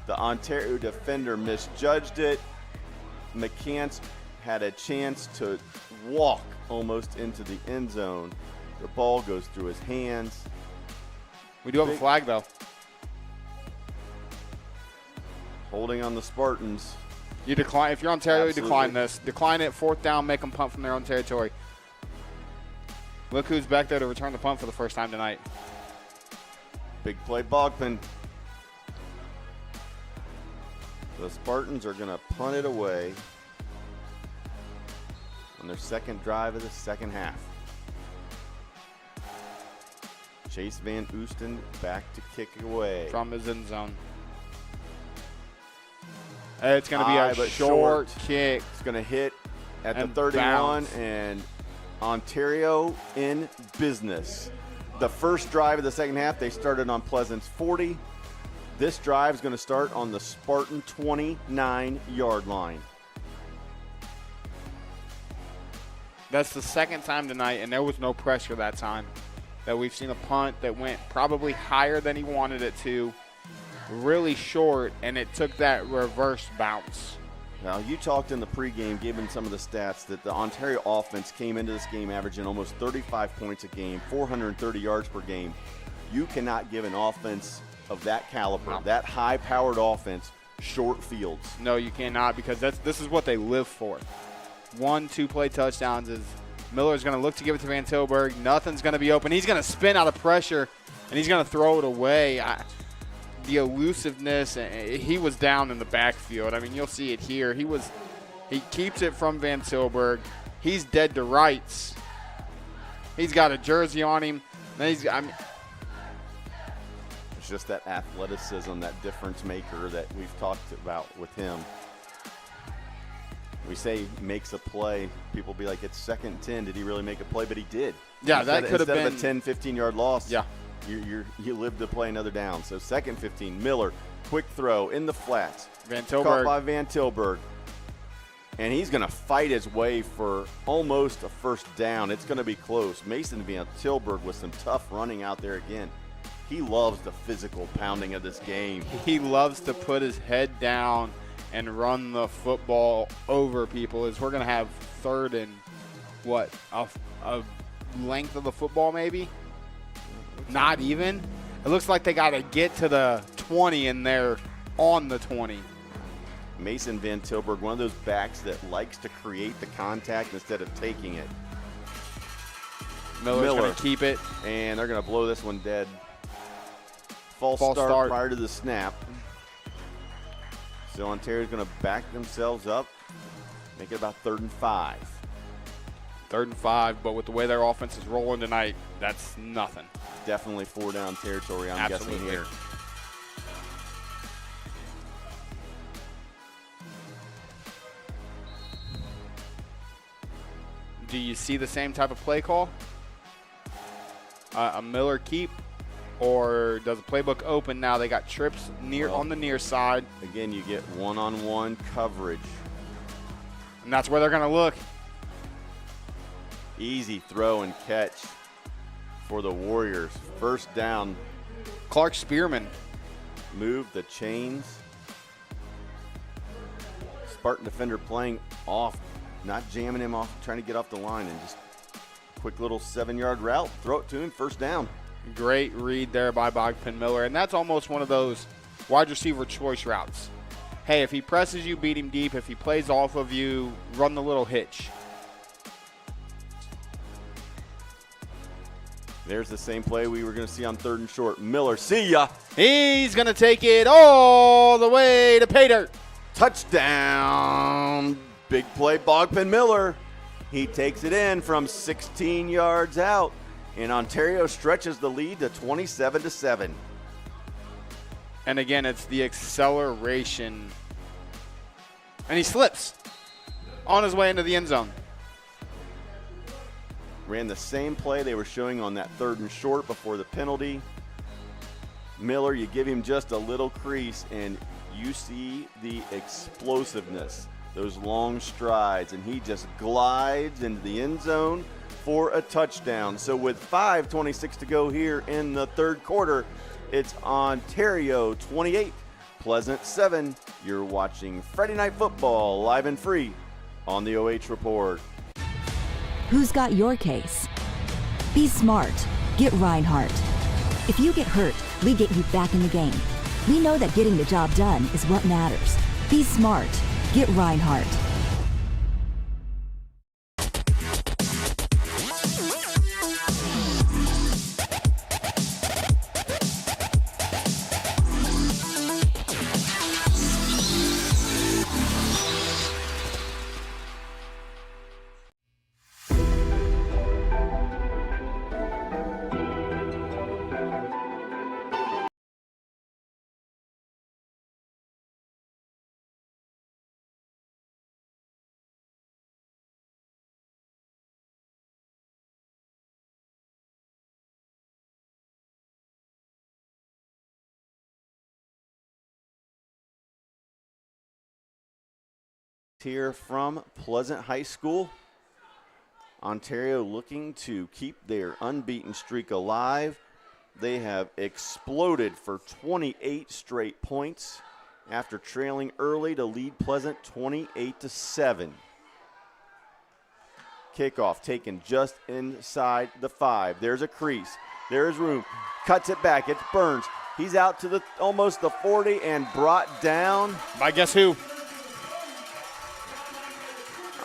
[SPEAKER 2] The Ontario defender misjudged it. McCants had a chance to walk almost into the end zone. The ball goes through his hands.
[SPEAKER 10] We do have a flag, though.
[SPEAKER 2] Holding on the Spartans.
[SPEAKER 10] You decline. If you're Ontario,
[SPEAKER 2] Absolutely.
[SPEAKER 10] You decline this. Decline it, 4th down, make them punt from their own territory. Look who's back there to return the punt for the first time tonight.
[SPEAKER 2] Big play, Bogman. The Spartans are going to punt it away on their second drive of the second half. Chase Van Oosten back to kick it away.
[SPEAKER 10] From his end zone. It's going to be a short kick.
[SPEAKER 2] It's going to hit at the
[SPEAKER 10] And
[SPEAKER 2] 31,
[SPEAKER 10] bounce.
[SPEAKER 2] and Ontario in business. The first drive of the second half, they started on Pleasant's 40. This drive is going to start on the Spartan 29-yard line.
[SPEAKER 10] That's the second time tonight, and there was no pressure that time. That we've seen a punt that went probably higher than he wanted it to, really short, and it took that reverse bounce.
[SPEAKER 2] Now, you talked in the pregame, given some of the stats, that the Ontario offense came into this game averaging almost 35 points a game, 430 yards per game. You cannot give an offense of that caliber, that high-powered offense, short fields.
[SPEAKER 10] No, you cannot, because this is what they live for. 1-2 play touchdowns is Miller's going to look to give it to Van Tilburg. Nothing's going to be open. He's going to spin out of pressure, and he's going to throw it away. the elusiveness, he was down in the backfield. I mean, you'll see it here. He keeps it from Van Tilburg. He's dead to rights. He's got a jersey on him. It's
[SPEAKER 2] just that athleticism, that difference maker that we've talked about with him. We say he makes a play. People be like, it's 2nd and 10. Did he really make a play? But he did.
[SPEAKER 10] Yeah, that could have been.
[SPEAKER 2] Instead of a 10, 15-yard loss,
[SPEAKER 10] yeah,
[SPEAKER 2] you live to play another down. So 2nd 15, Miller, quick throw in the flats.
[SPEAKER 10] Van Tilburg.
[SPEAKER 2] Caught by Van Tilburg. And he's going to fight his way for almost a first down. It's going to be close. Mason Van Tilburg with some tough running out there again. He loves the physical pounding of this game.
[SPEAKER 10] He loves to put his head down and run the football over people. We're going to have 3rd and, what, a length of the football maybe? Not even. It looks like they got to get to the 20 and they're on the 20.
[SPEAKER 2] Mason Van Tilburg, one of those backs that likes to create the contact instead of taking it.
[SPEAKER 10] Miller's going to keep it.
[SPEAKER 2] And they're going to blow this one dead. False start prior to the snap. So Ontario's going to back themselves up, make it about 3rd and 5.
[SPEAKER 10] 3rd and 5, but with the way their offense is rolling tonight, that's nothing.
[SPEAKER 2] Definitely 4-down territory, I'm guessing here.
[SPEAKER 10] Do you see the same type of play call? A Miller keep? Or does the playbook open now? They got trips on the near side.
[SPEAKER 2] Again, you get one-on-one coverage.
[SPEAKER 10] And that's where they're going to look.
[SPEAKER 2] Easy throw and catch for the Warriors. 1st down.
[SPEAKER 10] Clark Spearman.
[SPEAKER 2] Move the chains. Spartan defender playing off, not jamming him off, trying to get off the line, and just quick little 7-yard route. Throw it to him, 1st down.
[SPEAKER 10] Great read there by Bogpan Miller, and that's almost one of those wide receiver choice routes. Hey, if he presses you, beat him deep. If he plays off of you, run the little hitch.
[SPEAKER 2] There's the same play we were going to see on 3rd and short. Miller, see ya.
[SPEAKER 10] He's going to take it all the way to pay dirt.
[SPEAKER 2] Touchdown. Big play, Bogpan Miller. He takes it in from 16 yards out. And Ontario stretches the lead to 27-7.
[SPEAKER 10] And again, it's the acceleration. And he slips on his way into the end zone.
[SPEAKER 2] Ran the same play they were showing on that 3rd and short before the penalty. Miller, you give him just a little crease, and you see the explosiveness, those long strides, and he just glides into the end zone for a touchdown. So with 5:26 to go here in the 3rd quarter, it's Ontario 28, Pleasant 7. You're watching Friday Night Football live and free on the OH Report.
[SPEAKER 3] Who's got your case? Be smart. Get Rinehardt. If you get hurt, we get you back in the game. We know that getting the job done is what matters. Be smart. Get Rinehardt.
[SPEAKER 2] Here from Pleasant High School. Ontario looking to keep their unbeaten streak alive. They have exploded for 28 straight points after trailing early to lead Pleasant 28-7. Kickoff taken just inside the 5. There's a crease. There's room. Cuts it back. It's Burns. He's out to almost the 40 and brought down.
[SPEAKER 10] By guess who?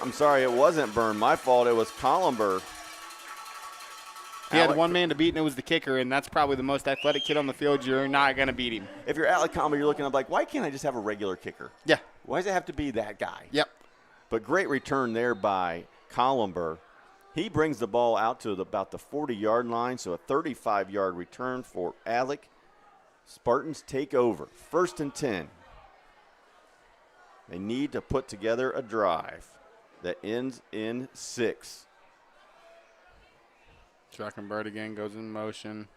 [SPEAKER 2] I'm sorry, it wasn't Byrne. My fault. It was Columber.
[SPEAKER 10] He had one man to beat, and it was the kicker, and that's probably the most athletic kid on the field. You're not going to beat him.
[SPEAKER 2] If you're Alec Combo, you're looking up like, why can't I just have a regular kicker?
[SPEAKER 10] Yeah.
[SPEAKER 2] Why does it have to be that guy?
[SPEAKER 10] Yep.
[SPEAKER 2] But great return there by Columber. He brings the ball out to about the 40-yard line, so a 35-yard return for Alec. Spartans take over. 1st and 10. They need to put together a drive that ends in 6.
[SPEAKER 10] Trackenberg again goes in motion.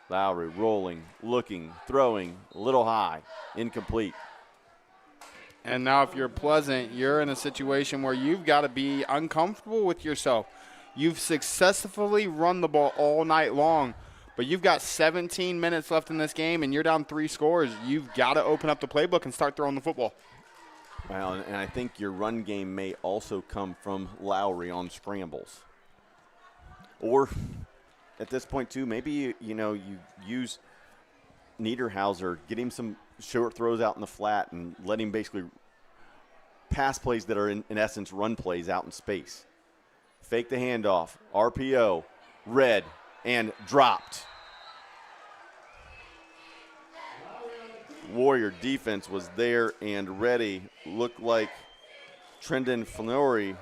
[SPEAKER 2] Lowry rolling, looking, throwing, a little high, incomplete.
[SPEAKER 10] And now if you're Pleasant, you're in a situation where you've got to be uncomfortable with yourself. You've successfully run the ball all night long, but you've got 17 minutes left in this game, and you're down 3 scores. You've got to open up the playbook and start throwing the football.
[SPEAKER 2] Well, and I think your run game may also come from Lowry on scrambles. Or at this point, too, maybe, you use Niederhauser, get him some short throws out in the flat and let him basically pass plays that are, in essence, run plays out in space. Fake the handoff, RPO, read, and dropped. Warrior defense was there and ready. Looked like Trendon Flannery.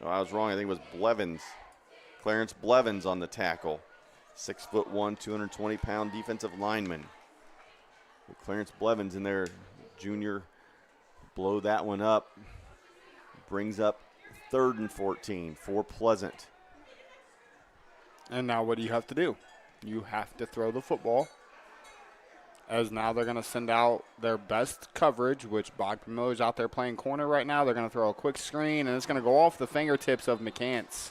[SPEAKER 2] Oh, I was wrong. I think it was Blevins. Clarence Blevins on the tackle. 6'1", 220-pound defensive lineman. With Clarence Blevins in there, junior, blow that one up. Brings up 3rd and 14 for Pleasant.
[SPEAKER 10] And now what do you have to do? You have to throw the football. As now they're going to send out their best coverage, which Bogdan Miller's out there playing corner right now. They're going to throw a quick screen, and it's going to go off the fingertips of McCants.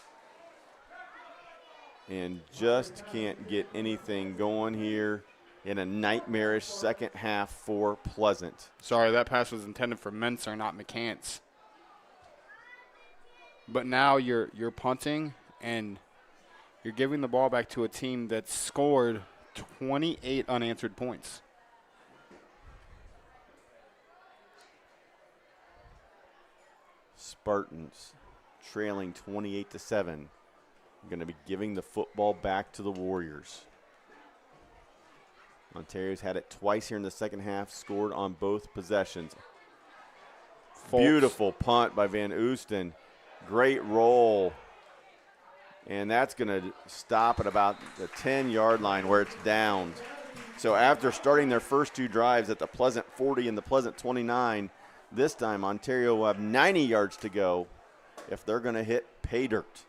[SPEAKER 2] And just can't get anything going here in a nightmarish second half for Pleasant.
[SPEAKER 10] Sorry, that pass was intended for Menser, not McCants. But now you're punting, and you're giving the ball back to a team that scored 28 unanswered points.
[SPEAKER 2] Spartans trailing 28-7. Going to be giving the football back to the Warriors. Ontario's had it twice here in the second half, scored on both possessions.
[SPEAKER 10] Folks.
[SPEAKER 2] Beautiful punt by Van Oosten. Great roll. And that's going to stop at about the 10-yard line where it's downed. So after starting their first 2 drives at the Pleasant 40 and the Pleasant 29, this time Ontario will have 90 yards to go if they're going to hit pay dirt.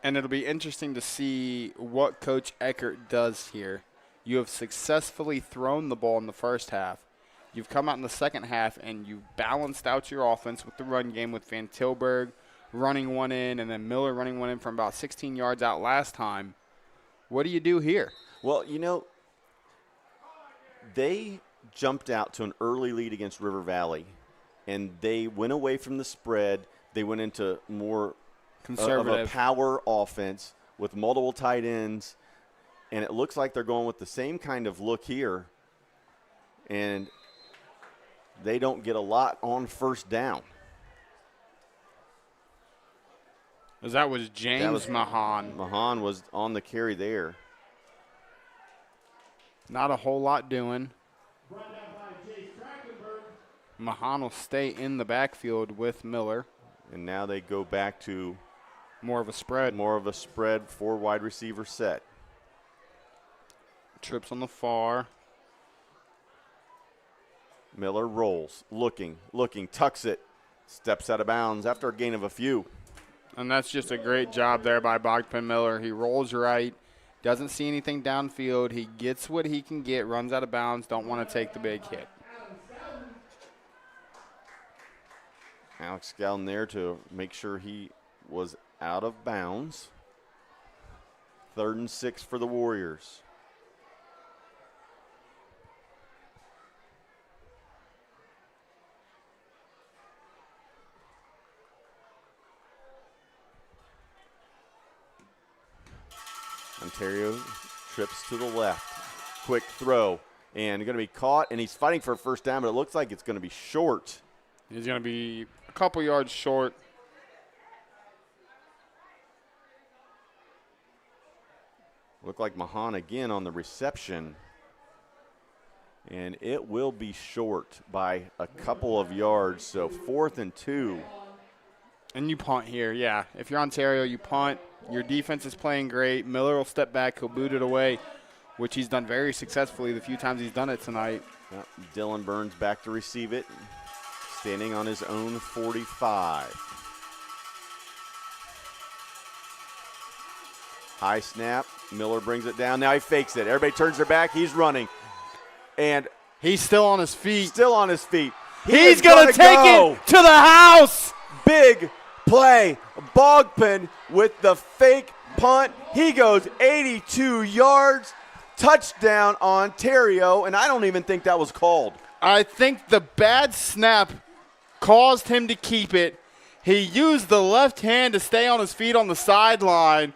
[SPEAKER 10] And it'll be interesting to see what Coach Eckert does here. You have successfully thrown the ball in the first half. You've come out in the second half, and you've balanced out your offense with the run game with Van Tilburg running one in and then Miller running one in from about 16 yards out last time. What do you do here?
[SPEAKER 2] Well, they jumped out to an early lead against River Valley, and they went away from the spread. They went into more conservative of a power offense with multiple tight ends, and it looks like they're going with the same kind of look here, and they don't get a lot on first down.
[SPEAKER 10] That was James Mahan.
[SPEAKER 2] Mahan was on the carry there.
[SPEAKER 10] Not a whole lot doing. Mahan will stay in the backfield with Miller.
[SPEAKER 2] And now they go back to
[SPEAKER 10] more of a spread.
[SPEAKER 2] 4 wide receiver set.
[SPEAKER 10] Trips on the far.
[SPEAKER 2] Miller rolls, looking, tucks it, steps out of bounds after a gain of a few.
[SPEAKER 10] And that's just a great job there by Bogdan Miller. He rolls right, doesn't see anything downfield. He gets what he can get, runs out of bounds, don't want to take the big hit.
[SPEAKER 2] Alex Scouten there to make sure he was out of bounds. 3rd and 6 for the Warriors. Ontario trips to the left. Quick throw, and going to be caught, and he's fighting for a first down, but it looks like it's going to be short.
[SPEAKER 10] He's going to be a couple yards short.
[SPEAKER 2] Look like Mahan again on the reception. And it will be short by a couple of yards, so 4th and 2.
[SPEAKER 10] And you punt here, yeah. If you're Ontario, you punt. Your defense is playing great. Miller will step back. He'll boot it away, which he's done very successfully the few times he's done it tonight.
[SPEAKER 2] Yep. Dylan Burns back to receive it, standing on his own 45. High snap. Miller brings it down. Now he fakes it. Everybody turns their back. He's running. And
[SPEAKER 10] he's still on his feet.
[SPEAKER 2] Still on his feet.
[SPEAKER 10] He's going to take it to the house.
[SPEAKER 2] Big play. Bogpin with the fake punt. He goes 82 yards. Touchdown, Ontario. And I don't even think that was called.
[SPEAKER 10] I think the bad snap caused him to keep it. He used the left hand to stay on his feet on the sideline.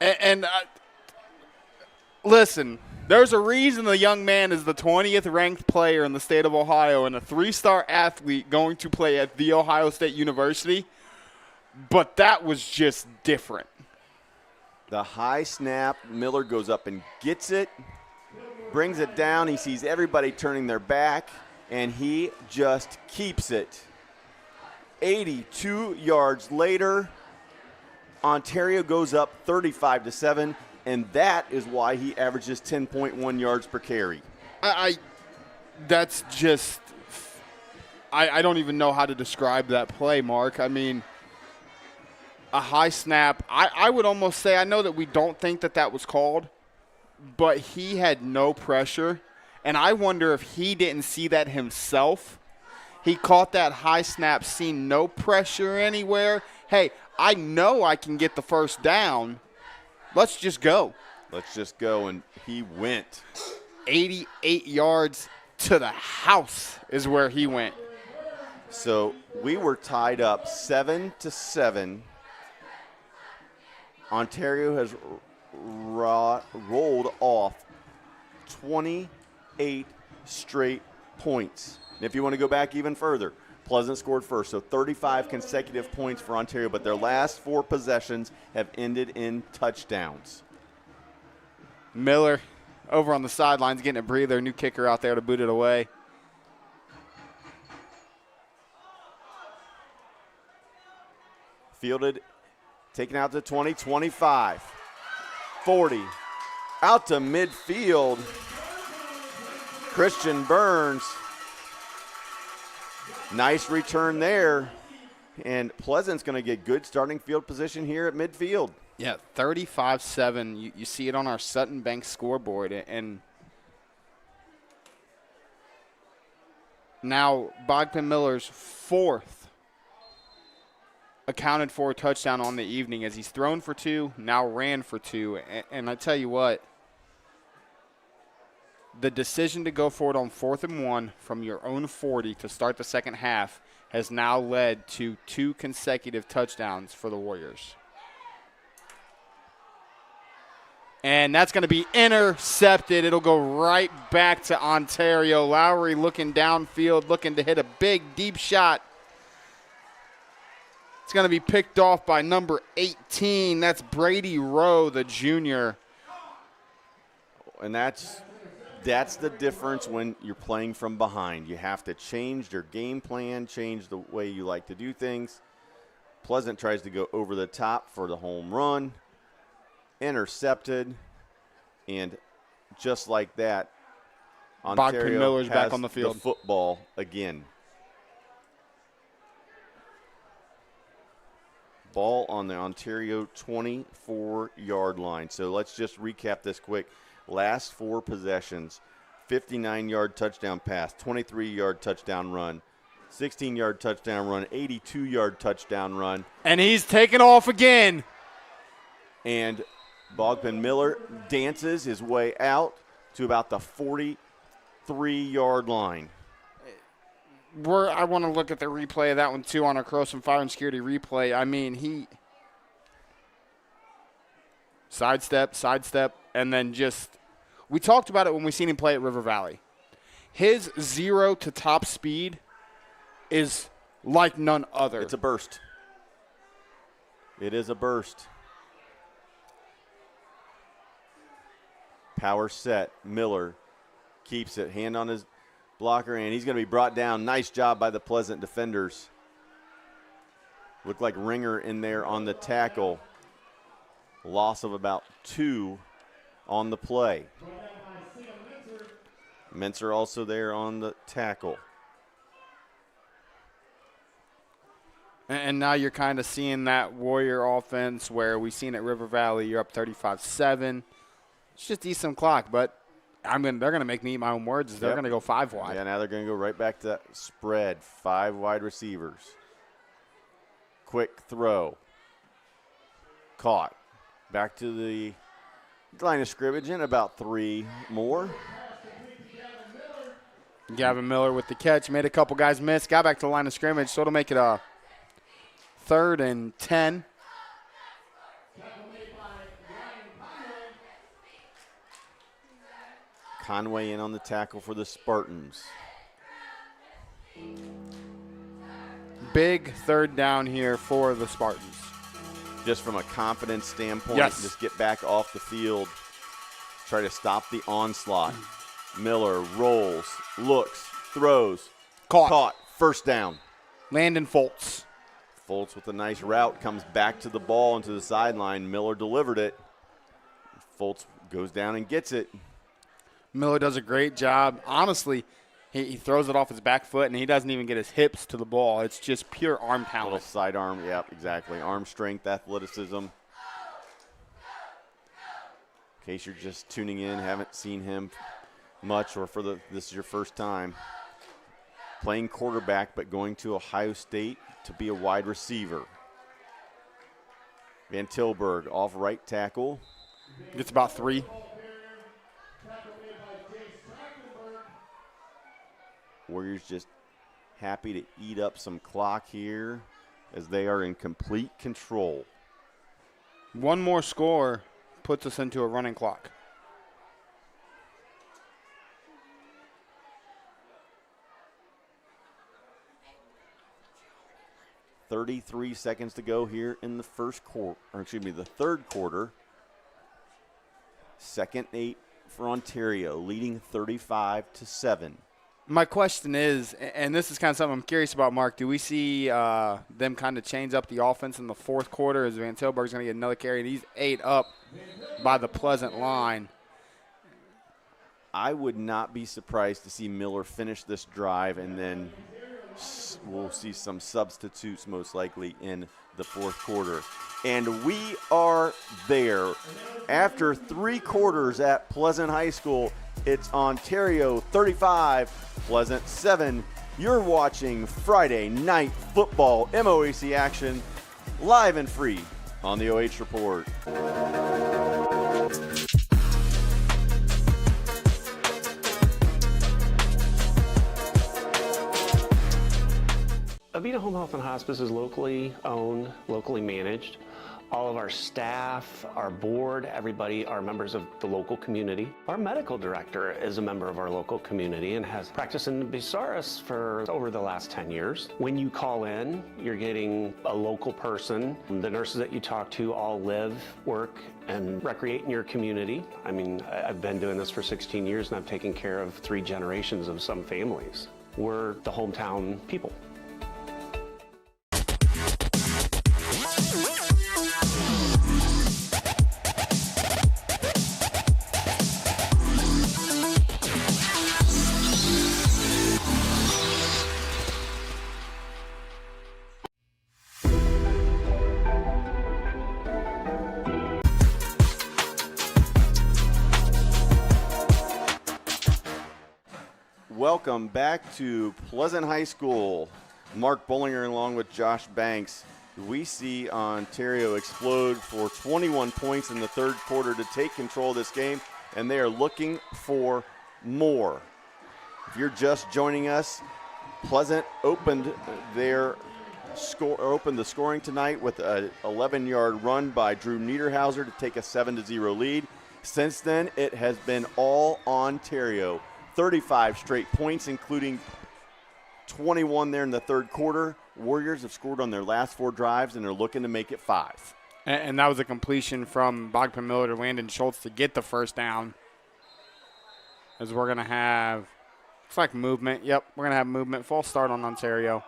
[SPEAKER 10] And listen, there's a reason the young man is the 20th ranked player in the state of Ohio and a 3-star athlete going to play at The Ohio State University. But that was just different.
[SPEAKER 2] The high snap, Miller goes up and gets it, brings it down. He sees everybody turning their back, and he just keeps it. 82 yards later, Ontario goes up 35-7. And that is why he averages 10.1 yards per carry.
[SPEAKER 10] That's just I don't even know how to describe that play, Mark. I mean, a high snap. I would almost say, I know that we don't think that was called, but he had no pressure. And I wonder if he didn't see that himself. He caught that high snap, seen no pressure anywhere. Hey, I know I can get the first down. Let's just go.
[SPEAKER 2] Let's just go, and he went.
[SPEAKER 10] 88 yards to the house is where he went.
[SPEAKER 2] So we were tied up 7-7. Ontario has rolled off 28 straight points. And if you want to go back even further, Pleasant scored first, so 35 consecutive points for Ontario, but their last 4 possessions have ended in touchdowns.
[SPEAKER 10] Miller over on the sidelines getting a breather, new kicker out there to boot it away.
[SPEAKER 2] Fielded, taken out to 20, 25, 40, out to midfield. Christian Burns. Nice return there, and Pleasant's going to get good starting field position here at midfield.
[SPEAKER 10] Yeah, 35-7. You see it on our Sutton Bank scoreboard, and now Bogpin Miller's 4th accounted for touchdown on the evening as he's thrown for 2, now ran for 2, and I tell you what, the decision to go for it on 4th and 1 from your own 40 to start the second half has now led to 2 consecutive touchdowns for the Warriors. And that's going to be intercepted. It'll go right back to Ontario. Lowry looking downfield, looking to hit a big, deep shot. It's going to be picked off by number 18. That's Brady Rowe, the junior.
[SPEAKER 2] And that's the difference when you're playing from behind. You have to change your game plan, change the way you like to do things. Pleasant tries to go over the top for the home run. Intercepted. And just like that, Ontario
[SPEAKER 10] Miller's
[SPEAKER 2] has
[SPEAKER 10] back on the field.
[SPEAKER 2] The football again. Ball on the Ontario 24-yard line. So let's just recap this quick. Last 4 possessions, 59-yard touchdown pass, 23-yard touchdown run, 16-yard touchdown run, 82-yard touchdown run.
[SPEAKER 10] And he's taken off again.
[SPEAKER 2] And Bogpin Miller dances his way out to about the 43-yard line.
[SPEAKER 10] I want to look at the replay of that one, too, on our Koorsen Fire and Security replay. I mean, he sidestep, and then just – we talked about it when we seen him play at River Valley. His 0 to top speed is like none other.
[SPEAKER 2] It's a burst. It is a burst. Power set. Miller keeps it. Hand on his blocker, and he's going to be brought down. Nice job by the Pleasant defenders. Looked like Ringer in there on the tackle. Loss of about 2 on the play. Mentzer also there on the tackle.
[SPEAKER 10] And now you're kind of seeing that Warrior offense where we've seen at River Valley, you're up 35-7. It's just decent clock, but they're going to make me eat my own words. They're going to go 5 wide.
[SPEAKER 2] Yeah, now they're going to go right back to that spread. 5 wide receivers. Quick throw. Caught. Back to the line of scrimmage and about 3 more.
[SPEAKER 10] Gavin Miller with the catch. Made a couple guys miss. Got back to the line of scrimmage, so it'll make it a 3rd and 10.
[SPEAKER 2] Conway in on the tackle for the Spartans.
[SPEAKER 10] Big 3rd down here for the Spartans.
[SPEAKER 2] Just from a confidence standpoint,
[SPEAKER 10] Yes.
[SPEAKER 2] just get back off the field. Try to stop the onslaught. Miller rolls, looks, throws. Caught. 1st down.
[SPEAKER 10] Landon Foltz.
[SPEAKER 2] Foltz with a nice route, comes back to the ball into the sideline. Miller delivered it. Foltz goes down and gets it.
[SPEAKER 10] Miller does a great job. Honestly, he throws it off his back foot, and he doesn't even get his hips to the ball. It's just pure arm talent.
[SPEAKER 2] Little sidearm, yep, exactly. Arm strength, athleticism. In case you're just tuning in, haven't seen him much, or this is your first time. Playing quarterback, but going to Ohio State to be a wide receiver. Van Tilburg off right tackle.
[SPEAKER 10] Gets about 3.
[SPEAKER 2] Warriors just happy to eat up some clock here as they are in complete control.
[SPEAKER 10] 1 more score puts us into a running clock.
[SPEAKER 2] .33 seconds to go here in the third quarter. 2nd 8 for Ontario, leading 35-7.
[SPEAKER 10] My question is, and this is kind of something I'm curious about, Mark, do we see them kind of change up the offense in the 4th quarter as Van Tilburg's going to get another carry? And he's 8 up by the Pleasant line.
[SPEAKER 2] I would not be surprised to see Miller finish this drive, and then we'll see some substitutes most likely in the 4th quarter. And we are there. After 3 quarters at Pleasant High School, it's Ontario 35, Pleasant 7. You're watching Friday Night Football MOAC action live and free on the OH Report.
[SPEAKER 12] Avita Home Health and Hospice is locally owned, locally managed. All of our staff, our board, everybody are members of the local community. Our medical director is a member of our local community and has practiced in Bucyrus for over the last 10 years. When you call in, you're getting a local person. The nurses that you talk to all live, work, and recreate in your community. I mean, I've been doing this for 16 years and I've taken care of 3 generations of some families. We're the hometown people.
[SPEAKER 2] Welcome back to Pleasant High School. Mark Bollinger along with Josh Banks. We see Ontario explode for 21 points in the 3rd quarter to take control of this game, and they are looking for more. If you're just joining us, Pleasant opened the scoring tonight with an 11-yard run by Drew Niederhauser to take a 7-0 lead. Since then, it has been all Ontario. 35 straight points, including 21 there in the 3rd quarter. Warriors have scored on their last 4 drives, and they're looking to make it 5.
[SPEAKER 10] And that was a completion from Bogdan Miller to Landon Schultz to get the first down. As we're going to have, it's like movement. Yep, we're going to have movement. False start on Ontario.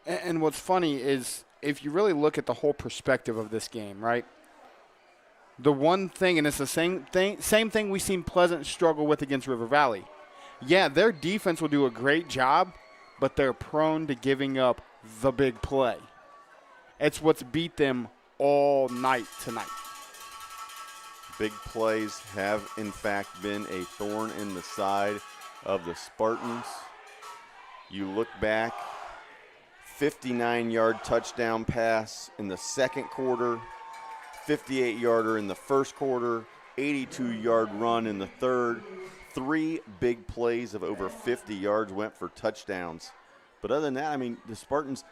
[SPEAKER 10] And what's funny is if you really look at the whole perspective of this game, right? The one thing, and it's the same thing we've seen Pleasant struggle with against River Valley. Yeah, their defense will do a great job, but they're prone to giving up the big play. It's what's beat them all night tonight.
[SPEAKER 2] Big plays have, in fact, been a thorn in the side of the Spartans. You look back, 59-yard touchdown pass in the second quarter, 58-yarder in the first quarter, 82-yard run in the third. 3 big plays of over 50 yards went for touchdowns. But other than that, I mean, the Spartans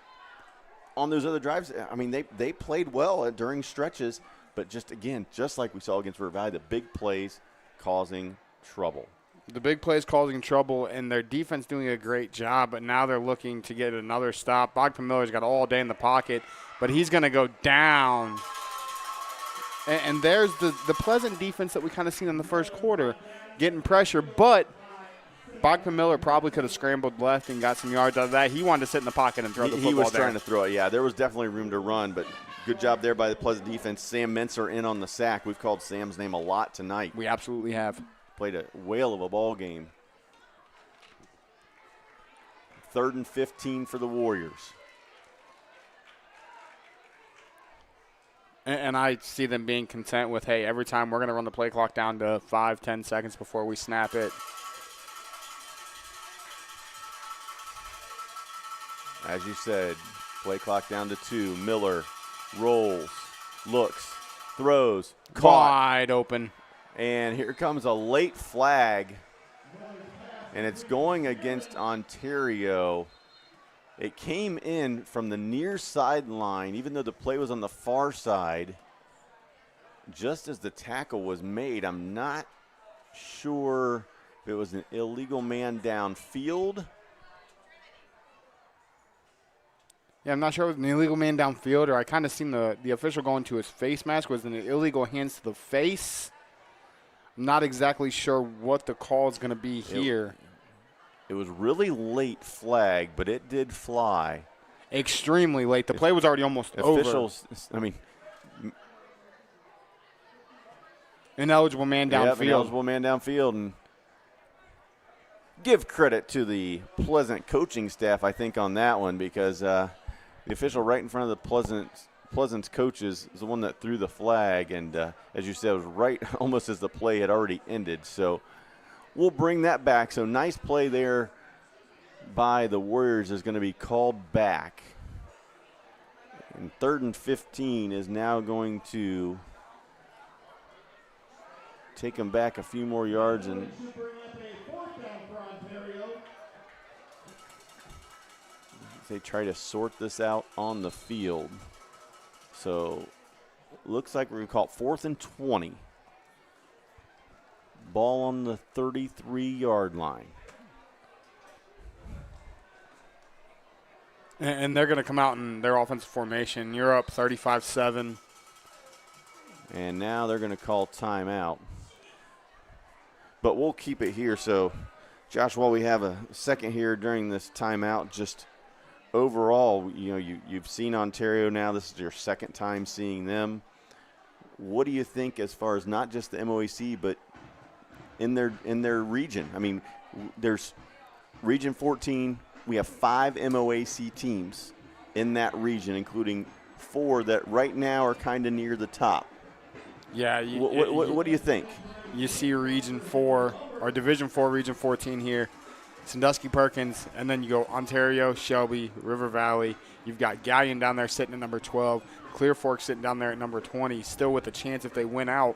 [SPEAKER 2] on those other drives, I mean, they played well during stretches, but just, again, just like we saw against River Valley, the big plays causing trouble.
[SPEAKER 10] The big plays causing trouble, and their defense doing a great job, but now they're looking to get another stop. Bogdan Miller's got all day in the pocket, but he's going to go down. And there's the Pleasant defense that we kind of seen in the first quarter, getting pressure, but Bogdan Miller probably could have scrambled left and got some yards out of that. He wanted to sit in the pocket and throw the football.
[SPEAKER 2] He was
[SPEAKER 10] there.
[SPEAKER 2] trying to throw it, yeah. There was definitely room to run, but good job there by the Pleasant defense. Sam Mentzer in on the sack. We've called Sam's name a lot tonight.
[SPEAKER 10] We absolutely have.
[SPEAKER 2] Played a whale of a ball game. 3rd and 15 for the Warriors.
[SPEAKER 10] And I see them being content with, hey, every time we're going to run the play clock down to 5-10 seconds before we snap it.
[SPEAKER 2] As you said, play clock down to 2. Miller rolls, looks, throws, caught.
[SPEAKER 10] Wide open.
[SPEAKER 2] And here comes a late flag, and it's going against Ontario. It came in from the near sideline, even though the play was on the far side, just as the tackle was made. I'm not sure if it was an illegal man downfield.
[SPEAKER 10] Yeah, I'm not sure if it was an illegal man downfield, or I kind of seen the official going to his face mask. Was it an illegal hands to the face? I'm not exactly sure what the call is going to be here.
[SPEAKER 2] It was really late flag, but it did fly.
[SPEAKER 10] Extremely late. The play was already almost
[SPEAKER 2] Officials,
[SPEAKER 10] over.
[SPEAKER 2] I mean,
[SPEAKER 10] Ineligible man downfield.
[SPEAKER 2] Yep, ineligible man downfield. And give credit to the Pleasant coaching staff, I think, on that one, because the official right in front of the Pleasant's coaches is the one that threw the flag, and as you said, it was right almost as the play had already ended. So we'll bring that back. So nice play there by the Warriors is going to be called back. And 3rd and 15 is now going to take them back a few more yards, and they try to sort this out on the field. So looks like we're going to call it 4th and 20. Ball on the 33-yard line.
[SPEAKER 10] And they're going to come out in their offensive formation. You're up 35-7.
[SPEAKER 2] And now they're going to call timeout. But we'll keep it here. So, Josh, while we have a second here during this timeout, just overall, you know, you've seen Ontario now. This is your second time seeing them. What do you think as far as not just the MOAC, but in their region? I mean, there's Region 14. We have 5 MOAC teams in that region, including 4 that right now are kind of near the top.
[SPEAKER 10] Yeah.
[SPEAKER 2] What do you think?
[SPEAKER 10] You see Region 4, or Division 4, Region 14 here. Sandusky Perkins, and then you go Ontario, Shelby, River Valley. You've got Galleon down there sitting at number 12. Clear Fork sitting down there at number 20, still with a chance if they win out.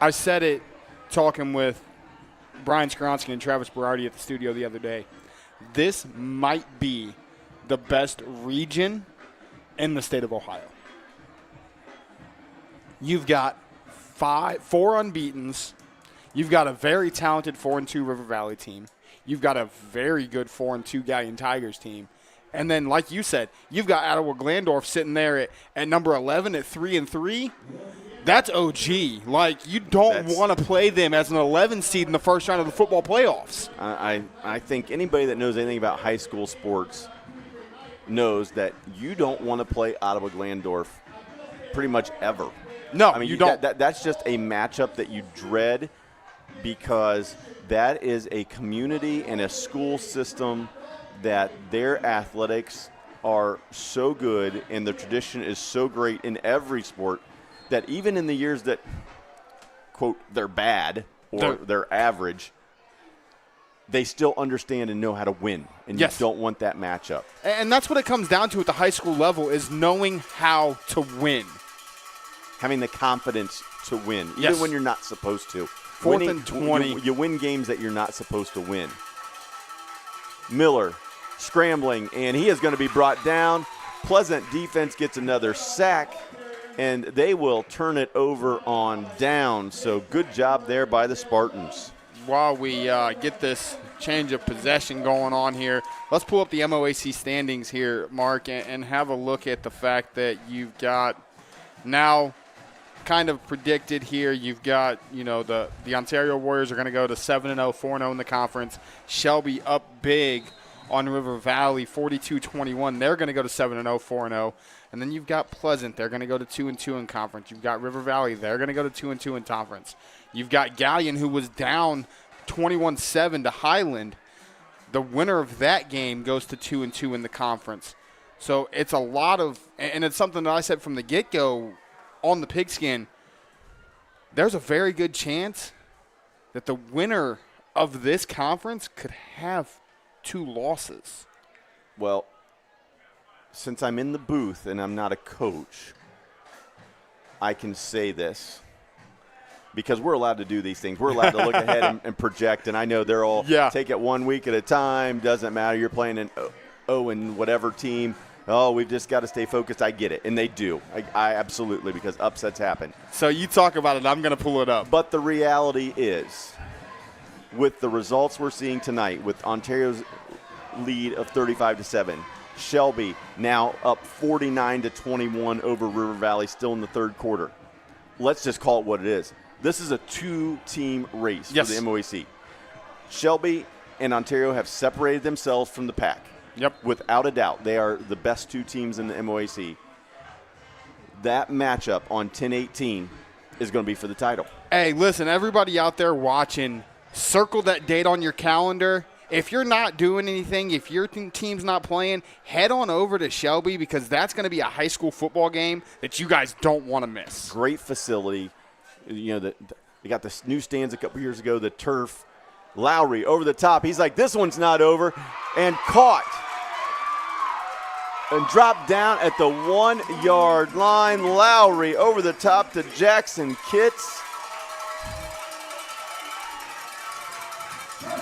[SPEAKER 10] I said it talking with Brian Skronsky and Travis Berardi at the studio the other day. This might be the best region in the state of Ohio. You've got four unbeatens. You've got a very talented 4-2 River Valley team. You've got a very good 4-2 Galleon Tigers team. And then, like you said, you've got Ottawa Glandorf sitting there at number 11 at 3-3. That's OG. Like, you don't want to play them as an 11 seed in the first round of the football playoffs.
[SPEAKER 2] I think anybody that knows anything about high school sports knows that you don't want to play Ottawa Glandorf pretty much ever.
[SPEAKER 10] No,
[SPEAKER 2] I mean,
[SPEAKER 10] you don't.
[SPEAKER 2] That's just a matchup that you dread because that is a community and a school system that their athletics are so good and the tradition is so great in every sport that even in the years that, quote, they're bad or they're average, they still understand and know how to win, and you don't want that matchup.
[SPEAKER 10] And that's what it comes down to at the high school level is knowing how to win.
[SPEAKER 2] Having the confidence to win, even when you're not supposed to.
[SPEAKER 10] Fourth and 20.
[SPEAKER 2] You win games that you're not supposed to win. Miller scrambling, and he is going to be brought down. Pleasant defense gets another sack, and they will turn it over on down. So good job there by the Spartans.
[SPEAKER 10] While we get this change of possession going on here, let's pull up the MOAC standings here, Mark, and have a look at the fact that you've got now kind of predicted here. You've got, the Ontario Warriors are going to go to 7-0, 4-0 in the conference. Shelby up big on River Valley, 42-21. They're going to go to 7-0, 4-0. And then you've got Pleasant. They're going to go to 2-2 in conference. You've got River Valley. They're going to go to 2-2 in conference. You've got Galleon, who was down 21-7 to Highland. The winner of that game goes to 2-2 in the conference. So it's a lot of – and it's something that I said from the get-go on the pigskin. There's a very good chance that the winner of this conference could have 2 losses.
[SPEAKER 2] Well, since I'm in the booth and I'm not a coach, I can say this because we're allowed to do these things. We're allowed to look ahead and project, and I know they're all take it 1 week at a time. Doesn't matter. You're playing an and whatever team. Oh, we've just got to stay focused. I get it, and they do. I absolutely, because upsets happen.
[SPEAKER 10] So you talk about it. I'm going to pull it up.
[SPEAKER 2] But the reality is, with the results we're seeing tonight, with Ontario's lead of 35-7, Shelby now up 49-21 over River Valley, still in the third quarter. Let's just call it what it is. This is a 2-team race for the MOAC. Shelby and Ontario have separated themselves from the pack.
[SPEAKER 10] Yep.
[SPEAKER 2] Without a doubt. They are the best 2 teams in the MOAC. That matchup on 10-18 is going to be for the title.
[SPEAKER 10] Hey, listen, everybody out there watching, circle that date on your calendar. If you're not doing anything, if your team's not playing, head on over to Shelby because that's going to be a high school football game that you guys don't want to miss.
[SPEAKER 2] Great facility. They got this new stands a couple years ago, the turf. Lowry over the top. He's like, this one's not over. And caught. And dropped down at the 1-yard line. Lowry over the top to Jackson Kitts.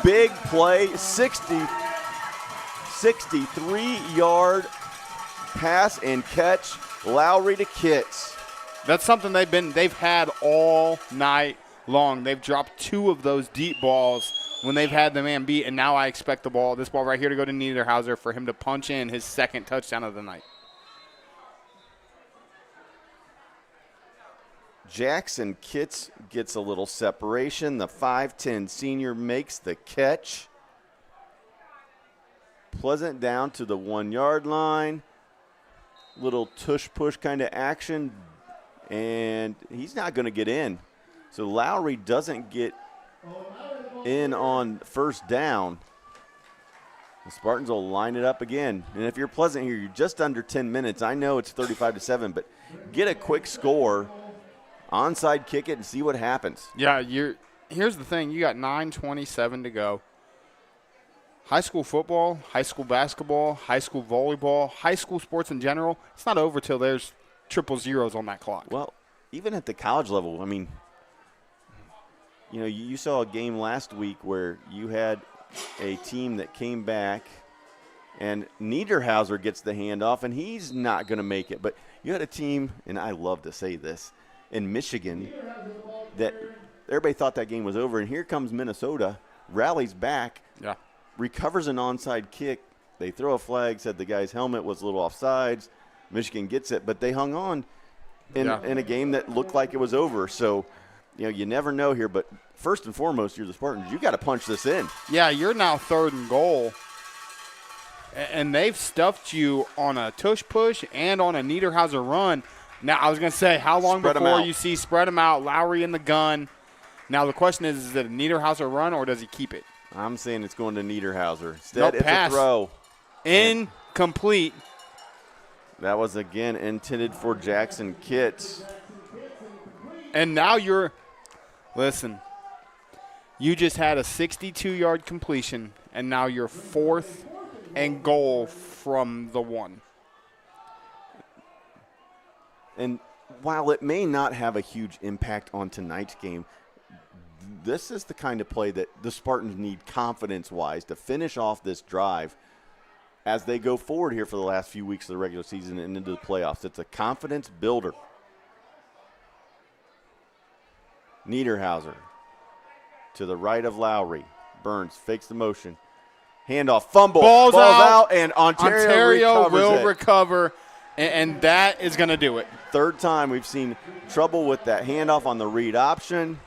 [SPEAKER 2] Big play, 63-yard pass and catch. Lowry to Kitts.
[SPEAKER 10] That's something they've had all night long. They've dropped 2 of those deep balls when they've had the man beat, and now I expect this ball right here to go to Niederhauser for him to punch in his second touchdown of the night.
[SPEAKER 2] Jackson Kitts gets a little separation. The 5'10 senior makes the catch. Pleasant down to the 1-yard line. Little tush-push kind of action, and he's not going to get in. So Lowry doesn't get in on first down. The Spartans will line it up again. And if you're Pleasant here, you're just under 10 minutes. I know it's 35-7, but get a quick score, onside kick it, and see what happens.
[SPEAKER 10] Yeah, here's the thing. You got 9:27 to go. High school football, high school basketball, high school volleyball, high school sports in general, it's not over till there's triple zeros on that clock.
[SPEAKER 2] Well, even at the college level, I mean, you saw a game last week where you had a team that came back and Niederhauser gets the handoff and he's not going to make it. But you had a team, and I love to say this, in Michigan that everybody thought that game was over. And here comes Minnesota, rallies back, recovers an onside kick. They throw a flag, said the guy's helmet was a little offsides. Michigan gets it, but they hung on in a game that looked like it was over. So, you never know here. But first and foremost, you're the Spartans. You got to punch this in.
[SPEAKER 10] Yeah, you're now 3rd and goal. And they've stuffed you on a tush push and on a Niederhauser run. Now, I was going to say, how long before you see spread them out, Lowry in the gun? Now, the question is it a Niederhauser run or does he keep it?
[SPEAKER 2] I'm saying it's going to Niederhauser. Instead, it's
[SPEAKER 10] pass.
[SPEAKER 2] a throw.
[SPEAKER 10] Incomplete.
[SPEAKER 2] That was, again, intended for Jackson Kitts.
[SPEAKER 10] And now listen, you just had a 62-yard completion, and now you're 4th and goal from the 1.
[SPEAKER 2] And while it may not have a huge impact on tonight's game, this is the kind of play that the Spartans need confidence-wise to finish off this drive as they go forward here for the last few weeks of the regular season and into the playoffs. It's a confidence builder. Niederhauser to the right of Lowry. Burns fakes the motion. Handoff, fumble.
[SPEAKER 10] Ball's out,
[SPEAKER 2] and Ontario
[SPEAKER 10] will recover, and that is going to do it.
[SPEAKER 2] 3rd time we've seen trouble with that handoff on the read option.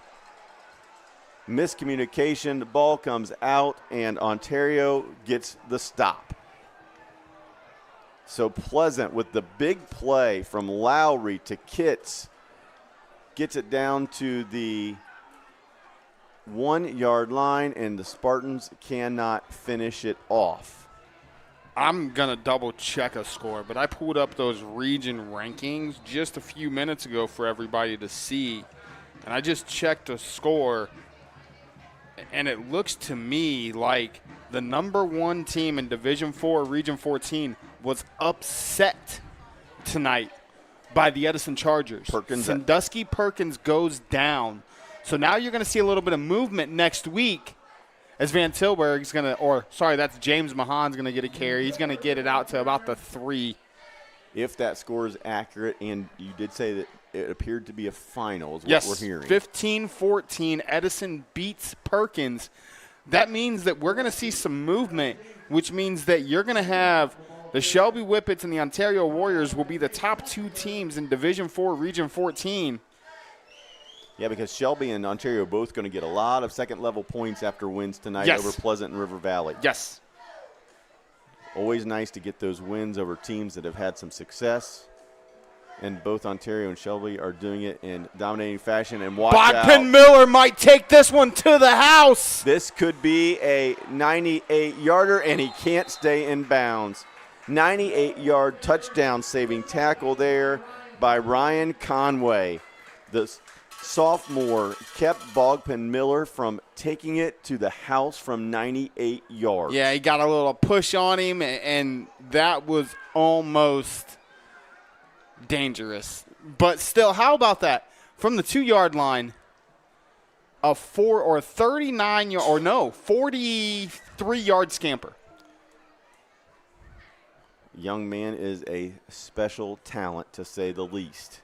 [SPEAKER 2] Miscommunication. The ball comes out, and Ontario gets the stop. So Pleasant with the big play from Lowry to Kitts gets it down to the 1-yard line, and the Spartans cannot finish it off.
[SPEAKER 10] I'm going to double-check a score, but I pulled up those region rankings just a few minutes ago for everybody to see, and I just checked a score, and it looks to me like the number 1 team in Division 4, Region 14, was upset tonight by the Edison Chargers. Sandusky Perkins goes down. So now you're going to see a little bit of movement next week as Van Tilburg's going to, that's James Mahan's going to get a carry. He's going to get it out to about the 3.
[SPEAKER 2] If that score is accurate, and you did say that it appeared to be a final is what we're hearing.
[SPEAKER 10] 15-14, Edison beats Perkins. That means that we're going to see some movement, which means that you're going to have the Shelby Whippets and the Ontario Warriors will be the top 2 teams in Division 4, Region 14.
[SPEAKER 2] Yeah, because Shelby and Ontario are both going to get a lot of second-level points after wins tonight over Pleasant and River Valley.
[SPEAKER 10] Yes.
[SPEAKER 2] Always nice to get those wins over teams that have had some success. And both Ontario and Shelby are doing it in dominating fashion. And watch out.
[SPEAKER 10] Bogman Miller might take this one to the house.
[SPEAKER 2] This could be a 98-yarder, and he can't stay in bounds. 98-yard touchdown-saving tackle there by Ryan Conway. The sophomore kept Bogman Miller from taking it to the house from 98 yards.
[SPEAKER 10] Yeah, he got a little push on him, and that was almost dangerous. But still, how about that? From the 2-yard line, a 43-yard scamper.
[SPEAKER 2] Young man is a special talent, to say the least.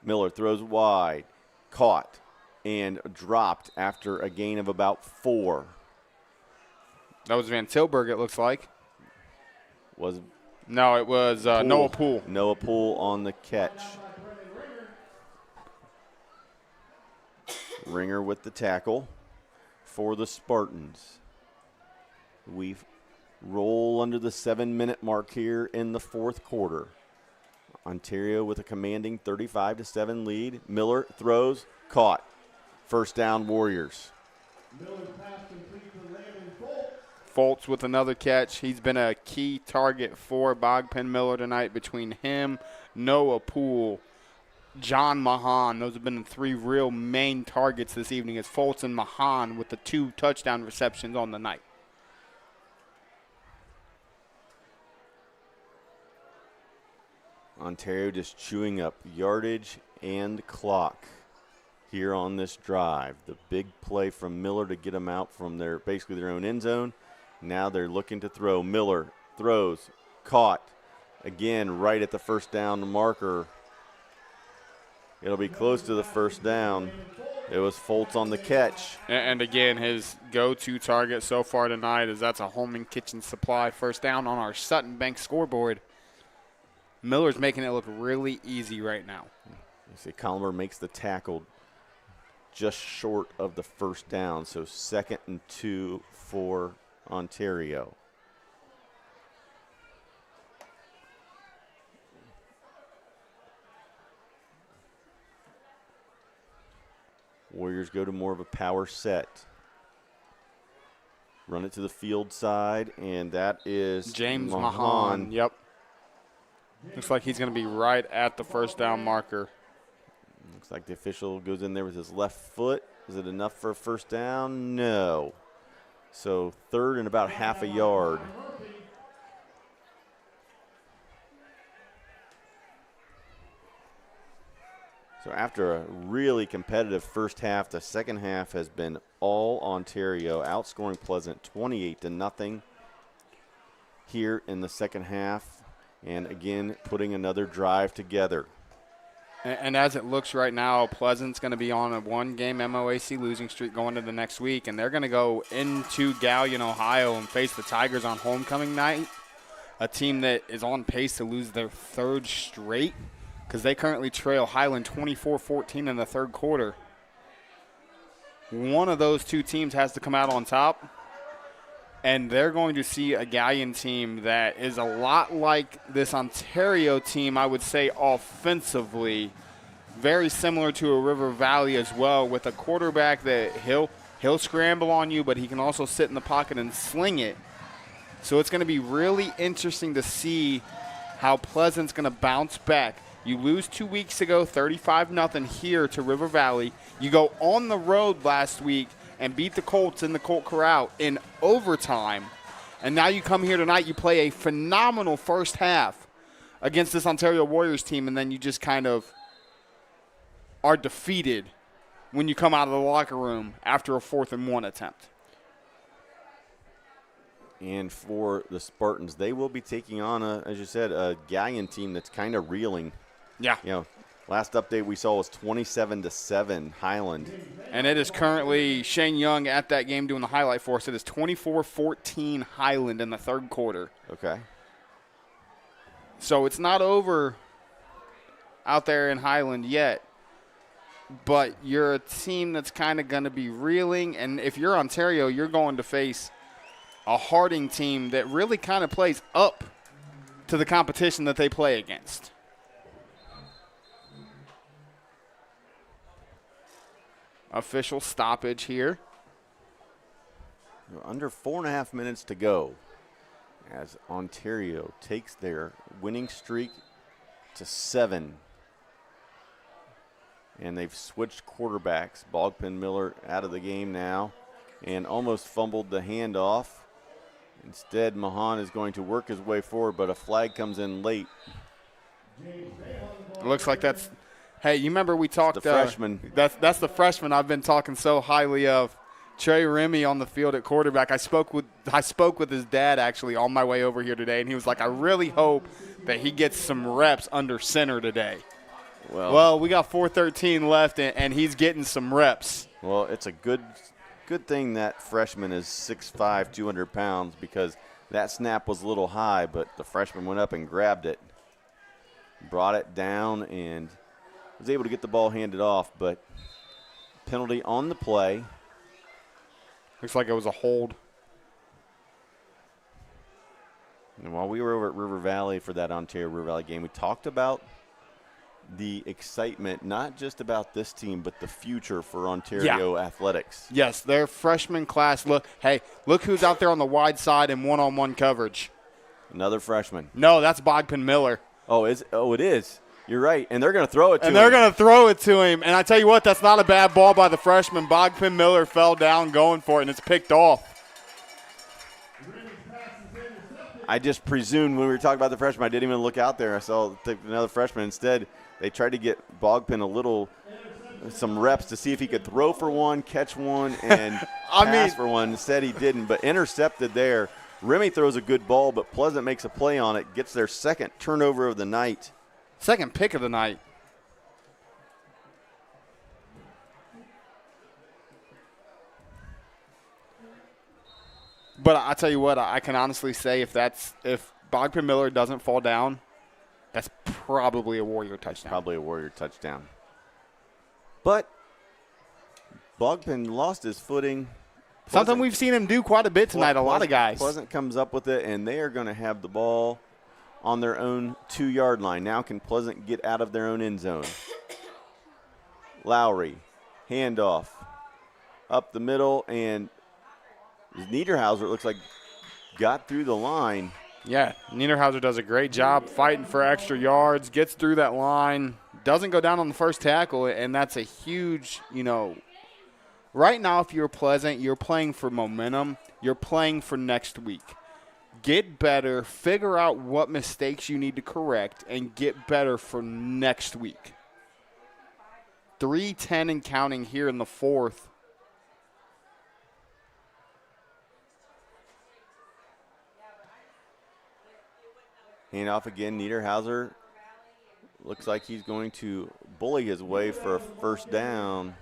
[SPEAKER 2] Miller throws wide, caught, and dropped after a gain of about 4.
[SPEAKER 10] That was Van Tilburg, it looks like.
[SPEAKER 2] No,
[SPEAKER 10] it was Noah Poole.
[SPEAKER 2] Noah Poole on the catch. Ringer with the tackle for the Spartans. We roll under the 7-minute mark here in the 4th quarter. Ontario with a commanding 35-7 lead. Miller throws, caught. First down, Warriors.
[SPEAKER 10] Foltz with another catch. He's been a key target for Bogman Miller tonight between him, Noah Poole, John Mahan. Those have been the 3 real main targets this evening. It's Foltz and Mahan with the 2 touchdown receptions on the night.
[SPEAKER 2] Ontario just chewing up yardage and clock here on this drive. The big play from Miller to get them out from basically their own end zone. Now they're looking to throw. Miller throws, caught, again right at the first down marker. It'll be close to the first down. It was Foltz on the catch.
[SPEAKER 10] And again, his go-to target so far tonight is that's a home and kitchen supply first down on our Sutton Bank scoreboard. Miller's making it look really easy right now.
[SPEAKER 2] You see Collimer makes the tackle just short of the first down, so 2nd and 2 for Ontario. Warriors go to more of a power set. Run it to the field side, and that is
[SPEAKER 10] James Mahan. Yep. Looks like he's going to be right at the first down marker.
[SPEAKER 2] Looks like the official goes in there with his left foot. Is it enough for a first down? No. So 3rd and about half a yard. So after a really competitive first half, the second half has been all Ontario, outscoring Pleasant 28-0 here in the second half, and again putting another drive together.
[SPEAKER 10] And as it looks right now, Pleasant's going to be on a one-game MOAC losing streak going into the next week, and they're going to go into Galion, Ohio, and face the Tigers on homecoming night, a team that is on pace to lose their 3rd straight, because they currently trail Highland 24-14 in the 3rd quarter. One of those two teams has to come out on top, and they're going to see a Galion team that is a lot like this Ontario team, I would say offensively, very similar to a River Valley as well, with a quarterback that he'll scramble on you, but he can also sit in the pocket and sling it. So it's going to be really interesting to see how Pleasant's going to bounce back. You lose 2 weeks ago, 35-0 here to River Valley. You go on the road last week and beat the Colts in the Colt Corral in overtime. And now you come here tonight, you play a phenomenal first half against this Ontario Warriors team, and then you just kind of are defeated when you come out of the locker room after a 4th and 1 attempt.
[SPEAKER 2] And for the Spartans, they will be taking on, as you said, a Galion team that's kind of reeling.
[SPEAKER 10] Yeah.
[SPEAKER 2] You know, last update we saw was 27-7 Highland.
[SPEAKER 10] And it is currently Shane Young at that game doing the highlight for us. It is 24-14 Highland in the 3rd quarter.
[SPEAKER 2] Okay.
[SPEAKER 10] So it's not over out there in Highland yet, but you're a team that's kind of going to be reeling. And if you're Ontario, you're going to face a Harding team that really kind of plays up to the competition that they play against. Official stoppage here.
[SPEAKER 2] Under 4.5 minutes to go as Ontario takes their winning streak to 7. And they've switched quarterbacks. Bogpin Miller out of the game now and almost fumbled the handoff. Instead, Mahan is going to work his way forward, but a flag comes in late.
[SPEAKER 10] It looks like that's – hey, you remember we talked –
[SPEAKER 2] the freshman.
[SPEAKER 10] That's the freshman I've been talking so highly of. Trey Remy on the field at quarterback. I spoke with his dad actually on my way over here today, and he was like, I really hope that he gets some reps under center today. Well, we got 4:13 left, and he's getting some reps.
[SPEAKER 2] Well, it's a good thing that freshman is 6'5", 200 pounds, because that snap was a little high, but the freshman went up and grabbed it, brought it down, and was able to get the ball handed off, but penalty on the play.
[SPEAKER 10] Looks like it was a hold.
[SPEAKER 2] And while we were over at River Valley for that Ontario River Valley game, we talked about the excitement, not just about this team, but the future for Ontario athletics.
[SPEAKER 10] Yes, their freshman class. Look who's out there on the wide side in one-on-one coverage.
[SPEAKER 2] Another freshman.
[SPEAKER 10] No, that's Bogpin Miller.
[SPEAKER 2] Oh, it is. You're right. And they're going to throw it to him.
[SPEAKER 10] And they're going to throw it to him. And I tell you what, that's not a bad ball by the freshman. Bogpin Miller fell down going for it, and it's picked off.
[SPEAKER 2] I just presumed when we were talking about the freshman, I didn't even look out there. I saw another freshman. Instead, they tried to get Bogpin some reps to see if he could throw for one, catch one, and pass for one. Instead, he didn't, but intercepted there. Remy throws a good ball, but Pleasant makes a play on it, gets their second turnover of the night.
[SPEAKER 10] Second pick of the night. But I tell you what, I can honestly say if Bogdan Miller doesn't fall down, that's probably a Warrior touchdown.
[SPEAKER 2] Probably a Warrior touchdown. But Bogdan lost his footing.
[SPEAKER 10] Something we've seen him do quite a bit tonight, a lot of guys.
[SPEAKER 2] Pleasant comes up with it, and they are going to have the ball on their own 2-yard line. Now can Pleasant get out of their own end zone? Lowry, handoff, up the middle, and Niederhauser, it looks like, got through the line.
[SPEAKER 10] Yeah, Niederhauser does a great job fighting for extra yards, gets through that line, doesn't go down on the first tackle, and that's a huge, right now if you're Pleasant, you're playing for momentum. You're playing for next week. Get better, figure out what mistakes you need to correct, and get better for next week. 3:10 and counting here in the fourth.
[SPEAKER 2] Handoff again, Niederhauser looks like he's going to bully his way for a first down.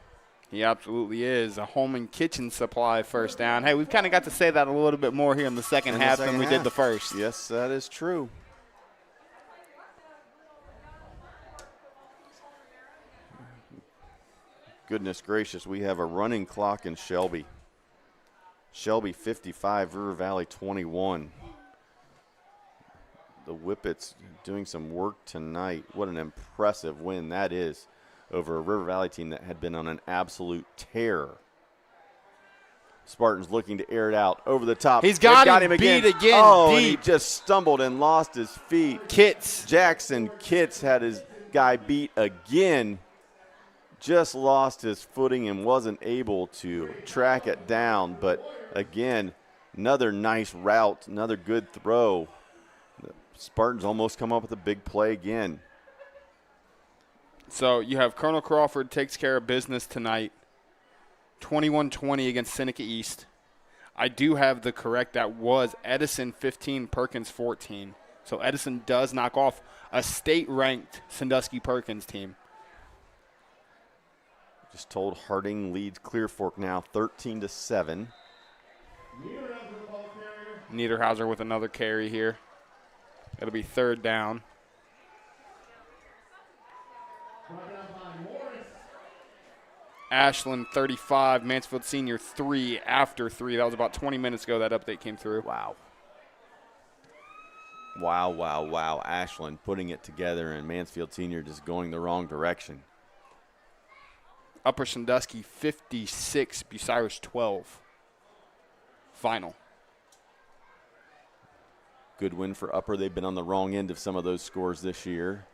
[SPEAKER 10] He absolutely is. A home and kitchen supply first down. Hey, we've kind of got to say that a little bit more here in the second half than we did the first.
[SPEAKER 2] Yes, that is true. Goodness gracious, we have a running clock in Shelby. Shelby 55, River Valley 21. The Whippets doing some work tonight. What an impressive win that is over a River Valley team that had been on an absolute tear. Spartans looking to air it out over the top.
[SPEAKER 10] He's got him
[SPEAKER 2] again.
[SPEAKER 10] Beat again.
[SPEAKER 2] Oh,
[SPEAKER 10] deep.
[SPEAKER 2] and he just stumbled and lost his feet.
[SPEAKER 10] Kitts.
[SPEAKER 2] Jackson Kitts had his guy beat again. Just lost his footing and wasn't able to track it down. But again, another nice route, another good throw. The Spartans almost come up with a big play again.
[SPEAKER 10] So you have Colonel Crawford takes care of business tonight. 21-20 against Seneca East. I do have the correct. That was Edison 15, Perkins 14. So Edison does knock off a state-ranked Sandusky-Perkins team.
[SPEAKER 2] Just told Harding leads Clear Fork now 13-7.
[SPEAKER 10] Niederhauser with another carry here. It'll be third down. Ashland 35, Mansfield Senior 3 after 3. That was about 20 minutes ago that update came through.
[SPEAKER 2] Wow. Wow, wow, wow. Ashland putting it together and Mansfield Senior just going the wrong direction.
[SPEAKER 10] Upper Sandusky 56, Bucyrus 12. Final.
[SPEAKER 2] Good win for Upper. They've been on the wrong end of some of those scores this year.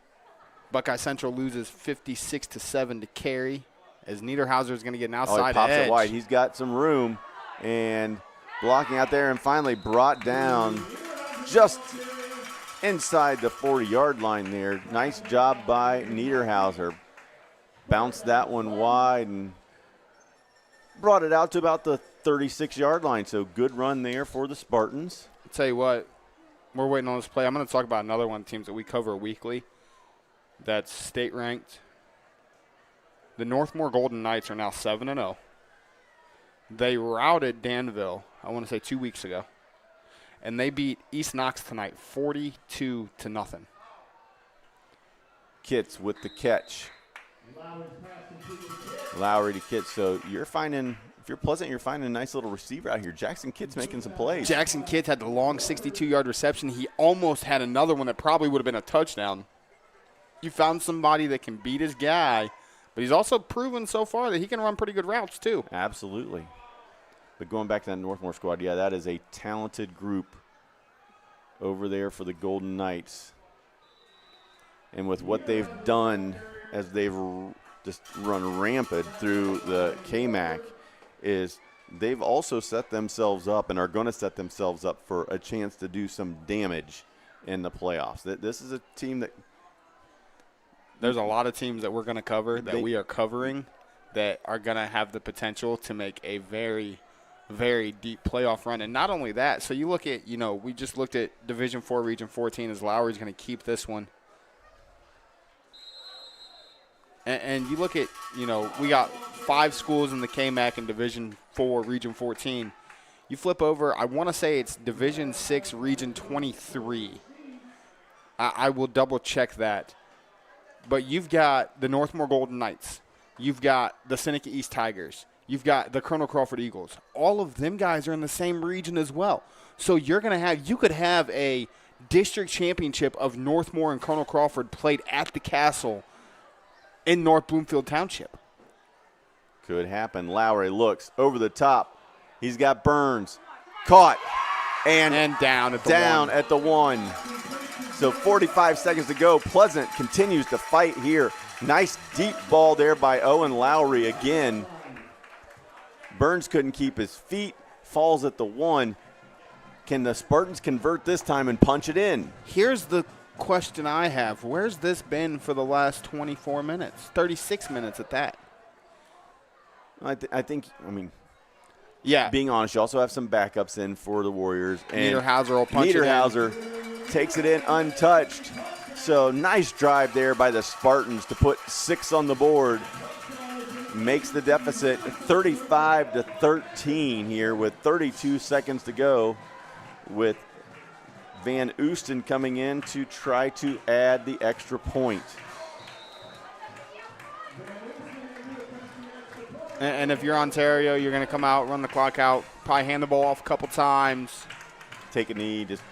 [SPEAKER 10] Buckeye Central loses 56-7 to Cary as Niederhauser is going to get an outside
[SPEAKER 2] he pops
[SPEAKER 10] edge.
[SPEAKER 2] it wide. He's got some room and blocking out there and finally brought down just inside the 40-yard line there. Nice job by Niederhauser. Bounced that one wide and brought it out to about the 36-yard line. So good run there for the Spartans.
[SPEAKER 10] I'll tell you what, we're waiting on this play. I'm going to talk about another one of the teams that we cover weekly that's state-ranked. The Northmore Golden Knights are now 7-0. They routed Danville, I want to say 2 weeks ago. And they beat East Knox tonight 42-0.
[SPEAKER 2] Kitts with the catch. Lowry to Kitts. So you're finding, if you're Pleasant, you're finding a nice little receiver out here. Jackson Kitts making some plays.
[SPEAKER 10] Jackson Kitts had the long 62-yard reception. He almost had another one that probably would have been a touchdown. You found somebody that can beat his guy, but he's also proven so far that he can run pretty good routes too.
[SPEAKER 2] Absolutely. But going back to that Northmore squad, yeah, that is a talented group over there for the Golden Knights. And with what they've done as they've just run rampant through the KMAC is they've also set themselves up and are going to set themselves up for a chance to do some damage in the playoffs. This is a team that
[SPEAKER 10] there's a lot of teams that we're going to cover that we are covering that are going to have the potential to make a very, very deep playoff run. And not only that, so you look at, we just looked at Division 4, Region 14 as Lowry's going to keep this one. And you look at, we got 5 schools in the KMAC in Division 4, Region 14. You flip over, I want to say it's Division 6, Region 23. I will double-check that. But you've got the Northmore Golden Knights. You've got the Seneca East Tigers. You've got the Colonel Crawford Eagles. All of them guys are in the same region as well. So you could have a district championship of Northmore and Colonel Crawford played at the Castle in North Bloomfield Township.
[SPEAKER 2] Could happen. Lowry looks over the top. He's got Burns. Caught. And
[SPEAKER 10] down
[SPEAKER 2] at the one. So 45 seconds to go. Pleasant continues to fight here. Nice deep ball there by Owen Lowry again. Burns couldn't keep his feet. Falls at the one. Can the Spartans convert this time and punch it in?
[SPEAKER 10] Here's the question I have. Where's this been for the last 24 minutes? 36 minutes at that.
[SPEAKER 2] I think,
[SPEAKER 10] yeah.
[SPEAKER 2] Being honest, you also have some backups in for the Warriors. And
[SPEAKER 10] Niederhauser will punch it in.
[SPEAKER 2] Niederhauser takes it in untouched. So nice drive there by the Spartans to put 6 on the board. Makes the deficit 35-13 here with 32 seconds to go, with Van Oosten coming in to try to add the extra point.
[SPEAKER 10] And if you're Ontario, you're going to come out, run the clock out, probably hand the ball off a couple times.
[SPEAKER 2] Take a knee, just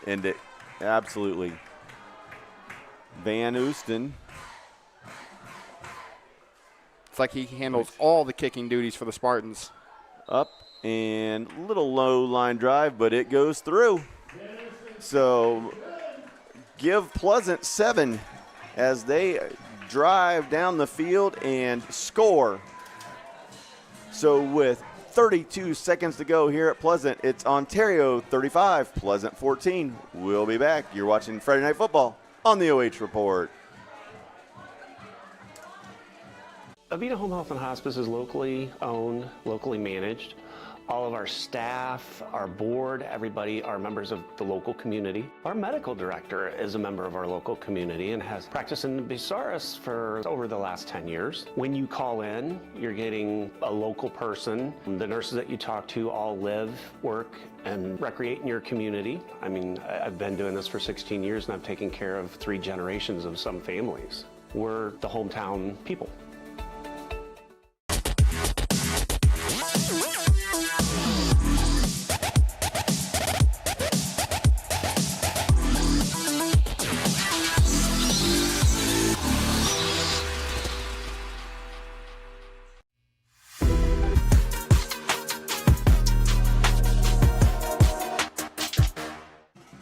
[SPEAKER 2] end it. Absolutely. Van Oosten.
[SPEAKER 10] It's like he handles all the kicking duties for the Spartans.
[SPEAKER 2] Up and little low line drive, but it goes through. So give Pleasant 7 as they drive down the field and score. So with 32 seconds to go here at Pleasant, it's Ontario 35, Pleasant 14. We'll be back. You're watching Friday Night Football on the OH Report.
[SPEAKER 12] Avita Home Health and Hospice is locally owned, locally managed. All of our staff, our board, everybody are members of the local community. Our medical director is a member of our local community and has practiced in Bucyrus for over the last 10 years. When you call in, you're getting a local person. The nurses that you talk to all live, work, and recreate in your community. I've been doing this for 16 years and I've taken care of 3 generations of some families. We're the hometown people.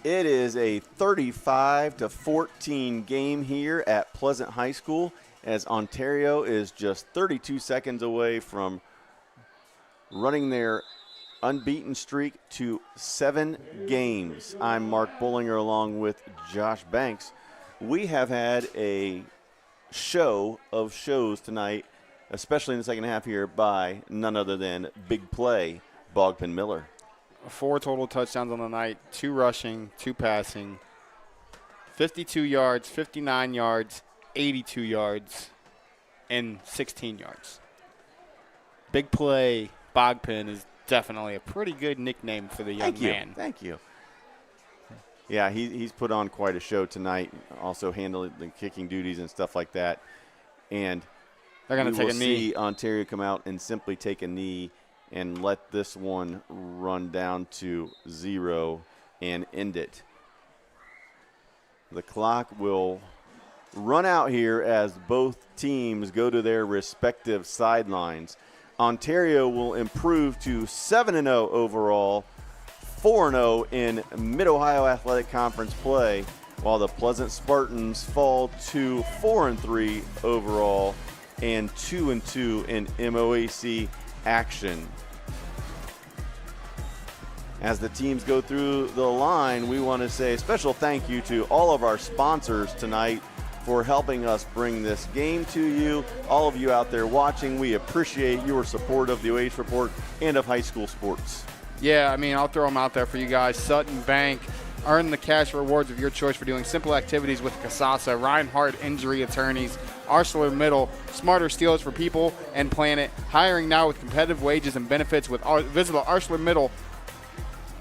[SPEAKER 2] It is a 35-14 game here at Pleasant High School, as Ontario is just 32 seconds away from running their unbeaten streak to 7 games. I'm Mark Bullinger along with Josh Banks. We have had a show of shows tonight, especially in the second half here, by none other than Big Play, Bogpin Miller.
[SPEAKER 10] 4 total touchdowns on the night, 2 rushing, 2 passing, 52 yards, 59 yards, 82 yards, and 16 yards. Big Play Bogpin is definitely a pretty good nickname for the young man.
[SPEAKER 2] Thank you. Yeah, he's put on quite a show tonight, also handling the kicking duties and stuff like that. And
[SPEAKER 10] they're going to take a knee.
[SPEAKER 2] See Ontario come out and simply take a knee and let this one run down to 0 and end it. The clock will run out here as both teams go to their respective sidelines. Ontario will improve to 7-0 overall, 4-0 in Mid-Ohio Athletic Conference play, while the Pleasant Spartans fall to 4-3 overall and 2-2 in MOAC action. As the teams go through the line, we want to say a special thank you to all of our sponsors tonight for helping us bring this game to you. All of you out there watching, we appreciate your support of the OH Report and of high school sports.
[SPEAKER 10] Yeah, I'll throw them out there for you guys. Sutton Bank, earn the cash rewards of your choice for doing simple activities with Casasa. Rinehardt Injury Attorneys, Arcelor Mittal, smarter steels for people and planet. Hiring now with competitive wages and benefits. Visit the Arcelor Mittal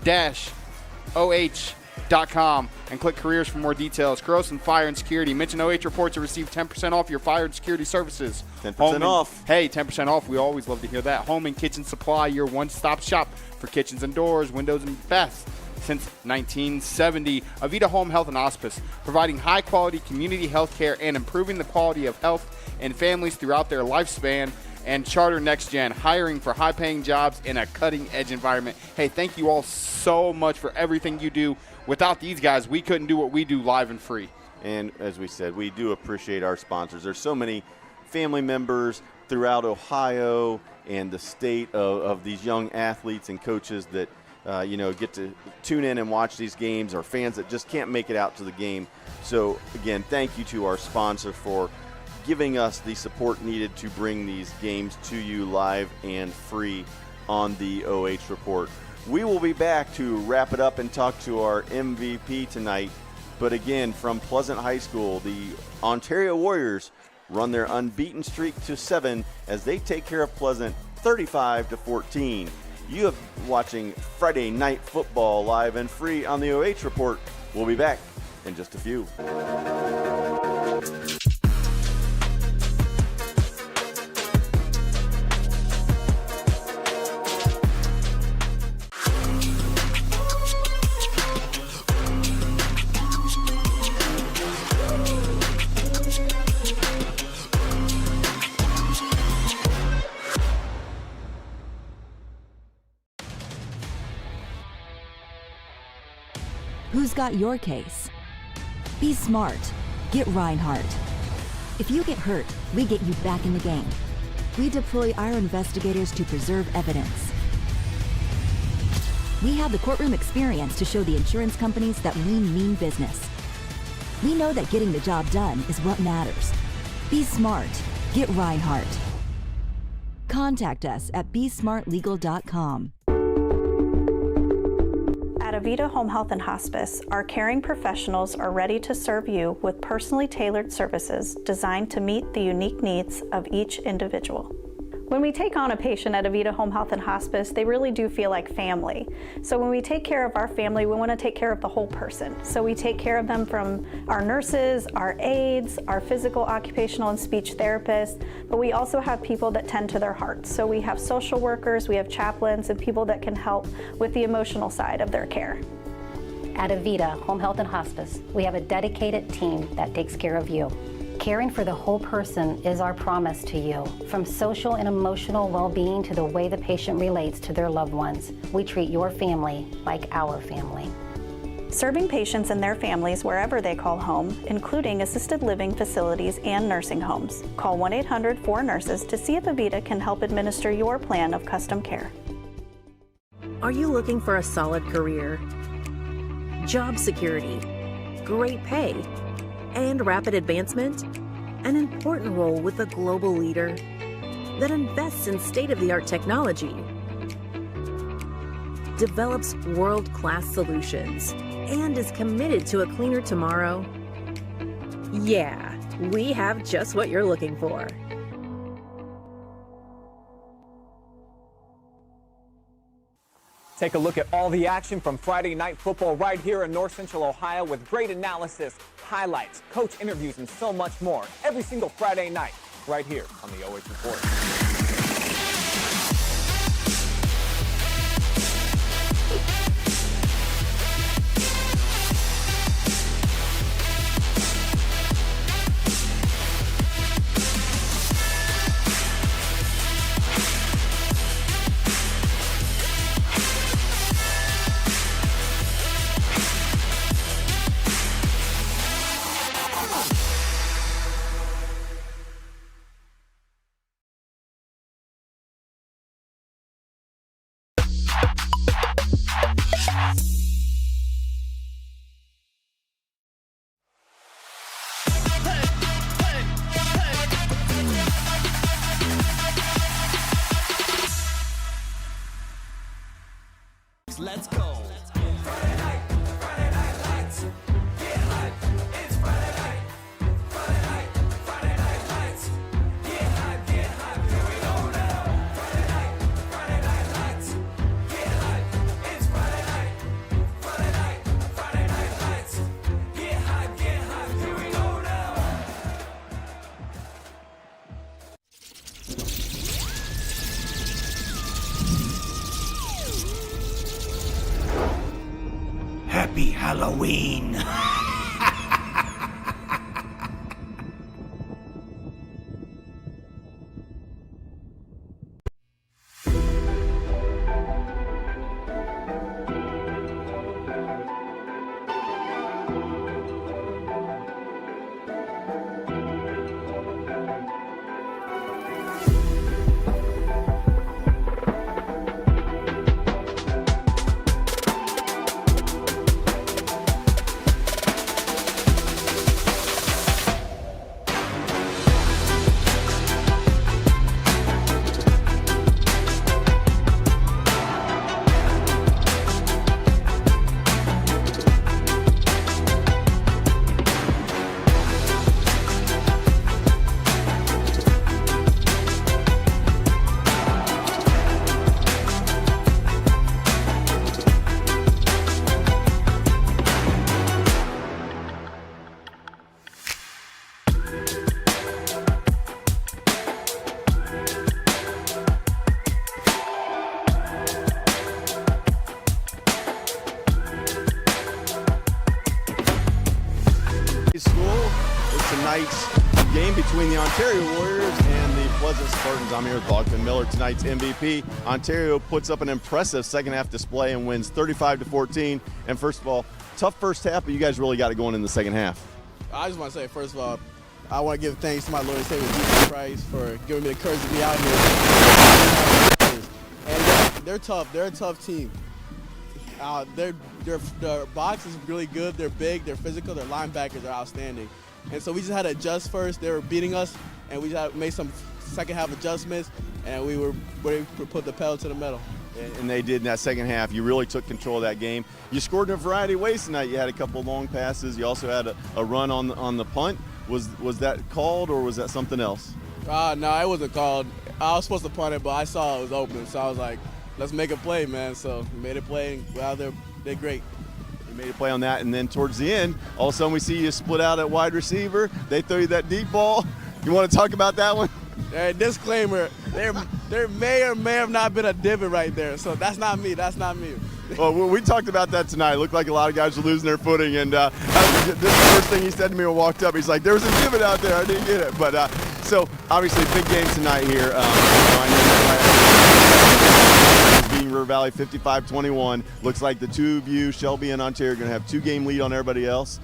[SPEAKER 10] OH.REPORT.com and click careers for more details. Koorsen Fire and Security. Mention OH Report to receive 10% off your fire and security services.
[SPEAKER 2] 10% off.
[SPEAKER 10] Hey, 10% off. We always love to hear that. Home and Kitchen Supply, your one-stop shop for kitchens and doors, windows and baths. Since 1970, Avita Home Health and Hospice, providing high-quality community health care and improving the quality of health in families throughout their lifespan. And Charter Next Gen, hiring for high-paying jobs in a cutting-edge environment. Hey, thank you all so much for everything you do. Without these guys, we couldn't do what we do live and free.
[SPEAKER 2] And as we said, we do appreciate our sponsors. There's so many family members throughout Ohio and the state of these young athletes and coaches that get to tune in and watch these games, or fans that just can't make it out to the game. So, again, thank you to our sponsor for giving us the support needed to bring these games to you live and free on the OH Report. We will be back to wrap it up and talk to our MVP tonight. But again, from Pleasant High School, the Ontario Warriors run their unbeaten streak to 7 as they take care of Pleasant 35-14. You have watching Friday Night Football live and free on the OH Report. We'll be back in just a few.
[SPEAKER 3] Who's got your case? Be smart. Get Rinehardt. If you get hurt, we get you back in the game. We deploy our investigators to preserve evidence. We have the courtroom experience to show the insurance companies that we mean business. We know that getting the job done is what matters. Be smart. Get Rinehardt. Contact us at besmartlegal.com.
[SPEAKER 4] At Avita Home Health and Hospice, our caring professionals are ready to serve you with personally tailored services designed to meet the unique needs of each individual. When we take on a patient at Avita Home Health and Hospice, they really do feel like family. So when we take care of our family, we want to take care of the whole person. So we take care of them from our nurses, our aides, our physical, occupational, and speech therapists, but we also have people that tend to their hearts. So we have social workers, we have chaplains, and people that can help with the emotional side of their care.
[SPEAKER 5] At Avita Home Health and Hospice, we have a dedicated team that takes care of you. Caring for the whole person is our promise to you. From social and emotional well-being to the way the patient relates to their loved ones, we treat your family like our family.
[SPEAKER 4] Serving patients and their families wherever they call home, including assisted living facilities and nursing homes. Call 1-800-4NURSES to see if Avita can help administer your plan of custom care.
[SPEAKER 6] Are you looking for a solid career, job security, great pay, and rapid advancement? An important role with a global leader that invests in state-of-the-art technology, develops world-class solutions, and is committed to a cleaner tomorrow? Yeah, we have just what you're looking for.
[SPEAKER 7] Take a look at all the action from Friday Night Football right here in North Central Ohio with great analysis, highlights, coach interviews, and so much more every single Friday night right here on the OH Report.
[SPEAKER 9] Halloween.
[SPEAKER 2] School. It's tonight's game between the Ontario Warriors and the Pleasant Spartans. I'm here with Bogdan Miller, tonight's MVP. Ontario puts up an impressive second half display and wins 35-14. And first of all, tough first half, but you guys really got it going in the second half.
[SPEAKER 13] I just want to say, first of all, I want to give thanks to my Lord and Savior Jesus Christ for giving me the courage to be out here. And they're tough. They're a tough team. Their box is really good. They're big. They're physical. Their linebackers are outstanding. And so we just had to adjust first. They were beating us, and we had made some second half adjustments, and we were ready to put the pedal to the metal.
[SPEAKER 2] And they did in that second half. You really took control of that game. You scored in a variety of ways tonight. You had a couple long passes. You also had a run on the punt. Was that called, or was that something else?
[SPEAKER 13] No, it wasn't called. I was supposed to punt it, but I saw it was open, so I was like, let's make a play, man. So we made a play, and wow, they're great.
[SPEAKER 2] You made a play on that, and then towards the end, all of a sudden we see you split out at wide receiver. They throw you that deep ball. You want to talk about that one?
[SPEAKER 13] Disclaimer, there may or may have not been a divot right there, so that's not me. That's not me.
[SPEAKER 2] Well, we talked about that tonight. It looked like a lot of guys were losing their footing, and this is the first thing he said to me when I walked up. He's like, there was a divot out there. I didn't get it. But so, obviously, big game tonight here. Beating River Valley 55-21. Looks like the two of you, Shelby and Ontario, are going to have 2-game lead on everybody else.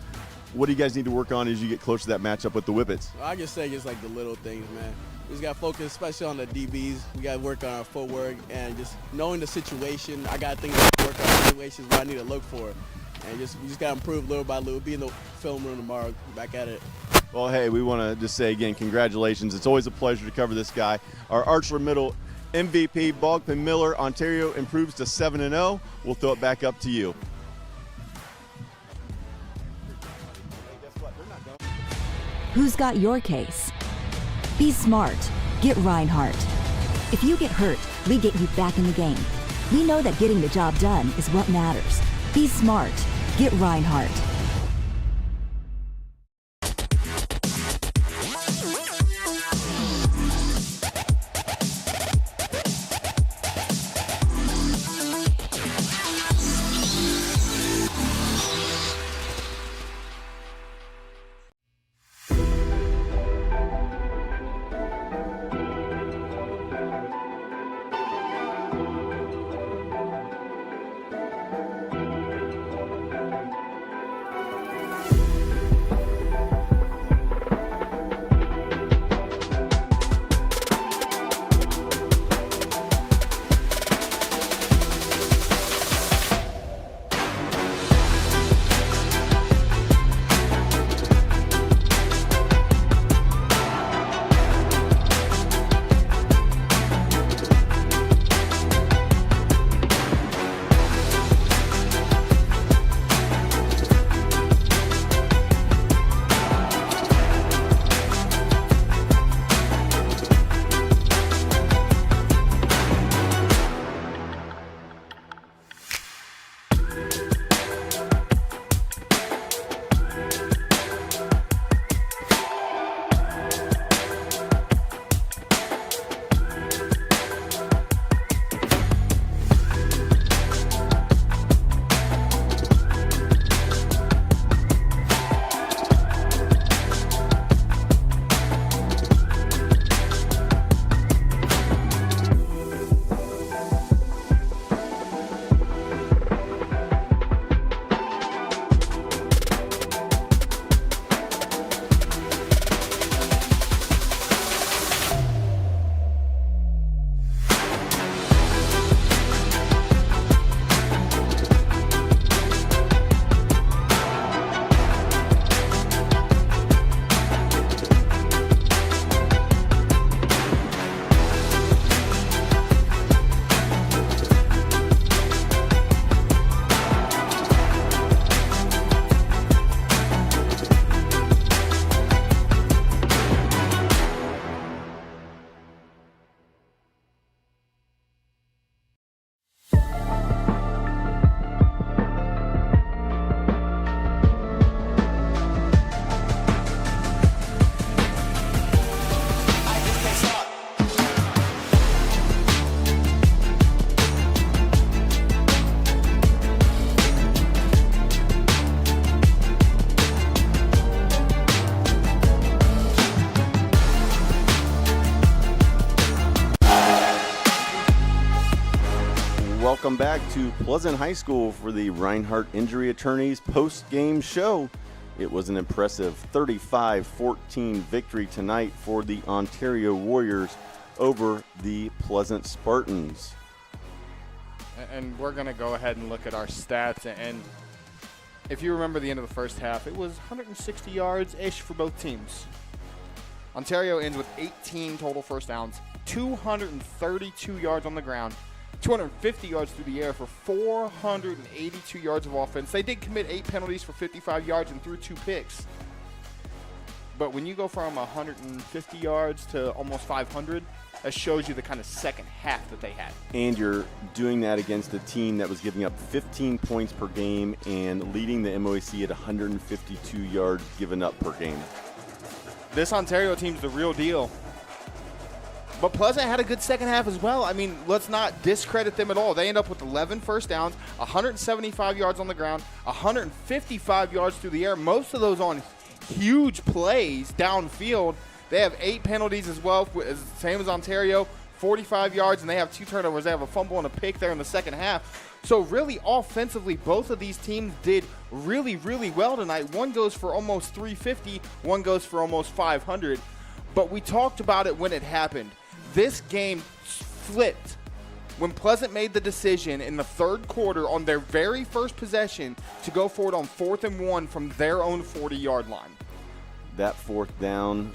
[SPEAKER 2] What do you guys need to work on as you get closer to that matchup with the Whippets?
[SPEAKER 13] I just say just like the little things, man. We just got to focus, especially on the DBs. We got to work on our footwork and just knowing the situation. I got things to work on situations where I need to look for. And we just got to improve little by little. Be in the film room tomorrow, back at it.
[SPEAKER 2] Well, hey, we want to just say again, congratulations. It's always a pleasure to cover this guy. Our ArcelorMittal MVP, Bogdan Miller. Ontario improves to 7-0. We'll throw it back up to you.
[SPEAKER 3] Who's got your case? Be smart. Get Rinehardt. If you get hurt, we get you back in the game. We know that getting the job done is what matters. Be smart. Get Rinehardt.
[SPEAKER 2] Welcome back to Pleasant High School for the Rinehardt Injury Attorneys post-game show. It was an impressive 35-14 victory tonight for the Ontario Warriors over the Pleasant Spartans.
[SPEAKER 10] And we're going to go ahead and look at our stats. And if you remember the end of the first half, it was 160 yards-ish for both teams. Ontario ends with 18 total first downs, 232 yards on the ground, 250 yards through the air for 482 yards of offense. They did commit 8 penalties for 55 yards and threw 2 picks. But when you go from 150 yards to almost 500, that shows you the kind of second half that they had.
[SPEAKER 2] And you're doing that against a team that was giving up 15 points per game and leading the MOAC at 152 yards given up per game.
[SPEAKER 10] This Ontario team's the real deal. But Pleasant had a good second half as well. I mean, let's not discredit them at all. They end up with 11 first downs, 175 yards on the ground, 155 yards through the air, most of those on huge plays downfield. They have 8 penalties as well, same as Ontario, 45 yards, and they have 2 turnovers. They have a fumble and a pick there in the second half. So really offensively, both of these teams did really, really well tonight. One goes for almost 350, one goes for almost 500. But we talked about it when it happened. This game flipped when Pleasant made the decision in the third quarter on their very first possession to go for it on 4th and 1 from their own 40-yard line.
[SPEAKER 2] That 4th down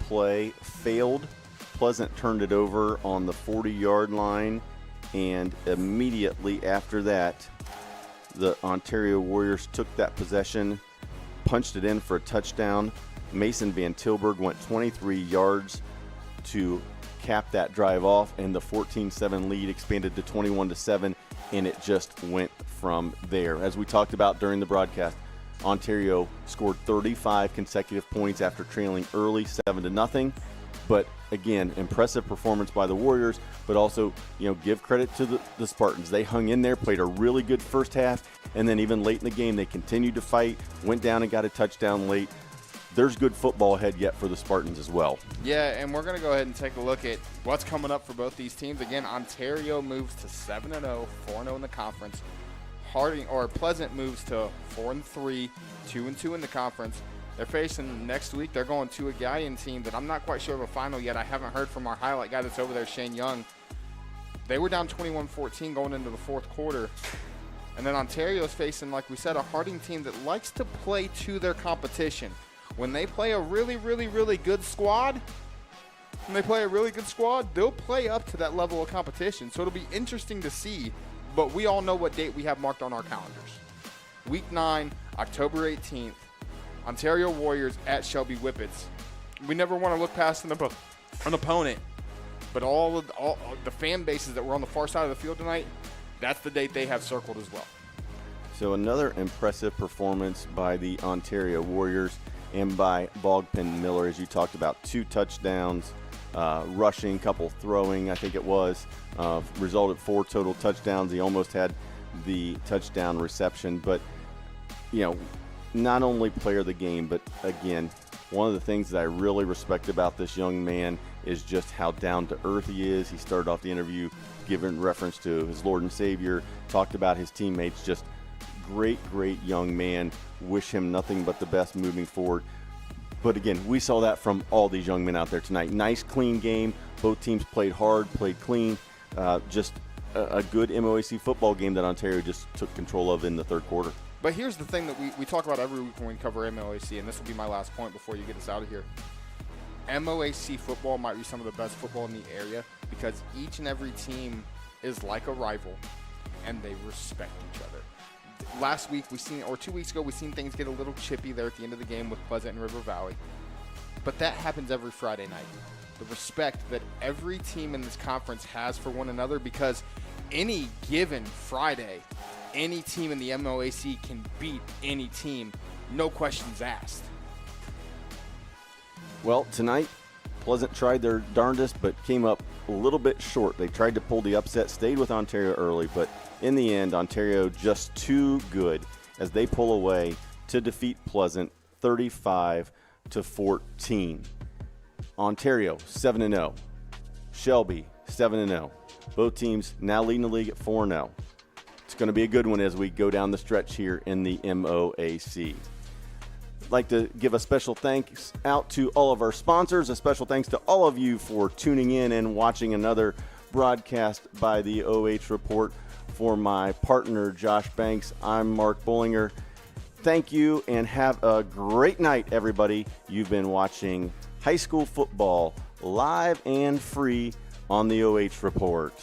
[SPEAKER 2] play failed. Pleasant turned it over on the 40-yard line, and immediately after that, the Ontario Warriors took that possession, punched it in for a touchdown. Mason Van Tilburg went 23 yards to cap that drive off, and the 14-7 lead expanded to 21-7, and it just went from there. As we talked about during the broadcast, Ontario scored 35 consecutive points after trailing early 7-0. But again, impressive performance by the Warriors, but also, give credit to the Spartans. They hung in there, played a really good first half, and then even late in the game, they continued to fight, went down and got a touchdown late. There's good football ahead yet for the Spartans as well.
[SPEAKER 10] Yeah, and we're going to go ahead and take a look at what's coming up for both these teams. Again, Ontario moves to 7-0, 4-0 in the conference. Pleasant moves to 4-3, 2-2 in the conference. They're facing next week. They're going to a Galleon team that I'm not quite sure of a final yet. I haven't heard from our highlight guy that's over there, Shane Young. They were down 21-14 going into the fourth quarter. And then Ontario's facing, like we said, a Harding team that likes to play to their competition. When they play a really, really, really good squad, they'll play up to that level of competition. So it'll be interesting to see. But we all know what date we have marked on our calendars. Week 9, October 18th, Ontario Warriors at Shelby Whippets. We never want to look past an opponent, but all the fan bases that were on the far side of the field tonight, that's the date they have circled as well.
[SPEAKER 2] So another impressive performance by the Ontario Warriors and by Bogpen Miller, as you talked about. 2 touchdowns, rushing, couple throwing, I think it was. Resulted 4 total touchdowns. He almost had the touchdown reception. But, not only player of the game, but, again, one of the things that I really respect about this young man is just how down-to-earth he is. He started off the interview giving reference to his Lord and Savior, talked about his teammates, just great young man. Wish him nothing but the best moving forward. But again, we saw that from all these young men out there tonight. Nice, clean game. Both teams played hard, played clean. Just a good MOAC football game that Ontario just took control of in the third quarter.
[SPEAKER 10] But here's the thing that we talk about every week when we cover MOAC, and this will be my last point before you get us out of here. MOAC football might be some of the best football in the area because each and every team is like a rival, and they respect each other. Last week 2 weeks ago, we seen things get a little chippy there at the end of the game with Pleasant and River Valley. But that happens every Friday night. The respect that every team in this conference has for one another, because any given Friday, any team in the MOAC can beat any team, no questions asked.
[SPEAKER 2] Well, tonight, Pleasant tried their darndest but came up a little bit short. They tried to pull the upset, stayed with Ontario early, but in the end, Ontario just too good as they pull away to defeat Pleasant 35-14. Ontario 7-0, Shelby 7-0, Both teams now leading the league at 4-0. It's going to be a good one as we go down the stretch here in the MOAC. I'd like to give a special thanks out to all of our sponsors. A special thanks to all of you for tuning in and watching another broadcast by the OH Report. For my partner, Josh Banks, I'm Mark Bollinger. Thank you and have a great night, everybody. You've been watching high school football live and free on the OH Report.